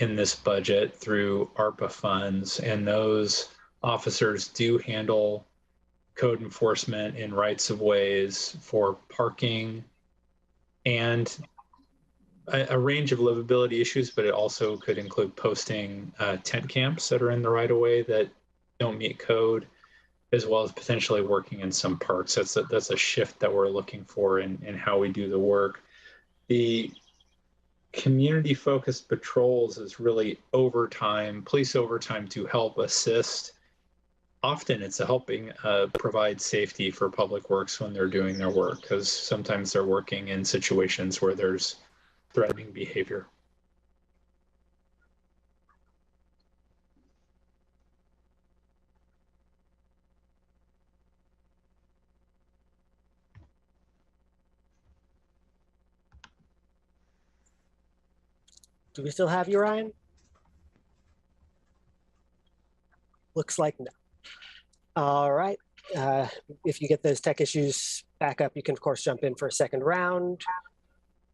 G: in this budget through ARPA funds. And those officers do handle code enforcement in rights of ways for parking and a range of livability issues, but it also could include posting tent camps that are in the right of way that don't meet code, as well as potentially working in some parks. That's a shift that we're looking for in how we do the work. The community-focused patrols is really overtime, police overtime to help assist. Often it's helping provide safety for public works when they're doing their work, because sometimes they're working in situations where there's threatening behavior.
A: Do we still have you, Ryan? Looks like no. All right. If you get those tech issues back up, you can of course jump in for a second round.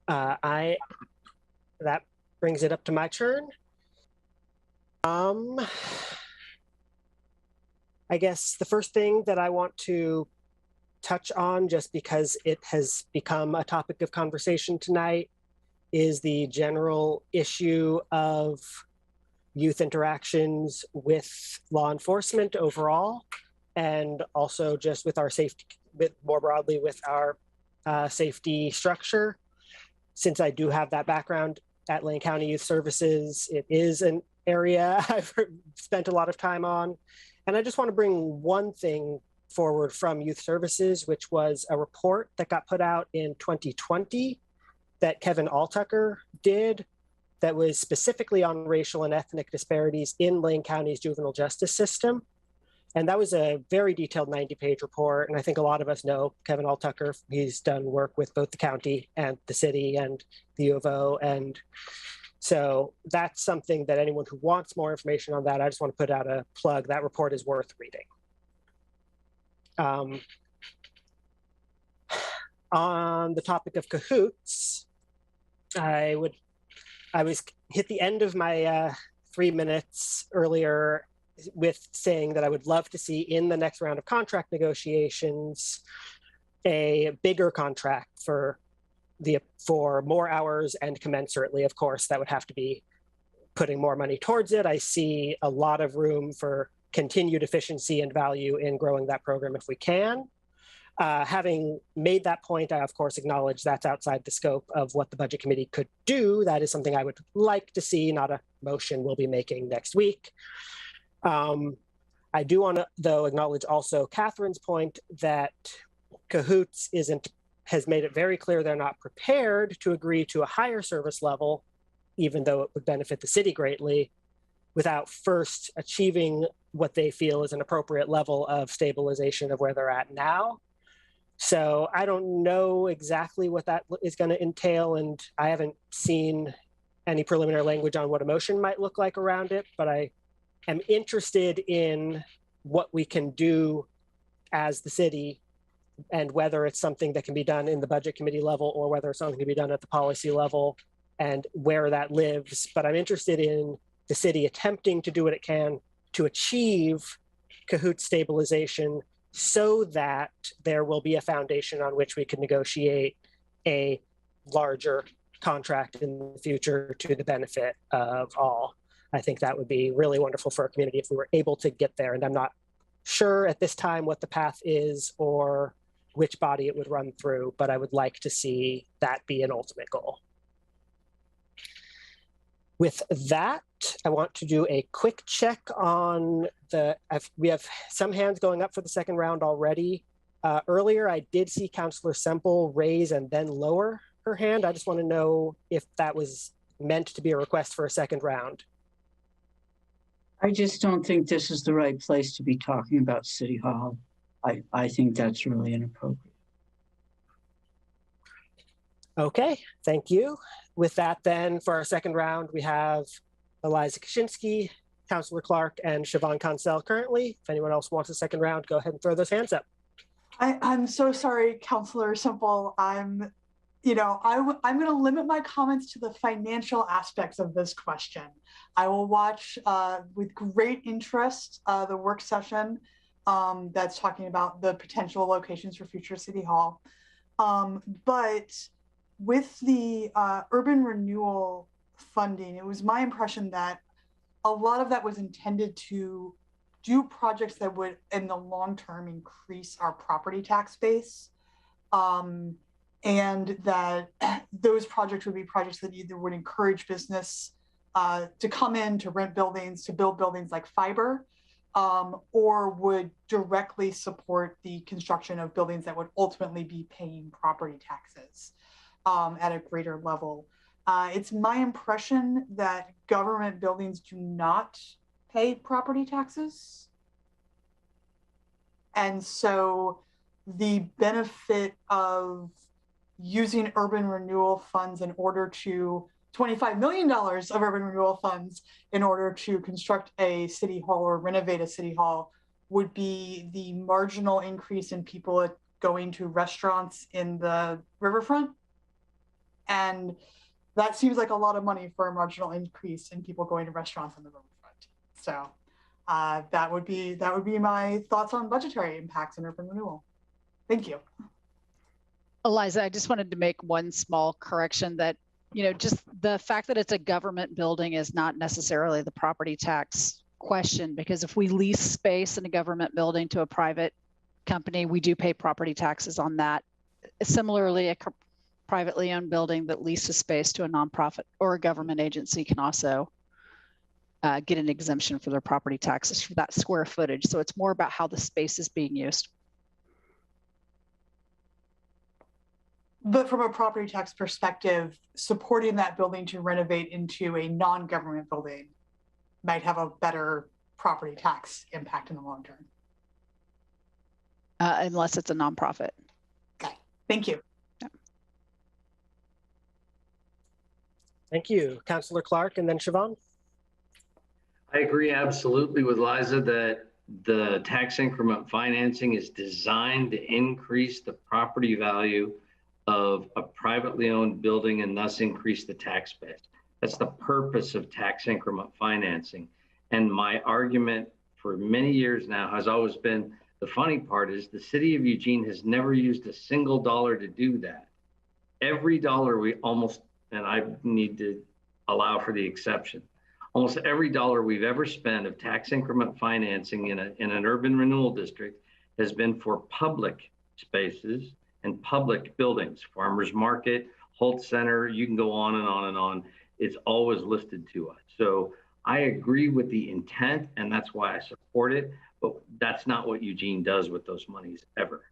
A: That brings it up to my turn. I guess the first thing that I want to touch on, just because it has become a topic of conversation tonight, is the general issue of youth interactions with law enforcement overall, and also just with our safety, more broadly with our safety structure. Since I do have that background at Lane County Youth Services, it is an area I've spent a lot of time on. And I just want to bring one thing forward from Youth Services, which was a report that got put out in 2020 that Kevin Altucker did, that was specifically on racial and ethnic disparities in Lane County's juvenile justice system. And that was a very detailed 90-page report. And I think a lot of us know Kevin Altucker. He's done work with both the county and the city and the U of O. And so that's something that anyone who wants more information on that, I just want to put out a plug. That report is worth reading. On the topic of cahoots, I was hit the end of my 3 minutes earlier with saying that I would love to see in the next round of contract negotiations a bigger contract for more hours, and commensurately, of course, that would have to be putting more money towards it. I see a lot of room for continued efficiency and value in growing that program if we can. Having made that point, I of course acknowledge that's outside the scope of what the budget committee could do. That is something I would like to see, not a motion we'll be making next week. I do want to, though, acknowledge also Catherine's point that Cahoots has made it very clear they're not prepared to agree to a higher service level, even though it would benefit the city greatly, without first achieving what they feel is an appropriate level of stabilization of where they're at now. So I don't know exactly what that is going to entail, and I haven't seen any preliminary language on what a motion might look like around it, but I am interested in what we can do as the city and whether it's something that can be done in the budget committee level or whether it's something to be done at the policy level and where that lives. But I'm interested in the city attempting to do what it can to achieve Cahoot stabilization so that there will be a foundation on which we can negotiate a larger contract in the future to the benefit of all. I think that would be really wonderful for our community if we were able to get there. And I'm not sure at this time what the path is or which body it would run through, but I would like to see that be an ultimate goal. With that, I want to do a quick check on we have some hands going up for the second round already. Earlier, I did see Councillor Semple raise and then lower her hand. I just want to know if that was meant to be a request for a second round.
P: I just don't think this is the right place to be talking about City Hall. I think that's really inappropriate.
A: Okay, thank you. With that then, for our second round, we have Eliza Kaczynski, Councillor Clark, and Siobhan Consell currently. If anyone else wants a second round, go ahead and throw those hands up.
B: I'm so sorry, Councillor Semple. I'm going to limit my comments to the financial aspects of this question. I will watch with great interest the work session that's talking about the potential locations for future City Hall. But with the urban renewal funding, it was my impression that a lot of that was intended to do projects that would, in the long term, increase our property tax base. And that those projects would be projects that either would encourage business to come in, to rent buildings, to build buildings like fiber, or would directly support the construction of buildings that would ultimately be paying property taxes at a greater level. It's my impression that government buildings do not pay property taxes. And so the benefit of using urban renewal funds in order to $25 million of urban renewal funds in order to construct a city hall or renovate a city hall would be the marginal increase in people going to restaurants in the Riverfront. And that seems like a lot of money for a marginal increase in people going to restaurants in the Riverfront. So that would be my thoughts on budgetary impacts in urban renewal. Thank you.
L: Eliza, I just wanted to make one small correction that, just the fact that it's a government building is not necessarily the property tax question, because if we lease space in a government building to a private company, we do pay property taxes on that. Similarly, a privately owned building that leases space to a nonprofit or a government agency can also get an exemption for their property taxes for that square footage. So it's more about how the space is being used.
B: But from a property tax perspective, supporting that building to renovate into a non-government building might have a better property tax impact in the long term.
L: Unless it's a nonprofit.
B: Okay, thank you.
L: Yeah.
A: Thank you, Councillor Clark, and then Siobhan.
K: I agree absolutely with Liza that the tax increment financing is designed to increase the property value of a privately owned building and thus increase the tax base. That's the purpose of tax increment financing. And my argument for many years now has always been, the funny part is the city of Eugene has never used a single dollar to do that. Every dollar we almost, and I need to allow for the exception, almost every dollar we've ever spent of tax increment financing in an urban renewal district has been for public spaces and public buildings, farmers market, Holt Center, you can go on and on and on. It's always listed to us. So I agree with the intent, and that's why I support it, but that's not what Eugene does with those monies ever.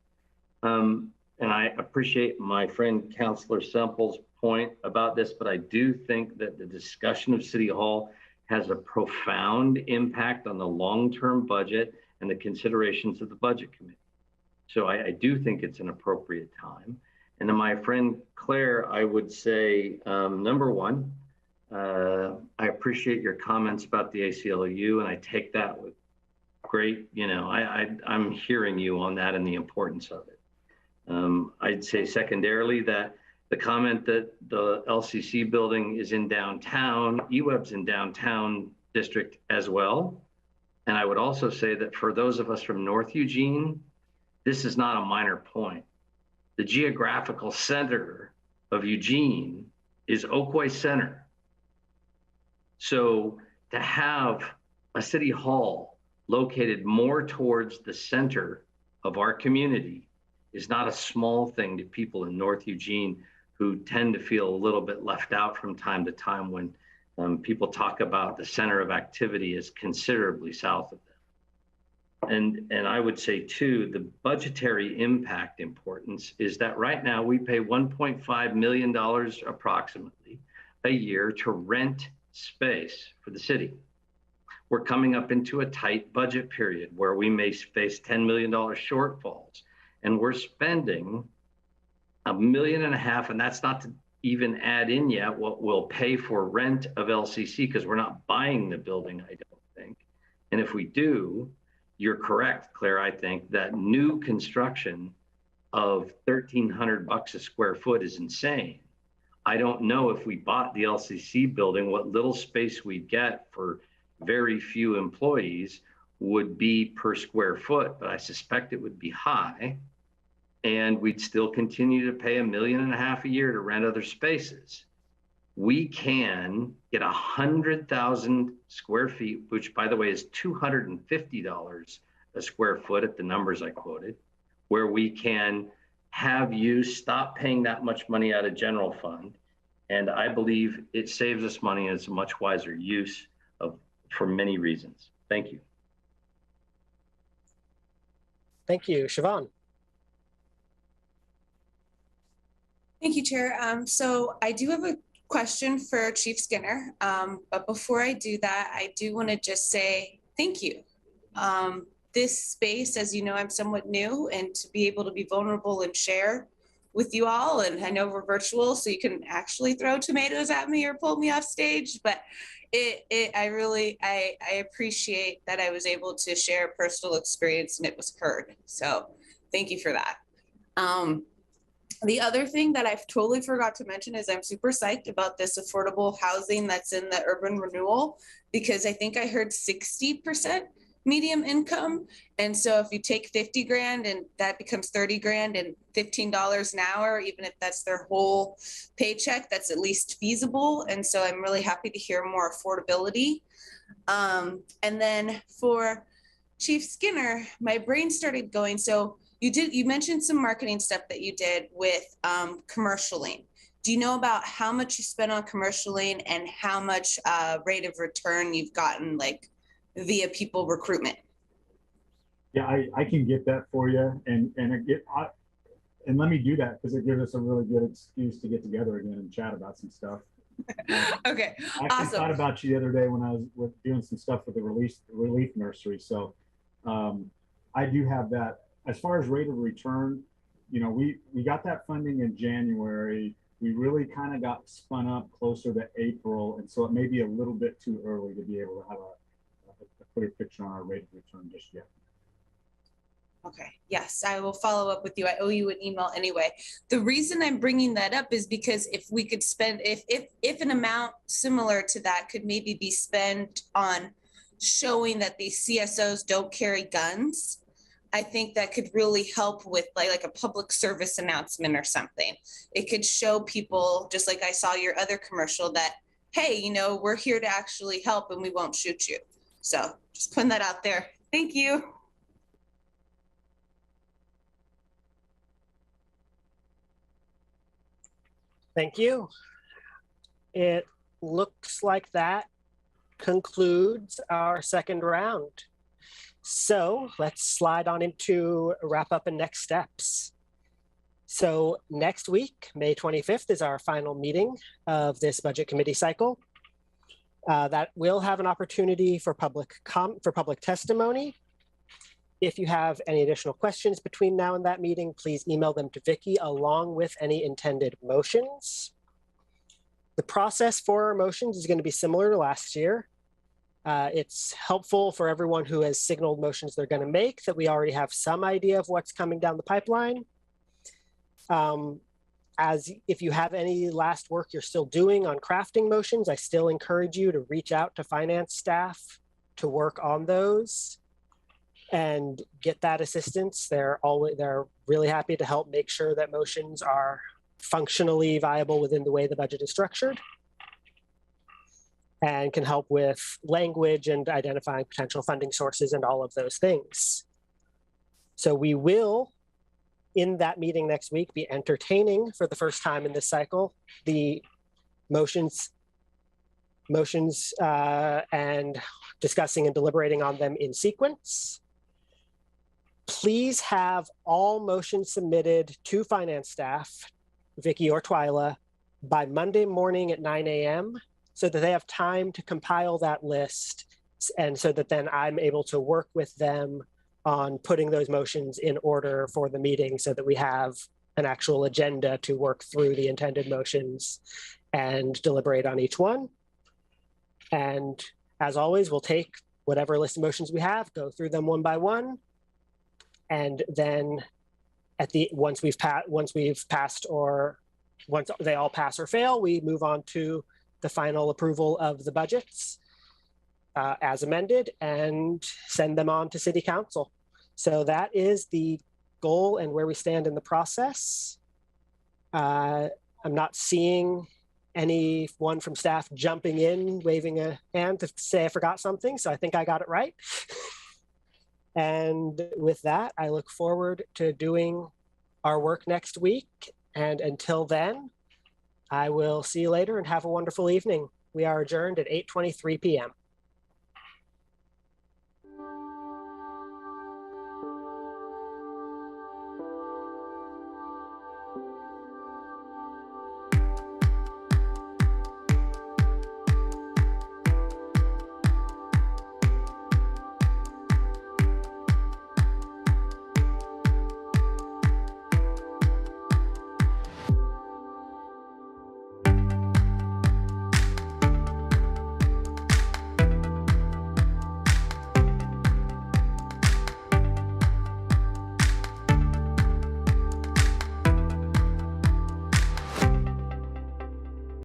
K: And I appreciate my friend Councillor Semple's point about this, but I do think that the discussion of City Hall has a profound impact on the long-term budget and the considerations of the Budget Committee. So I do think it's an appropriate time. And to my friend Claire, I would say, number one, I appreciate your comments about the ACLU, and I take that with great, I'm hearing you on that and the importance of it. I'd say secondarily that the comment that the LCC building is in downtown, EWEB's in downtown district as well. And I would also say that for those of us from North Eugene, this is not a minor point. The geographical center of Eugene is Oakway Center. So to have a city hall located more towards the center of our community is not a small thing to people in North Eugene who tend to feel a little bit left out from time to time when people talk about the center of activity is considerably south of them. And I would say too, the budgetary impact importance is that right now we pay $1.5 million approximately a year to rent space for the city. We're coming up into a tight budget period where we may face $10 million shortfalls, and we're spending $1.5 million, and that's not to even add in yet what we'll pay for rent of LCC, because we're not buying the building, I don't think. And if we do, you're correct, Claire, I think that new construction of $1,300 a square foot is insane. I don't know if we bought the LCC building, what little space we'd get for very few employees would be per square foot, but I suspect it would be high. And we'd still continue to pay $1.5 million a year to rent other spaces. We can get 100,000 square feet, which by the way is $250 a square foot at the numbers I quoted, where we can have you stop paying that much money out of general fund. And I believe it saves us money and it's a much wiser use of for many reasons. Thank you.
A: Thank you, Siobhan.
E: Thank you, Chair. So I do have a question for Chief Skinner. But before I do that, I do want to just say thank you. This space, as you know, I'm somewhat new, and to be able to be vulnerable and share with you all, and I know we're virtual, so you can actually throw tomatoes at me or pull me off stage, but I appreciate that I was able to share personal experience and it was heard. So thank you for that. The other thing that I've totally forgot to mention is I'm super psyched about this affordable housing that's in the urban renewal, because I think I heard 60% medium income. And so if you take 50 grand and that becomes 30 grand and $15 an hour, even if that's their whole paycheck, that's at least feasible. And so I'm really happy to hear more affordability. And then for Chief Skinner, my brain started going. So you mentioned some marketing stuff that you did with commercialing. Do you know about how much you spent on commercialing and how much rate of return you've gotten, like via people recruitment?
T: Yeah, I can get that for you, and let me do that because it gives us a really good excuse to get together again and chat about some stuff.
E: Okay,
T: I actually thought about you the other day when I was doing some stuff with the relief nursery. So I do have that. As far as rate of return, you know, we got that funding in January. We really kind of got spun up closer to April, and so it may be a little bit too early to be able to have a clear picture on our rate of return just yet.
E: Okay, yes, I will follow up with you. I owe you an email anyway. The reason I'm bringing that up is because if we could spend, if an amount similar to that could maybe be spent on showing that these CSOs don't carry guns, I think that could really help with like a public service announcement or something. It could show people, just like I saw your other commercial, that, hey, you know, we're here to actually help and we won't shoot you. So just putting that out there. Thank you.
A: Thank you. It looks like that concludes our second round. So let's slide on into wrap up and next steps. So next week, May 25th, is our final meeting of this budget committee cycle. That will have an opportunity for public testimony. If you have any additional questions between now and that meeting, please email them to Vicky along with any intended motions. The process for our motions is going to be similar to last year. It's helpful for everyone who has signaled motions they're going to make that we already have some idea of what's coming down the pipeline. As if you have any last work you're still doing on crafting motions, I still encourage you to reach out to finance staff to work on those and get that assistance. They're really happy to help make sure that motions are functionally viable within the way the budget is structured, and can help with language and identifying potential funding sources and all of those things. So we will, in that meeting next week, be entertaining for the first time in this cycle the motions and discussing and deliberating on them in sequence. Please have all motions submitted to finance staff, Vicky or Twyla, by Monday morning at 9 a.m. so that they have time to compile that list, and so that then I'm able to work with them on putting those motions in order for the meeting so that we have an actual agenda to work through the intended motions and deliberate on each one. And as always, we'll take whatever list of motions we have, go through them one by one, and then once they all pass or fail, we move on to the final approval of the budgets as amended and send them on to City Council. So that is the goal and where we stand in the process. I'm not seeing anyone from staff jumping in, waving a hand to say I forgot something, so I think I got it right. And with that, I look forward to doing our work next week. And until then, I will see you later and have a wonderful evening. We are adjourned at 8:23 p.m.